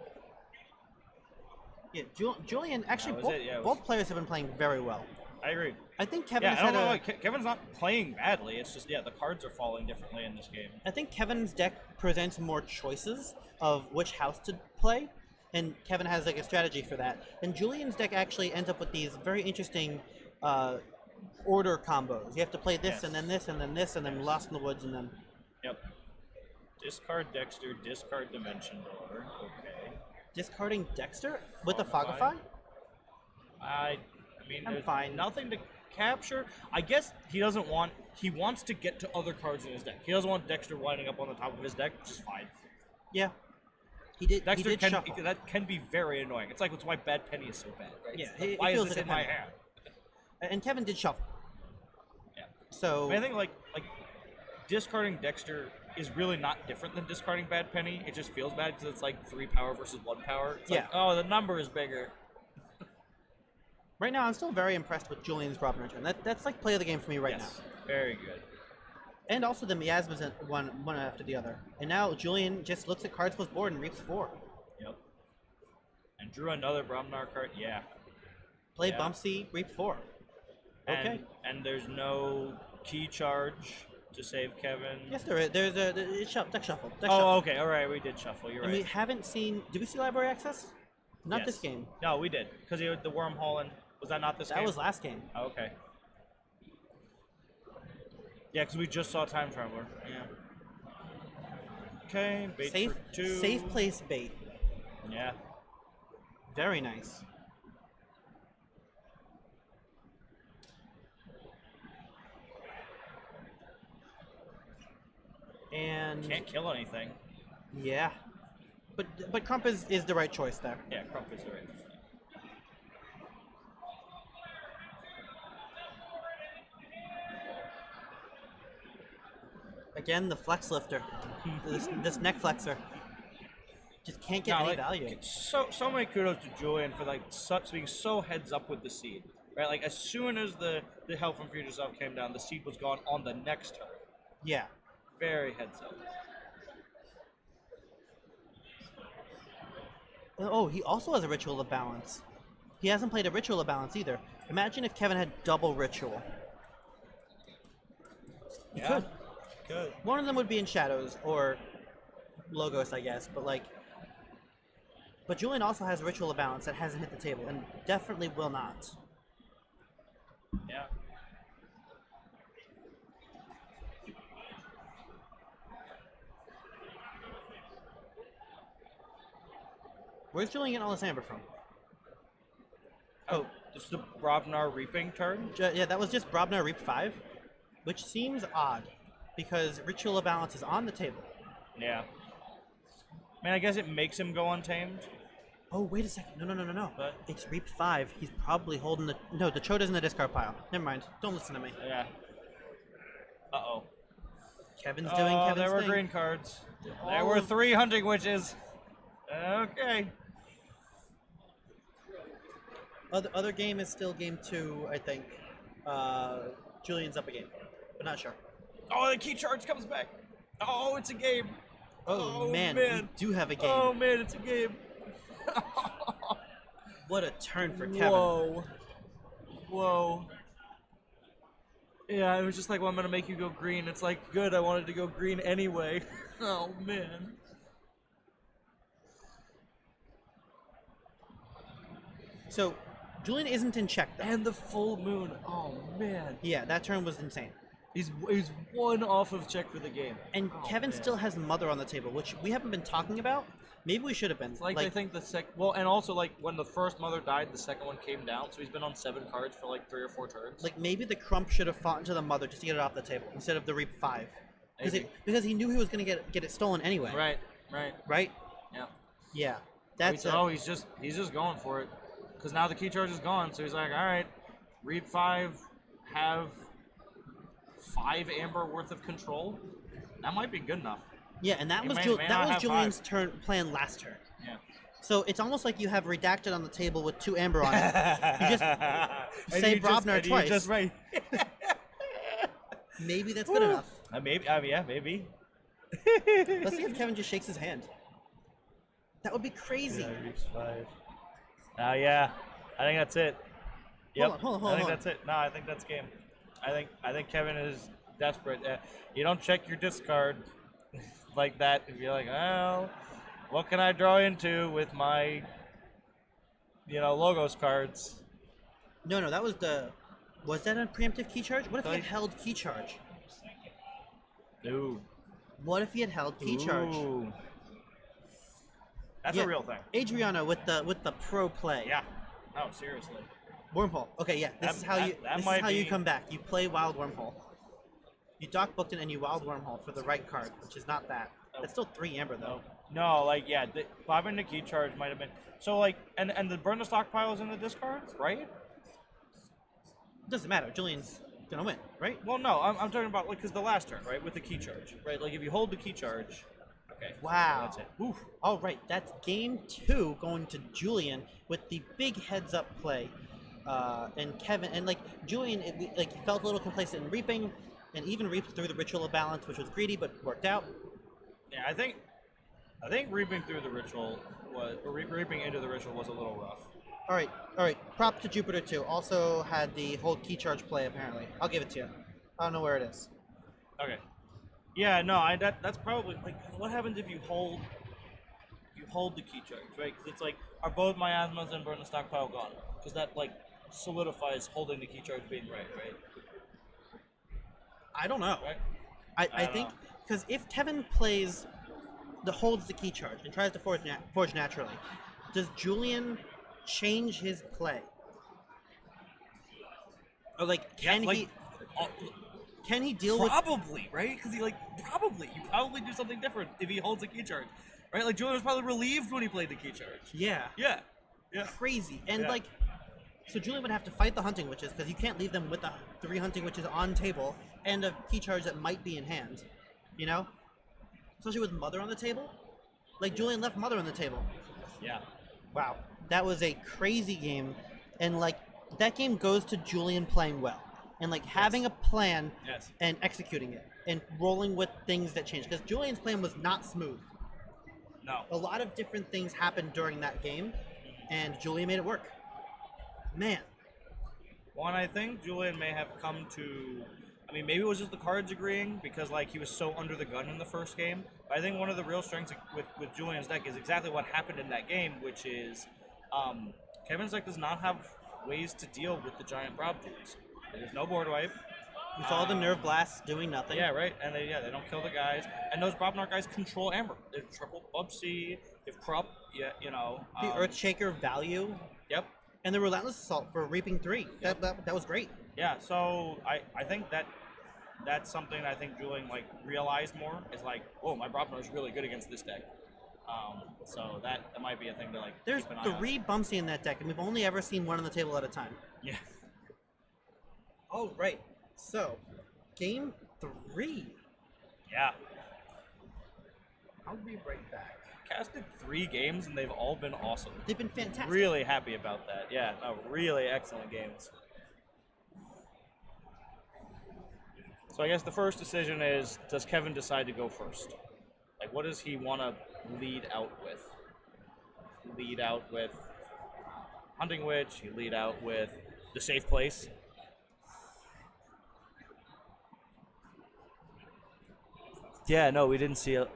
Yeah, Julian, actually, was both, it, yeah, it was- both players have been playing very well. I agree. I think Kevin Yeah, has I don't had know. a... Like, Kevin's not playing badly. It's just, yeah, the cards are falling differently in this game. I think Kevin's deck presents more choices of which house to play, and Kevin has like a strategy for that. And Julian's deck actually ends up with these very interesting order combos. You have to play this, Yes. and then this, and then this, and then Lost in the Woods, and then... Yep. Discard Dexter, discard Dimension Door. Okay. Discarding Dexter with the Fogify? Fogify? I mean, I'm there's fine. nothing to capture. I guess he doesn't want. He wants to get to other cards in his deck. He doesn't want Dexter winding up on the top of his deck, which is fine. Yeah. He did Dexter shuffle. that can be very annoying. It's like that's why Bad Penny is so bad, right? Yeah, It's like, it why feels is this like in a my penny. hand? And Kevin did shuffle. Yeah. So... I mean, I think like discarding Dexter is really not different than discarding Bad Penny. It just feels bad because it's like 3 power versus 1 power. It's like, Yeah. oh, the number is bigger. Right now, I'm still very impressed with Julian's Brobnar turn. That's like play of the game for me right Yes, now. very good. And also the miasmas one after the other. And now Julian just looks at cards plus board and reaps 4. Yep. And drew another Brobnar card. Yeah. Play Yeah. Bumpsy, reap 4. Okay. And there's no key charge to save Kevin. Yes, there is. There's a deck shuffle. Deck Oh, shuffle. okay. All right, we did shuffle. You're And right. we haven't seen. Did we see library access? Not Yes. this game. No, we did because the wormhole and was Was that not this That game? was last game. Oh, okay. Yeah, because we just saw Time Traveler. Yeah. Okay, bait Safe, for 2. safe place bait. Yeah. Very nice. And Can't kill anything. yeah, but Crump is the right choice there. Yeah, Crump is the right. Again, the flex lifter, this neck flexor, just can't get any value. So many kudos to Julian for like being so heads up with the seed, right? Like as soon as the health from Future Self came down, the seed was gone on the next turn. Yeah. Very heads up. Oh, he also has a Ritual of Balance. He hasn't played a Ritual of Balance either. Imagine if Kevin had double Ritual. He could. Good. One of them would be in Shadows or Logos, I guess, but Julian also has Ritual of Balance that hasn't hit the table and definitely will not. Yeah. Where's Julian getting all this amber from? Oh, Just the Brobnar Reaping turn? yeah, that was just Brobnar Reap 5, which seems odd because Ritual of Balance is on the table. Yeah. I mean, I guess it makes him go untamed. Oh, wait a second. No. What? It's Reap 5. He's probably holding the... No, the Choda's in the discard pile. Never mind. Don't listen to me. Yeah. Uh-oh. Kevin's doing Kevin's there were thing. green cards. There All were of- 3 hunting witches. Okay. Other game is still game 2, I think. Julian's up a game, but not sure. Oh, the key charge comes back. Oh, it's a game. Oh, man, we do have a game. Oh man, it's a game. What a turn for Kevin. Whoa. Yeah, it was just like, well, I'm gonna make you go green. It's like, good, I wanted to go green anyway. Oh man. So, Julian isn't in check, though. And the full moon. Oh man. Yeah, that turn was insane. He's one off of check for the game. And Oh, Kevin man. still has Mother on the table, which we haven't been talking about. Maybe we should have been. It's like I think well, and also like when the first mother died, the second one came down, so he's been on 7 cards for like 3 or 4 turns. Like maybe the Crump should have fought into the Mother just to get it off the table instead of the Reap 5. Because he knew he was going to get it stolen anyway. Right. Right? Yeah. Yeah. That's he's just going for it. Because now the key charge is gone, so he's like, all right, Reap 5, have 5 amber worth of control. That might be good enough. Yeah, and that He was may that not was have Julian's plan last turn. Yeah. So it's almost like you have Redacted on the table with 2 amber on it. You just say Brobnar twice. Right. Maybe that's good enough. Maybe. Yeah, maybe. Let's see if Kevin just shakes his hand. That would be crazy. Yeah. I think that's it. Yep. Hold I think on. that's it. No, I think that's game. I think Kevin is desperate. You don't check your discard like that and be like, well, what can I draw into with my, Logos cards? No, that was Was that a preemptive key charge? What if he had Like- held key charge? Ooh. What if he had held key charge? Ooh. That's Yeah. a real thing. Adriana with the pro play. Yeah. No, seriously. Wormhole. Okay, yeah. This is how you might come back. You play Wild Wormhole. You Doc booked it and you Wild Wormhole for the right card, which is not that. That's still 3 amber though. No, bobbing the key charge might have been and the burn the stockpile is in the discard, right? Doesn't matter. Julian's gonna win, right? Well, no, I'm talking about because the last turn, right, with the key charge, right? Like if you hold the key charge, okay. Wow. That's it. Oof. All right, that's game 2 going to Julian with the big heads up play, and Kevin and Julian, he felt a little complacent in reaping, and even reaped through the Ritual of Balance, which was greedy but worked out. Yeah, I think reaping through the ritual reaping into the ritual was a little rough. All right. Prop to Jupiter 2. Also had the hold key charge play apparently. I'll give it to you. I don't know where it is. Okay. Yeah, no, that's probably what happens if you hold the key charge, right? Because it's are both miasmas and burn the stockpile gone? Because solidifies holding the key charge being right? I don't know. Right? I don't think know. because if Kevin plays holds the key charge and tries to forge naturally, does Julian change his play? Or like can he deal with Probably, right? Because you probably do something different if he holds a key charge, right? Like Julian was probably relieved when he played the key charge. yeah Yeah. crazy and Yeah. so Julian would have to fight the hunting witches because you can't leave them with the 3 hunting witches on table and a key charge that might be in hand, you know, especially with Mother on the table. Like Julian left Mother on the table. Yeah. Wow, that was a crazy game, and that game goes to Julian playing well and having a plan Yes. and executing it and rolling with things that change because Julian's plan was not smooth. No. A lot of different things happened during that game, and Julian made it work. Man, Well, and I think Julian may have come to. I mean, maybe it was just the cards agreeing because he was so under the gun in the first game. But I think one of the real strengths with Julian's deck is exactly what happened in that game, which is Kevin's deck does not have ways to deal with the giant Prob dudes. There's no board wipe. we saw the nerve blast doing nothing. Yeah, right. And they don't kill the guys. And those Brobnar guys control Amber. They have triple Bubsy, they have Krupp, The Earthshaker value Yep. and the Relentless Assault for Reaping 3. That was great. Yeah, so I think that's something I think Julian realized more is oh, my Brobnar is really good against this deck. So that might be a thing to There's keep an eye on. 3 Bumpsy in that deck, and we've only ever seen one on the table at a time. Yeah. Oh, right. So, game 3. Yeah. I'll be right back. Casted 3 games and they've all been awesome. They've been fantastic. Really happy about that. Yeah, no, really excellent games. So I guess the first decision is, does Kevin decide to go first? What does he want to lead out with? Lead out with Hunting Witch? He lead out with the safe place? Yeah, no, we didn't see it.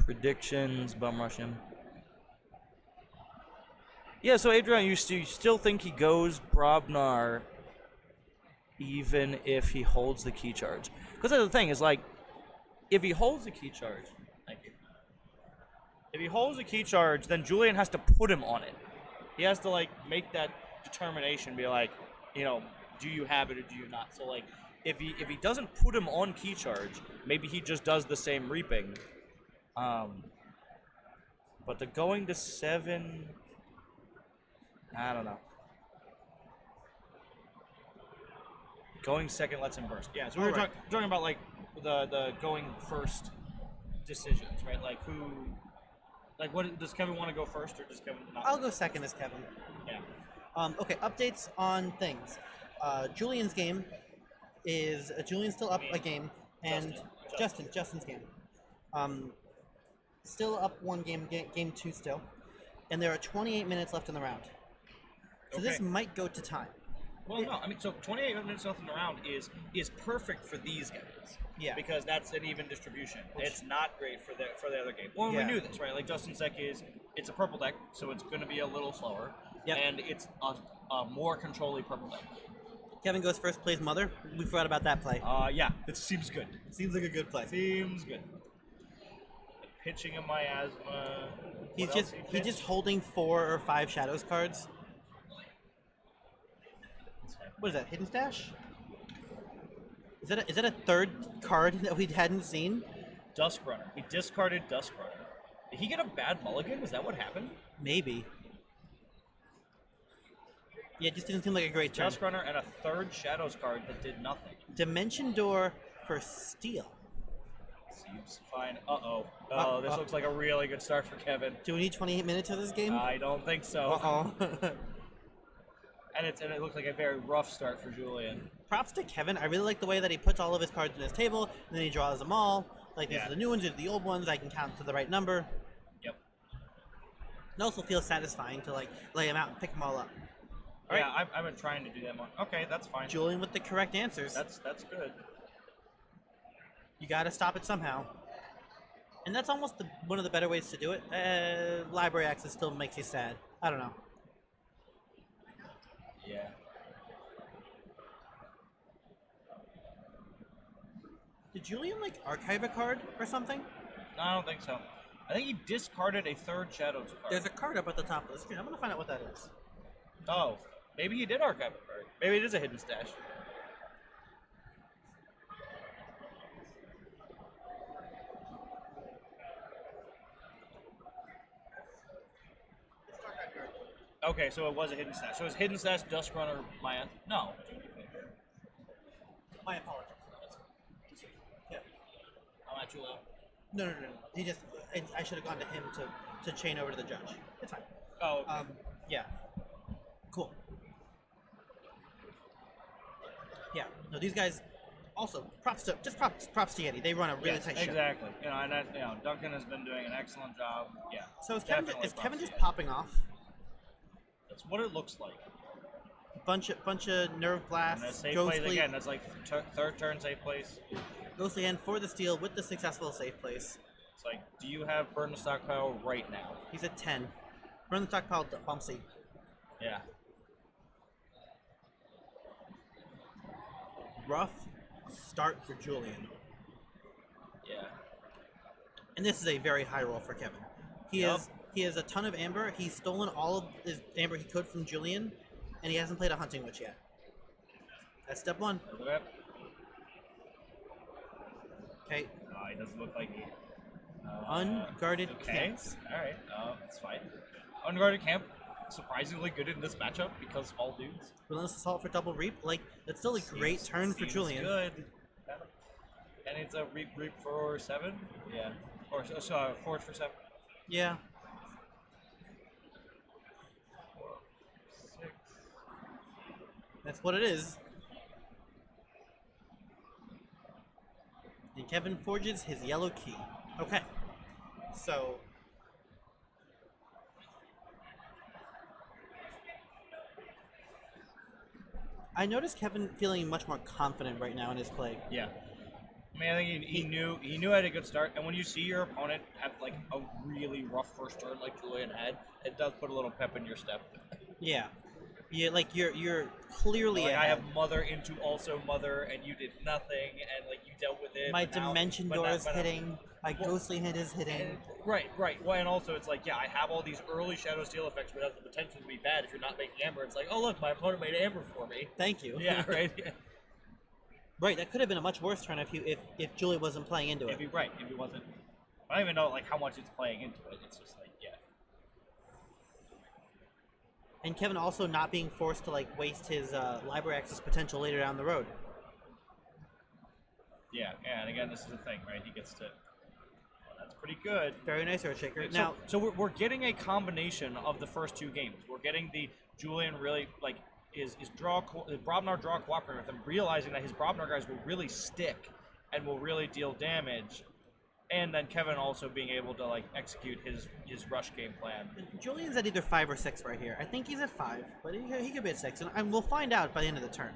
Predictions, bum rush him. Yeah, so Adrian, you still think he goes Brobnar even if he holds the key charge? Because the thing is, if he holds the key charge, thank you. If he holds the key charge, then Julian has to put him on it. He has to make that determination, be do you have it or do you not? So if he doesn't put him on key charge, maybe he just does the same reaping. But the going to 7, I don't know. Going second lets him burst. Yeah, so we were talking about the going first decisions, right? Who, what does Kevin want to go first, or does Kevin not? I'll go second as Kevin. Yeah. Okay, updates on things. Julian's game is Julian's still up a game, and Justin's game. Still up 1 game, game 2 still, and there are 28 minutes left in the round. So this might go to time. Well, no, I mean, so 28 minutes left in the round is perfect for these guys. Yeah. Because that's an even distribution. It's not great for the other game. Well, Yeah. we knew this, right? Justin's deck it's a purple deck, so it's going to be a little slower. Yep. And it's a more control-y purple deck. Kevin goes first, plays Mother. We forgot about that play. Yeah, it seems good. Seems like a good play. Seems good. Pitching a miasma. He's What else just he he's just holding 4 or 5 Shadows cards. What is that? Hidden Stash? Is that a third card that we hadn't seen? Duskrunner. He discarded Duskrunner. Did he get a bad mulligan? Is that what happened? Maybe. Yeah, it just didn't seem like a great turn. Duskrunner and a third Shadows card that did nothing. Dimension Door for Steel. Seems fine. Oh, this looks like a really good start for Kevin. Do we need 28 minutes of this game? I don't think so. Uh-oh. And it looks like a very rough start for Julian. Props to Kevin. I really like the way that he puts all of his cards on his table, and then he draws them all. These Yeah. are the new ones, these are the old ones. I can count to the right number. Yep. It also feels satisfying to like lay them out and pick them all up. All Yeah, right. I've been trying to do that more. Okay, that's fine. Julian with the correct answers. That's good. You got to stop it somehow. And that's almost one of the better ways to do it. Library access still makes you sad. I don't know. Yeah. Did Julian like archive a card or something? No, I don't think so. I think he discarded a third Shadows card. There's a card up at the top of the screen. I'm gonna find out what that is. Oh, maybe he did archive a card. Maybe it is a hidden stash. Okay, so it was a hidden stash. So is hidden stash Duskrunner Maya? No. My apologies. Yeah. I'm at you, Leo. No. He just. I should have gone to him to chain over to the judge. It's fine. Oh, okay. Yeah. Cool. Yeah. No, these guys. Also, props to Yeti. They run a really tight ship. exactly. You know, and Duncan has been doing an excellent job. Yeah. So is Kevin definitely just props to Yeti. popping off? That's what it looks like. Bunch of nerve blasts. And a safe Ghostly, place again. That's like third turn safe place. Ghostly hand for the steal with the successful safe place. It's like, do you have burn the stockpile right now? He's at 10. Burn the stockpile bumpsy. Yeah. Rough start for Julian. Yeah. And this is a very high roll for Kevin. He has a ton of amber. He's stolen all of his amber he could from Julian, and he hasn't played a hunting witch yet. That's step one. Look at that. Okay. It doesn't look like he. Unguarded Okay. camps. All right. That's fine. Unguarded camp. Surprisingly good in this matchup because small dudes. Relentless assault for double reap. Like that's still a great turn for Seems Julian. Good. And it's a reap for 7. Yeah. Or forge for 7. Yeah. 6. That's what it is. And Kevin forges his yellow key. Okay. So. I noticed Kevin feeling much more confident right now in his play. Yeah. I mean, I think he knew he had a good start, and when you see your opponent have like a really rough first turn like Julian had, it does put a little pep in your step. Yeah. Yeah, like you're clearly Like, I ahead. have mother into also mother, and you did nothing, and like you dealt with it. My but now- dimension but door now- is but now- hitting. My ghostly hand is hitting. And, right. Well, and also it's like, yeah, I have all these early Shadow Steel effects, which have the potential to be bad if you're not making amber. It's like, oh look, my opponent made amber for me. Thank you. Yeah, right. Yeah. Right, that could have been a much worse turn if Julie wasn't playing into it. If he wasn't, I don't even know like how much it's playing into it. It's just like, yeah. And Kevin also not being forced to like waste his library access potential later down the road. Yeah, and again, this is the thing, right? He gets to. Well, that's pretty good. Very nice, Earthshaker. So, Now, so we're getting a combination of the first 2 games. We're getting the Julian really like is Brobnar draw cooperating with him, realizing that his Brobnar guys will really stick and will really deal damage, and then Kevin also being able to like execute his rush game plan. Julian's at either 5 or 6 right here. I think he's at 5, but he could be at 6, and we'll find out by the end of the turn.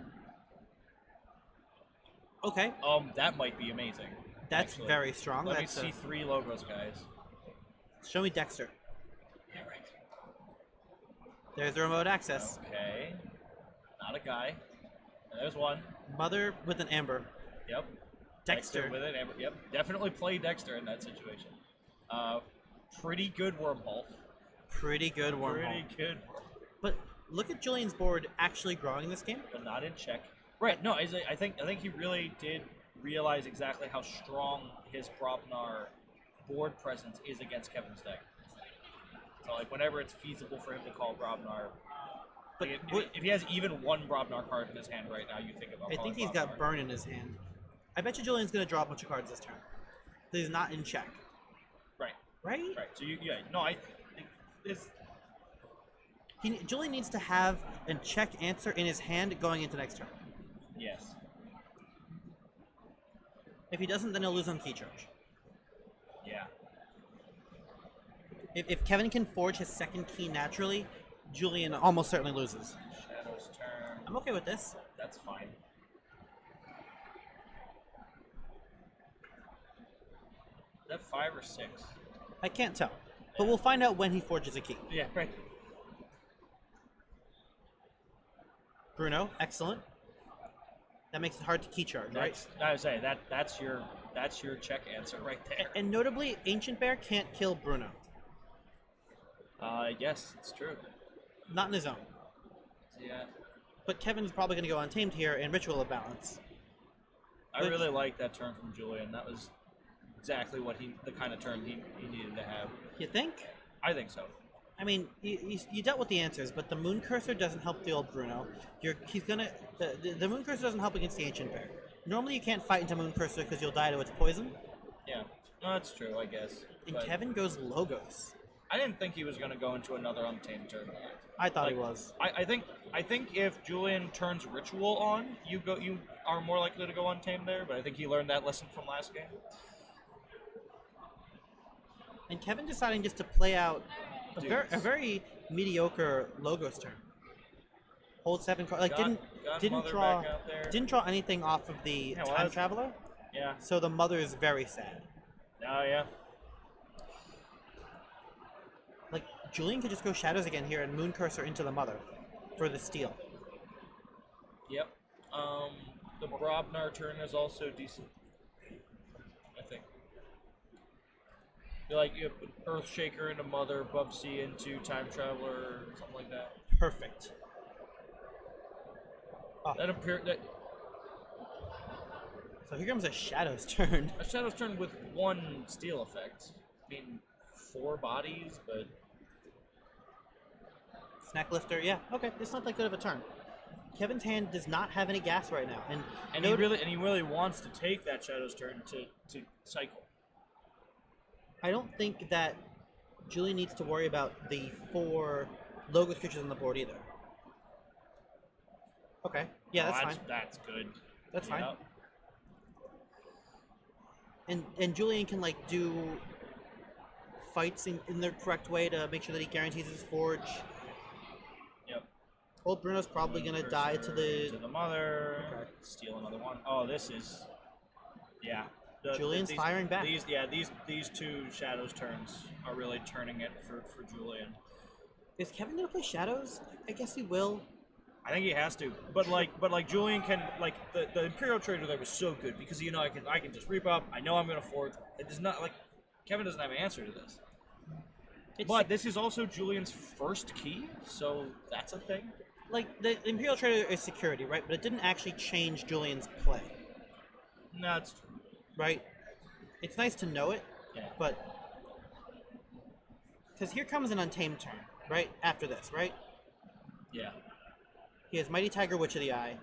Okay, That might be amazing. that's actually. very strong. Let That's me see 3 logos, guys. show me Dexter. Yeah, right. There's the remote access. Okay. Not a guy. There's one. Mother with an amber. Yep. Dexter. with it. Yep. Definitely play Dexter in that situation. Pretty good wormhole. Pretty good wormhole. Pretty good. But look at Julian's board actually growing this game. But not in check. Right. No, I think he really did realize exactly how strong his Brobnar board presence is against Kevin's deck. So like whenever it's feasible for him to call Brobnar, But like, if he has even one Brobnar card in his hand right now, you think about. I calling think he's Brobnar. got burn in his hand. I bet you Julian's going to draw a bunch of cards this turn. He's not in check. Right. Right? Right. So it's Julian needs to have a check answer in his hand going into next turn. yes. If he doesn't, then he'll lose on key charge. Yeah. If Kevin can forge his second key naturally, Julian almost certainly loses. Shadow's turn. I'm okay with this. That's fine. Is that 5 or 6? I can't tell. But we'll find out when he forges a key. Yeah, right. Bruno, excellent. That makes it hard to key charge, right? I would say that's your check answer right there. And notably, Ancient Bear can't kill Bruno. Yes, it's true. Not in his own. Yeah. But Kevin's probably going to go untamed here in Ritual of Balance. I really like that turn from Julian. That was exactly what the kind of turn he needed to have. You think? I think so. I mean, you dealt with the answers, but the Moon Cursor doesn't help the old Bruno. The Moon Cursor doesn't help against the Ancient Bear. Normally you can't fight into Moon Cursor because you'll die to its poison. Yeah, no, that's true, I guess. And But Kevin goes Logos. I didn't think he was going to go into another untamed turn. I thought he was. I think if Julian turns Ritual on, you are more likely to go untamed there. But I think he learned that lesson from last game. And Kevin deciding just to play out a very mediocre Logos turn. Hold 7 cards. Like Got didn't Mother draw back out there. didn't draw anything off of the Yeah, well, Time Traveler. Yeah. So the Mother is very sad. Oh yeah. Like Julian could just go Shadows again here and Moon Cursor into the Mother for the steal. Yep. The Brobnar turn is also decent. I think. Like you Earthshaker into Mother, Bubsy into Time Traveler, something like that. Perfect. Oh, so here comes a Shadows turn. A Shadow's turn with 1 steal effect. I mean, 4 bodies, but Snack Lifter, yeah, okay, it's not that good of a turn. Kevin's hand does not have any gas right now, and he really wants to take that Shadow's turn to cycle. I don't think that Julian needs to worry about the 4 Logos creatures on the board either. Okay, yeah, that's fine. That's good. That's Yeah. fine. And Julian can like do fights in the correct way to make sure that he guarantees his forge. Yep. Old Bruno's probably gonna die to the Mother. Okay. Steal another one. Oh, this is. Yeah. Julian's firing back. These 2 Shadows turns are really turning it for Julian. Is Kevin gonna play Shadows? I guess he will. I think he has to, but Julian can the Imperial Trader there was so good because I can just reap up. I know I'm gonna forge. It does not Kevin doesn't have an answer to this. But this is also Julian's first key, so that's a thing. Like the Imperial Trader is security, right? But it didn't actually change Julian's play, No, it's right? It's nice to know it, yeah. but because here comes an Untamed turn, right after this, right? Yeah. He has Mighty Tiger, Witch of the Eye.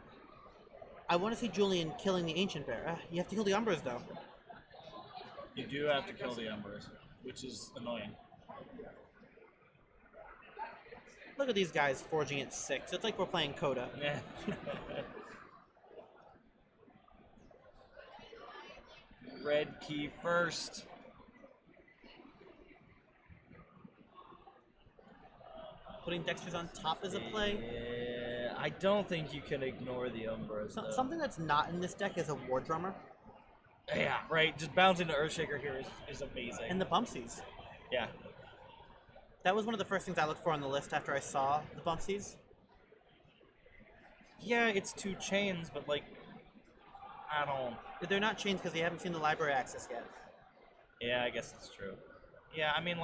I want to see Julian killing the Ancient Bear. You have to kill the Umbras, though. You do have to kill the Embers, which is annoying. Look at these guys forging at 6. It's like we're playing Coda. Yeah. Red key first. Putting Dexter's on top is a play. Yeah, I don't think you can ignore the Umbras. Something that's not in this deck is a War Drummer. Yeah, right. Just bouncing to Earthshaker here is amazing. And the Bumpsies. Yeah. That was one of the first things I looked for on the list after I saw the Bumpsies. Yeah, it's 2 chains, but I don't. They're not chains because they haven't seen the library access yet. Yeah, I guess that's true. Yeah, I mean,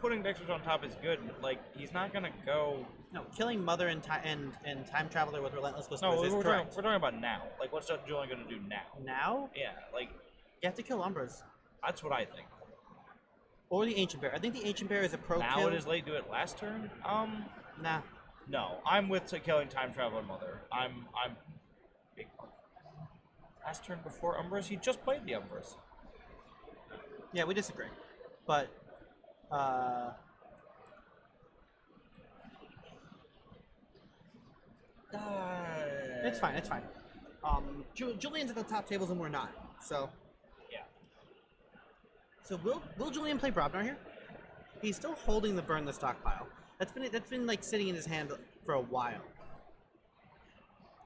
putting Dexter's on top is good, but he's not gonna go. No, killing Mother and Time Traveler with Relentless Whispers No, is we're correct. talking about now. What's Julian gonna do now? Now? Yeah, You have to kill Umbras. that's what I think. Or the Ancient Bear. I think the Ancient Bear is a pro Now kill. it is late. Do it last turn. Nah. No, I'm with killing Time Traveler Mother. I'm big. Last turn before Umbras, he just played the Umbras. Yeah, we disagree. But, it's fine, it's fine. Julian's at the top tables and we're not, so. Yeah. So will Julian play Brobnar here? He's still holding the burn the stockpile. That's been like sitting in his hand for a while.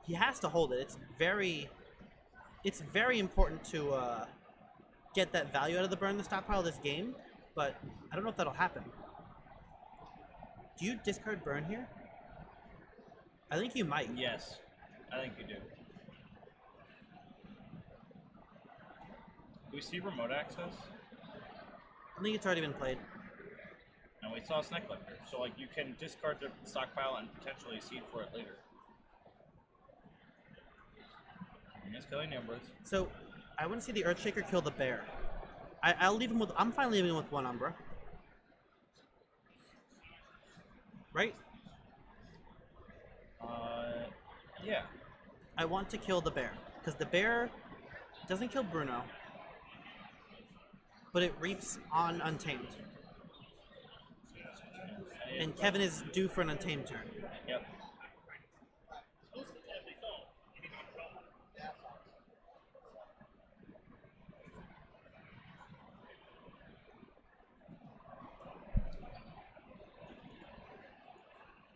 He has to hold it. It's very important to get that value out of the burn the stockpile this game, but I don't know if that'll happen. Do you discard burn here? I think you might. Yes, I think you do. Do we see remote access? I think it's already been played. No, we saw Snake Collector. So, like, you can discard the stockpile and potentially seed for it later. And it's killing numbers. So, I want to see the Earthshaker kill the bear. I'll leave him with. I'm fine leaving him with one Umbra. Right? Yeah. I want to kill the bear because the bear doesn't kill Bruno, but it reaps on Untamed. And Kevin is due for an Untamed turn. Yep.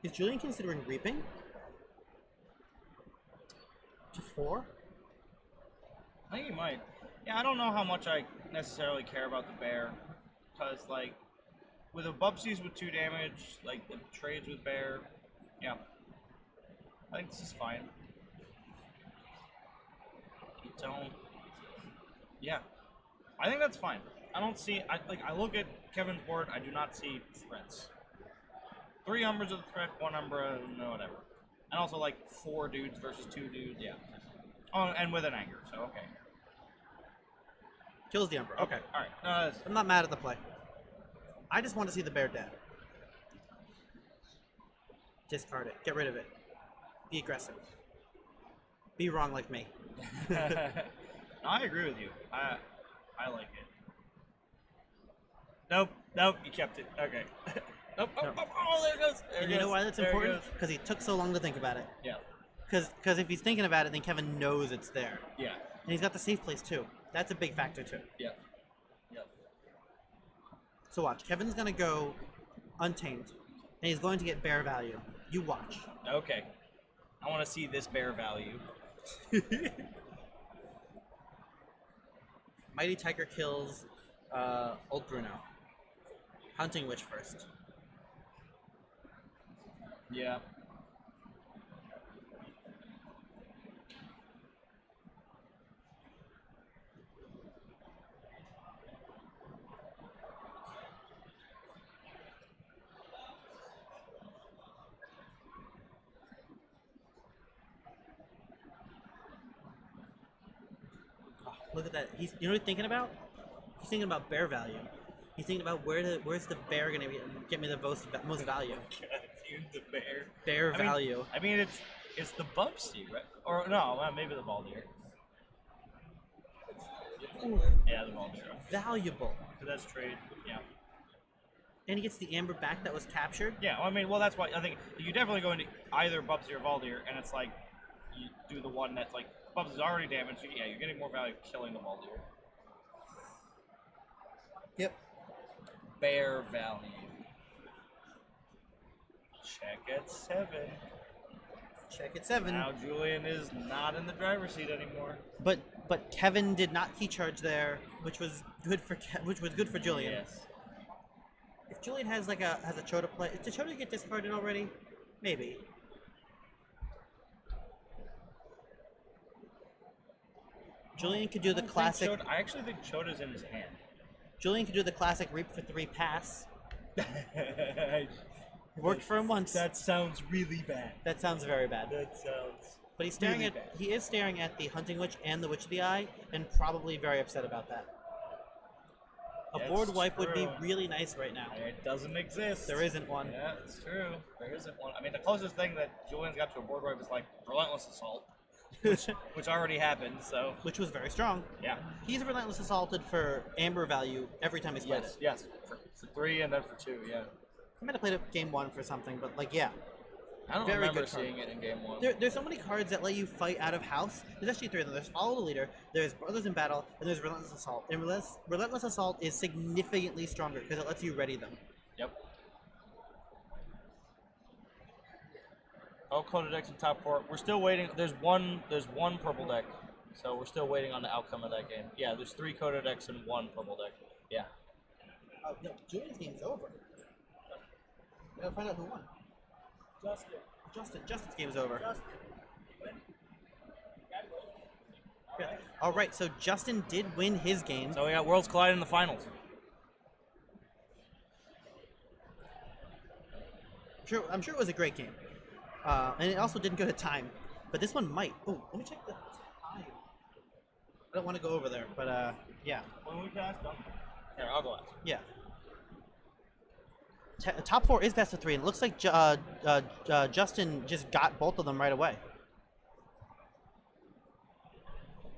Is Julian considering reaping? To 4? I think he might. Yeah, I don't know how much I necessarily care about the bear. Because, like, with a Bubsies with 2 damage, like, the trades with bear, yeah. I think this is fine. You don't... Yeah. I think that's fine. I don't see... I look at Kevin's board, I do not see threats. 3 Umbras of the threat, 1 Umbra, no whatever. And also, like, 4 dudes versus 2 dudes, yeah. Oh, and with an anger, so okay. Kills the Umbra. Okay. Alright. I'm not mad at the play. I just want to see the bear dead. Discard it. Get rid of it. Be aggressive. Be wrong like me. No, I agree with you. I like it. Nope, you kept it. Okay. Nope. No. Oh, there it goes. And you know why that's important? Because he took so long to think about it. Yeah. Because if he's thinking about it, then Kevin knows it's there. Yeah. And he's got the safe place too. That's a big factor too. Yeah. Yep. So watch. Kevin's going to go Untamed. And he's going to get bear value. You watch. Okay. I want to see this bear value. Mighty Tiger kills Old Bruno. Hunting Witch first. Yeah. Oh, look at that. You know what he's thinking about? He's thinking about bear value. He's thinking about where's the bear gonna get me the most value. Dude, the bear. Bear value. I mean, it's the Bubsy, right? Or no, well, maybe the Baldir. Ooh, Yeah, the Baldir. valuable. So that's trade. Yeah. And he gets the amber back that was captured. Yeah, I mean, well, that's why I think you definitely go into either Bubsy or Baldir, and it's like you do the one that's like Bubsy's already damaged. Yeah, you're getting more value killing the Baldir. Yep. Bear value. Check at 7. Check at 7. Now Julian is not in the driver's seat anymore. But Kevin did not key charge there, which was good for Julian. Yes. If Julian has a Chota play, did Chota get discarded already? Maybe. Julian could do the classic. I actually think Chota's in his hand. Julian could do the classic reap for 3 pass. Worked for him once. That sounds really bad. That sounds very bad. That sounds. But he's staring really at. bad. He is staring at the Hunting Witch and the Witch of the Eye, and probably very upset about that. A That's board wipe would be true. really nice right now. It doesn't exist. There isn't one. Yeah, it's true. There isn't one. I mean, the closest thing that Julian's got to a board wipe is like Relentless Assault, which already happened. So Which was very strong. yeah. He's relentless assaulted for amber value every time he's played it. Yes. For 3 and then for 2. Yeah. I might have played it game 1 for something, but like yeah. I don't Very remember good card. seeing it in game 1. There's so many cards that let you fight out of house. There's actually 3 of them. There's Follow the Leader, there's Brothers in Battle, and there's Relentless Assault. And Relentless Assault is significantly stronger because it lets you ready them. Yep. All coda decks in top 4. We're still waiting. There's one purple deck, so we're still waiting on the outcome of that game. Yeah, there's 3 coda decks and 1 purple deck. Yeah. Oh, no, Julian's game's over. We gotta find out who won. Justin's game's over. Yeah. All right, so Justin did win his game. So we got Worlds Collide in the finals. I'm sure it was a great game. And it also didn't go to time. But this one might. Oh, let me check the time. I don't want to go over there, but yeah. When we pass, done. Here, I'll go last. Yeah. Top 4 is best of 3, and it looks like Justin just got both of them right away.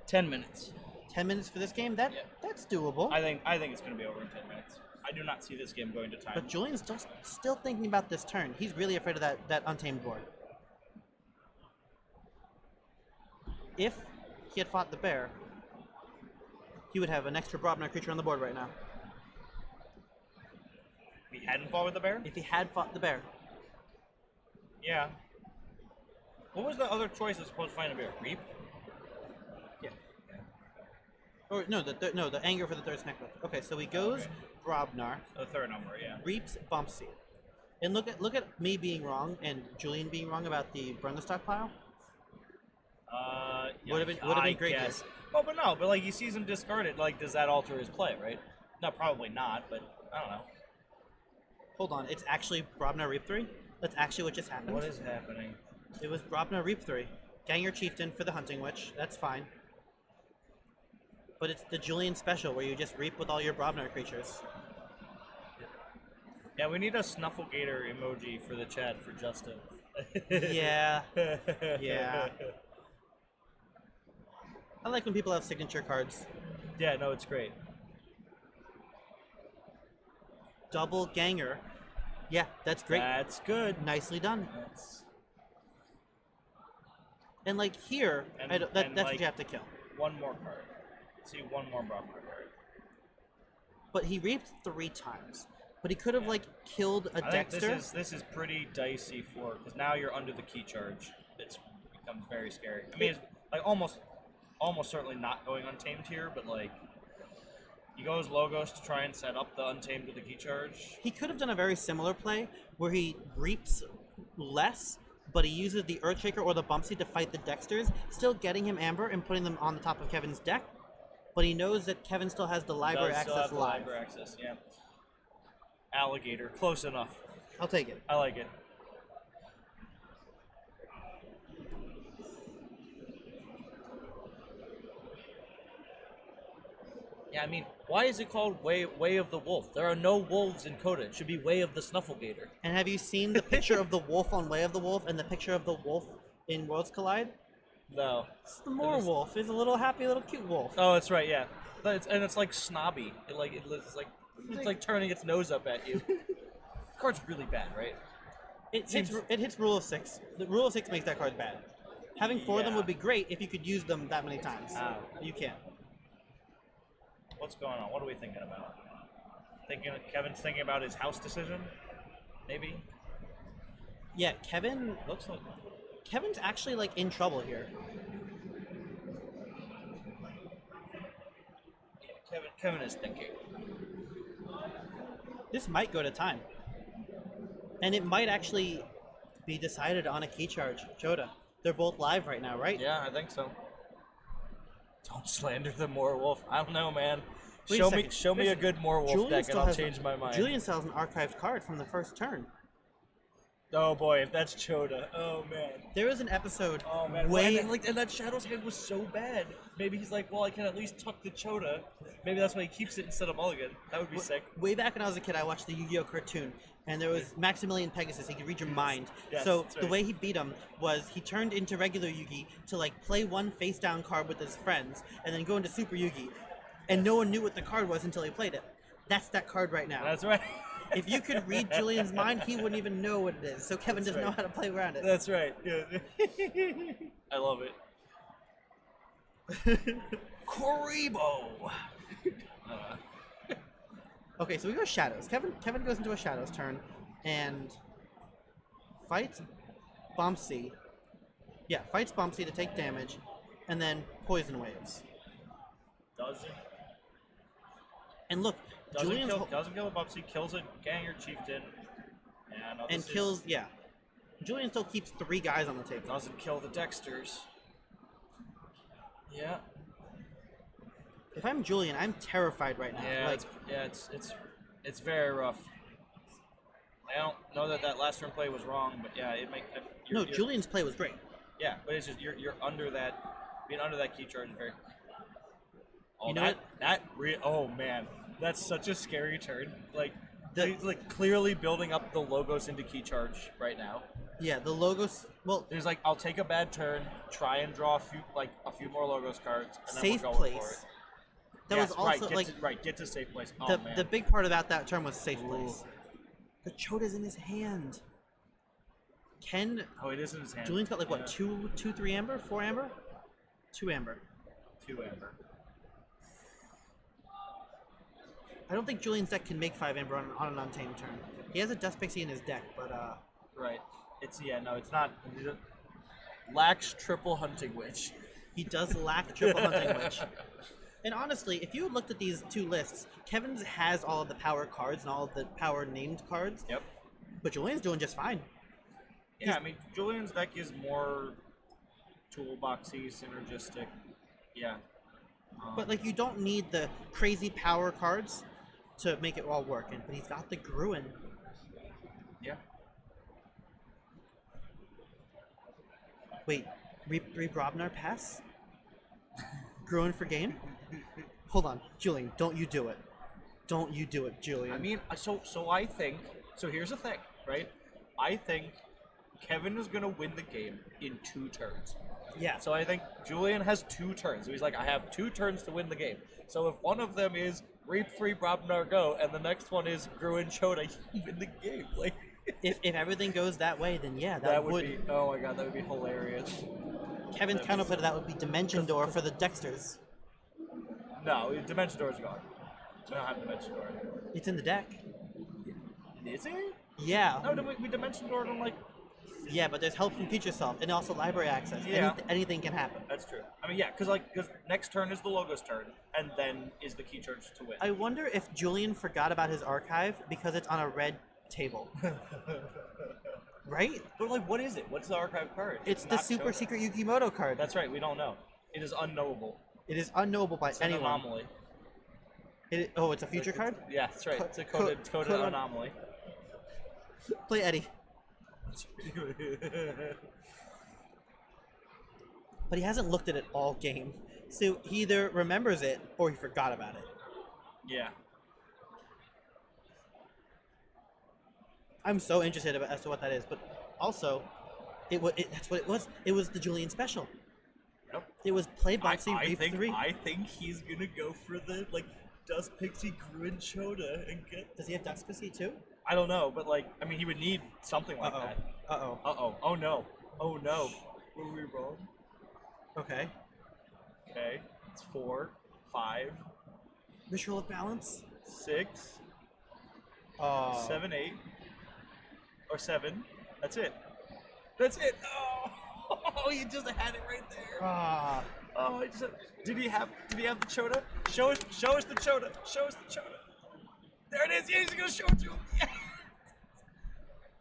10 minutes. 10 minutes for this game? That's doable. I think it's going to be over in 10 minutes. I do not see this game going to time. But Julian's still thinking about this turn. He's really afraid of that untamed board. If he had fought the bear, he would have an extra Brobnar creature on the board right now. If he hadn't fought with the bear? If he had fought the bear. Yeah. What was the other choice that's supposed to find a bear? Reap? Yeah. Or no, the anger for the third snack. Okay, so he goes Brobnar. The third number, yeah. Reaps Bumpsy. And look at me being wrong and Julian being wrong about the Brenda stockpile. Would have been great. Guess. Oh, but no, but like he sees him discarded. Like, does that alter his play, right? No, probably not. But I don't know. Hold on, it's actually Brobnar Reap 3? That's actually what just happened? What is happening? It was Brobnar Reap 3. Ganger Chieftain for the Hunting Witch, that's fine. But it's the Julian special where you just reap with all your Brobnar creatures. Yeah, we need a Snufflegator emoji for the chat for Justin. Yeah. Yeah. I like when people have signature cards. Yeah, no, it's great. Double Ganger. Yeah, that's great. That's good. Nicely done. That's... And like here, that's like, what you have to kill. One more card. Let's see, one more Brobnar card. But he reaped 3 times. But he could have like killed a I Dexter. think this is pretty dicey for because now you're under the key charge. It becomes very scary. I mean, it's like almost certainly not going untamed here, but like he goes Logos to try and set up the untamed with the key charge. He could have done a very similar play where he reaps less, but he uses the Earthshaker or the Bumpsy to fight the Dexters, still getting him Amber and putting them on the top of Kevin's deck. But he knows that Kevin still has the library access live. Library access, yeah. Alligator, close enough. I'll take it. I like it. Yeah, I mean, why is it called Way of the Wolf? There are no wolves in Coda. It should be Way of the Snufflegator. And have you seen the picture of the wolf on Way of the Wolf and the picture of the wolf in Worlds Collide? No. It's the Moor Wolf. It's a little happy, little cute wolf. Oh, that's right. Yeah, it's like snobby. It's like turning its nose up at you. The card's really bad, right? It hits Rule of 6. The Rule of 6 makes that card bad. Having 4 of them would be great if you could use them that many times. You can't. What's going on? What are we thinking about? Kevin's thinking about his house decision? Maybe? Yeah, Kevin... Looks like... Kevin's actually, like, in trouble here. Yeah, Kevin is thinking. This might go to time. And it might actually be decided on a key charge. Choda. They're both live right now, right? Yeah, I think so. Don't slander the Moorwolf. I don't know, man. Wait Show me a good Moorwolf deck and I'll change my mind. Julian still has an archived card from the first turn. Oh boy, if that's Choda. Oh man. There was an episode. Oh man. And that Shadow's hand was so bad. Maybe he's like, well, I can at least tuck the Choda. Maybe that's why he keeps it instead of Mulligan. That would be sick. Way back when I was a kid, I watched the Yu-Gi-Oh cartoon, and there was Maximilian Pegasus. He could read your mind. Yes, so right. The way he beat him was he turned into regular Yugi to like play one face-down card with his friends, and then go into Super Yugi, and no one knew what the card was until he played it. That's that card right now. That's right. If you could read Julian's mind, he wouldn't even know what it is. So Kevin doesn't know how to play around it. That's right. Yeah. I love it. Koribo. Okay, so we go Shadows. Kevin goes into a Shadows turn and fights Bombsy. Yeah, fights Bombsy to take damage, and then Poison Waves. Doesn't And look, Julian's doesn't kill a Bubsy, kills a Ganger Chieftain. Yeah, no, and kills. Yeah, Julian still keeps 3 guys on the table. Doesn't kill the Dexters. Yeah. If I'm Julian, I'm terrified right now. Yeah, it's very rough. I don't know that last turn play was wrong, but yeah, Julian's play was great. Yeah, but it's just you're under that, being under that key charge is very. Oh, You know oh man, that's such a scary turn. Like he's like clearly building up the logos into key charge right now. Yeah, the logos. Well, There's like, I'll take a bad turn, try and draw a few more logos cards, and then safe we're going for place. it. That Yes, was also get to safe place. Oh the man. the big part about that turn was safe place. The Choda's in his hand. Oh, it is in his hand. Julian's got like what, 3 amber, 4 amber, 2 amber. 2 amber. I don't think Julian's deck can make 5 amber on an untamed turn. He has a Dust Pixie in his deck, but Right. It's not. It lacks triple Hunting Witch. he does lack triple Hunting Witch. And honestly, if you had looked at these 2 lists, Kevin's has all of the power cards and all of the power named cards. Yep. But Julian's doing just fine. Yeah, I mean, Julian's deck is more toolboxy, synergistic. Yeah. But like, you don't need the crazy power cards to make it all work. But he's got the Gruen. Yeah. Wait, Rebrobnar pass? Gruen for game? Hold on, Julian, don't you do it. Don't you do it, Julian. I mean, so I think, so here's the thing, right? I think Kevin is going to win the game in 2 turns. yeah. So I think Julian has 2 turns. So he's like, I have 2 turns to win the game. So if one of them is Reap 3 Brobnar Go, and the next one is Gruen Choda, you win the game. Like, if everything goes that way, then yeah, that would be, oh my god, that would be hilarious. Kevin's counterplay to that would be Dimension Door for the Dexters. No, Dimension Door's gone. We don't have Dimension Door. It's in the deck. Is it? Yeah. No, we Dimension Door on like. Yeah, but there's help from Future Self and also library access. Yeah. Anything can happen. That's true. I mean, yeah, because next turn is the Logos turn, and then is the key charge to win. I wonder if Julian forgot about his archive because it's on a red table. Right? But like, what is it? What's the archive card? It's the not super Choda. secret Yukimoto card. That's right. We don't know. It is unknowable. It is unknowable by It's an anyone. anomaly. It's a future card? Yeah, that's right. It's a coded anomaly. Play Eddie. But he hasn't looked at it all game. So he either remembers it or he forgot about it. Yeah. I'm so interested as to what that is, but also, that's what it was. It was the Julian special. Yep. It was play Boxy Reap 3. I think he's gonna go for the Dust Pixie Gruen Choda and get. Does he have Dust Pixie too? I don't know, but I mean, he would need something like that. Uh-oh. Oh no. Oh no. Were we wrong? Okay. Okay. It's 4, 5, Ritual of Balance? 6, Oh. 7, 8, or 7. That's it. That's it. Oh, you just had it right there. Ah. Oh, did he have the Choda? Show us the Choda. Show us the Choda. There it is. Yeah, he's gonna show it to him. Yeah.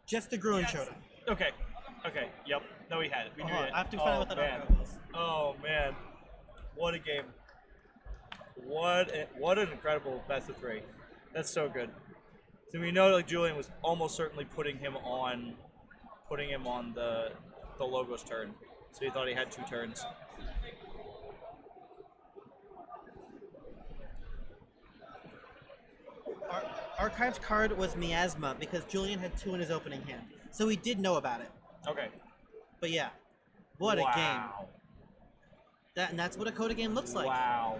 Just the Gruen Yes. Choda. Okay. Yep. No, he had it. We knew it. I have to find out what that man. archive was. Oh man, what a game! What an incredible best of 3. That's so good. So we know Julian was almost certainly putting him on the Logos turn. So he thought he had 2 turns. Archives card was Miasma because Julian had 2 in his opening hand. So he did know about it. Okay. But yeah, what a game. Wow. That's what a Coda game looks like. Wow.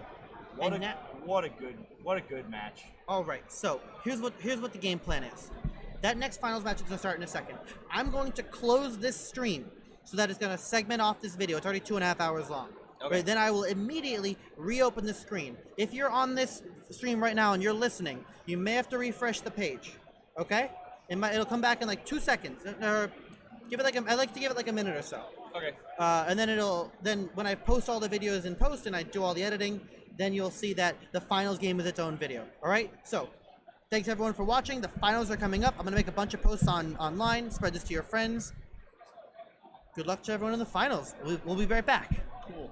What And a good match. All right, so here's what the game plan is. That next finals match is going to start in a second. I'm going to close this stream so that it's going to segment off this video. It's already 2.5 hours long. Okay. Right, then I will immediately reopen the screen. If you're on this stream right now and you're listening, you may have to refresh the page. Okay? It'll come back in like 2 seconds. Or give it like I like to give it like a minute or so. Okay. And then when I post all the videos in post and I do all the editing, then you'll see that the finals game is its own video. All right. So, thanks everyone for watching. The finals are coming up. I'm gonna make a bunch of posts online. Spread this to your friends. Good luck to everyone in the finals. We'll be right back. Cool.